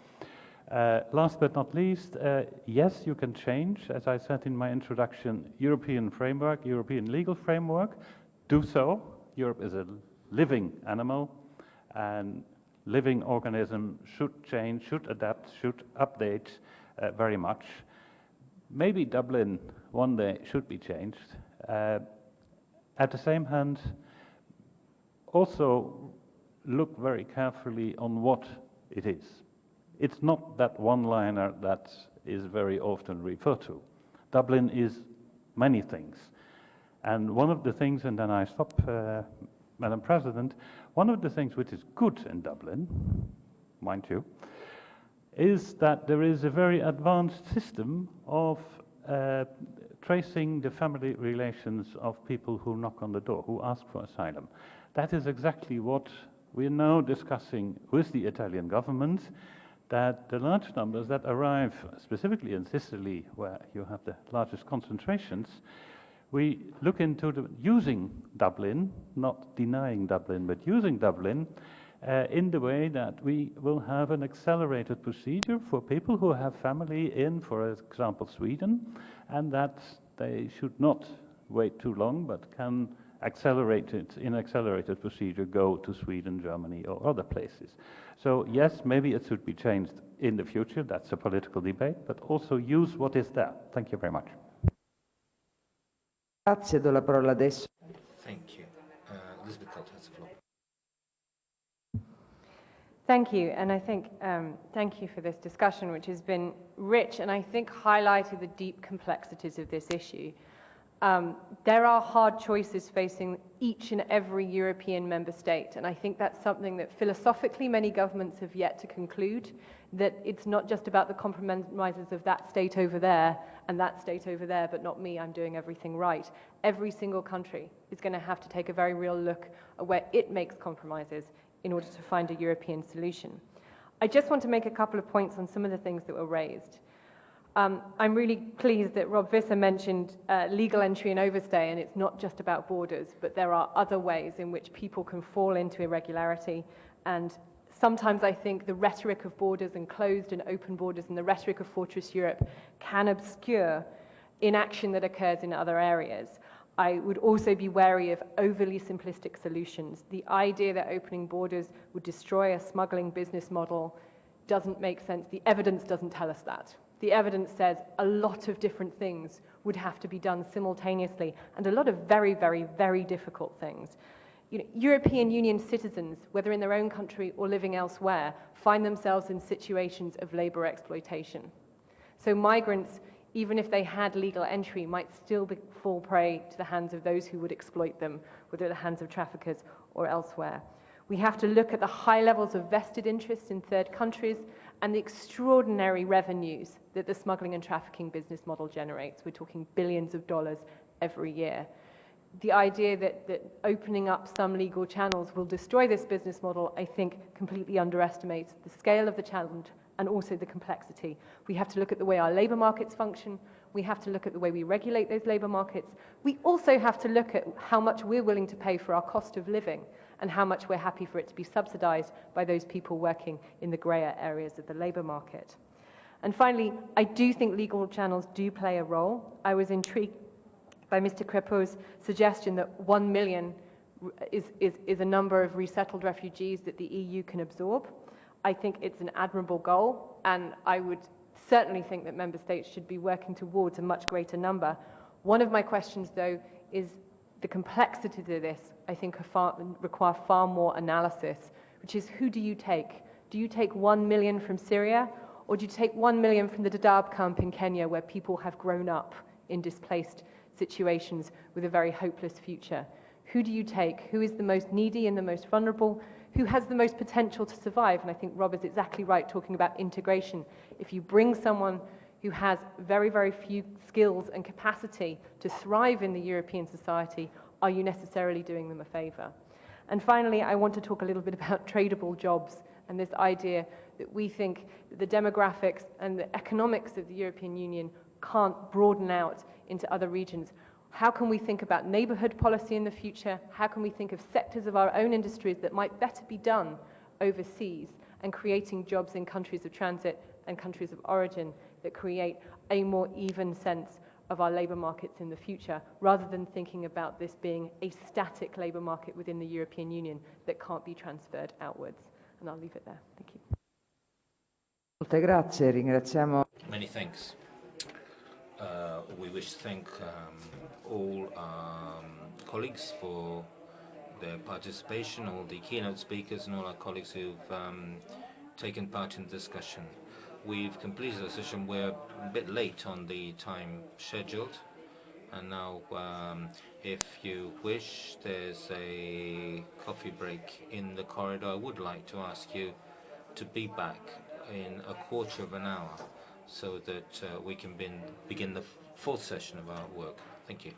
Last but not least, yes, you can change, as I said in my introduction, European framework, European legal framework. Do so. Europe is a living animal, and living organism should change, should adapt, should update very much. Maybe Dublin one day should be changed. At the same hand, also look very carefully on what it is. it's not that one-liner that is very often referred to. Dublin is many things. And one of the things, and then I stop, Madam President, one of the things which is good in Dublin, mind you, is that there is a very advanced system of tracing the family relations of people who knock on the door, who ask for asylum. That is exactly what we're now discussing with the Italian government, that the large numbers that arrive, specifically in Sicily, where you have the largest concentrations, we look into using Dublin, not denying Dublin, but using Dublin in the way that we will have an accelerated procedure for people who have family in, for example, Sweden, and that they should not wait too long, but can in accelerated procedure go to Sweden, Germany, or other places. So yes, maybe it should be changed in the future. That's a political debate, but also use what is there. Thank you very much. Grazie, do la parola adesso. Thank you. Elizabeth Colt has the floor. Thank you, and I think thank you for this discussion, which has been rich and I think highlighted the deep complexities of this issue. There are hard choices facing each and every European member state, and I think that's something that philosophically many governments have yet to conclude, that it's not just about the compromises of that state over there and that state over there, but not me, I'm doing everything right. Every single country is going to have to take a very real look at where it makes compromises in order to find a European solution. I just want to make a couple of points on some of the things that were raised. I'm really pleased that Rob Visser mentioned legal entry and overstay, and it's not just about borders, but there are other ways in which people can fall into irregularity. And sometimes I think the rhetoric of borders and closed and open borders and the rhetoric of Fortress Europe can obscure inaction that occurs in other areas. I would also be wary of overly simplistic solutions. The idea that opening borders would destroy a smuggling business model doesn't make sense. The evidence doesn't tell us that. The evidence says a lot of different things would have to be done simultaneously, and a lot of very, very, very difficult things. You know, European Union citizens, whether in their own country or living elsewhere, find themselves in situations of labor exploitation. So migrants, even if they had legal entry, might still fall prey to the hands of those who would exploit them, whether at the hands of traffickers or elsewhere. We have to look at the high levels of vested interest in third countries and the extraordinary revenues that the smuggling and trafficking business model generates. We're talking billions of dollars every year. The idea that opening up some legal channels will destroy this business model, I think, completely underestimates the scale of the challenge and also the complexity. We have to look at the way our labour markets function. We have to look at the way we regulate those labour markets. We also have to look at how much we're willing to pay for our cost of living and how much we're happy for it to be subsidised by those people working in the greyer areas of the labour market. And finally, I do think legal channels do play a role. I was intrigued by Mr. Crépeau's suggestion that 1 million is a number of resettled refugees that the EU can absorb. I think it's an admirable goal, and I would certainly think that member states should be working towards a much greater number. One of my questions, though, is the complexity to this, I think, require far more analysis, which is, who do you take? Do you take 1 million from Syria, or do you take 1 million from the Dadaab camp in Kenya, where people have grown up in displaced situations with a very hopeless future? Who do you take? Who is the most needy and the most vulnerable? Who has the most potential to survive? And I think Rob is exactly right talking about integration. If you bring someone who has very, very few skills and capacity to thrive in the European society, are you necessarily doing them a favour? And finally, I want to talk a little bit about tradable jobs and this idea that we think that the demographics and the economics of the European Union can't broaden out into other regions. How can we think about neighbourhood policy in the future? How can we think of sectors of our own industries that might better be done overseas and creating jobs in countries of transit and countries of origin that create a more even sense of our labour markets in the future, rather than thinking about this being a static labour market within the European Union that can't be transferred outwards. And I'll leave it there. Thank you. Molte grazie, ringraziamo. Many thanks. We wish to thank all colleagues for their participation, all the keynote speakers and all our colleagues who've taken part in the discussion. We've completed the session. We're a bit late on the time scheduled. And now, if you wish, there's a coffee break in the corridor. I would like to ask you to be back in a quarter of an hour so that we can begin the fourth session of our work. Thank you.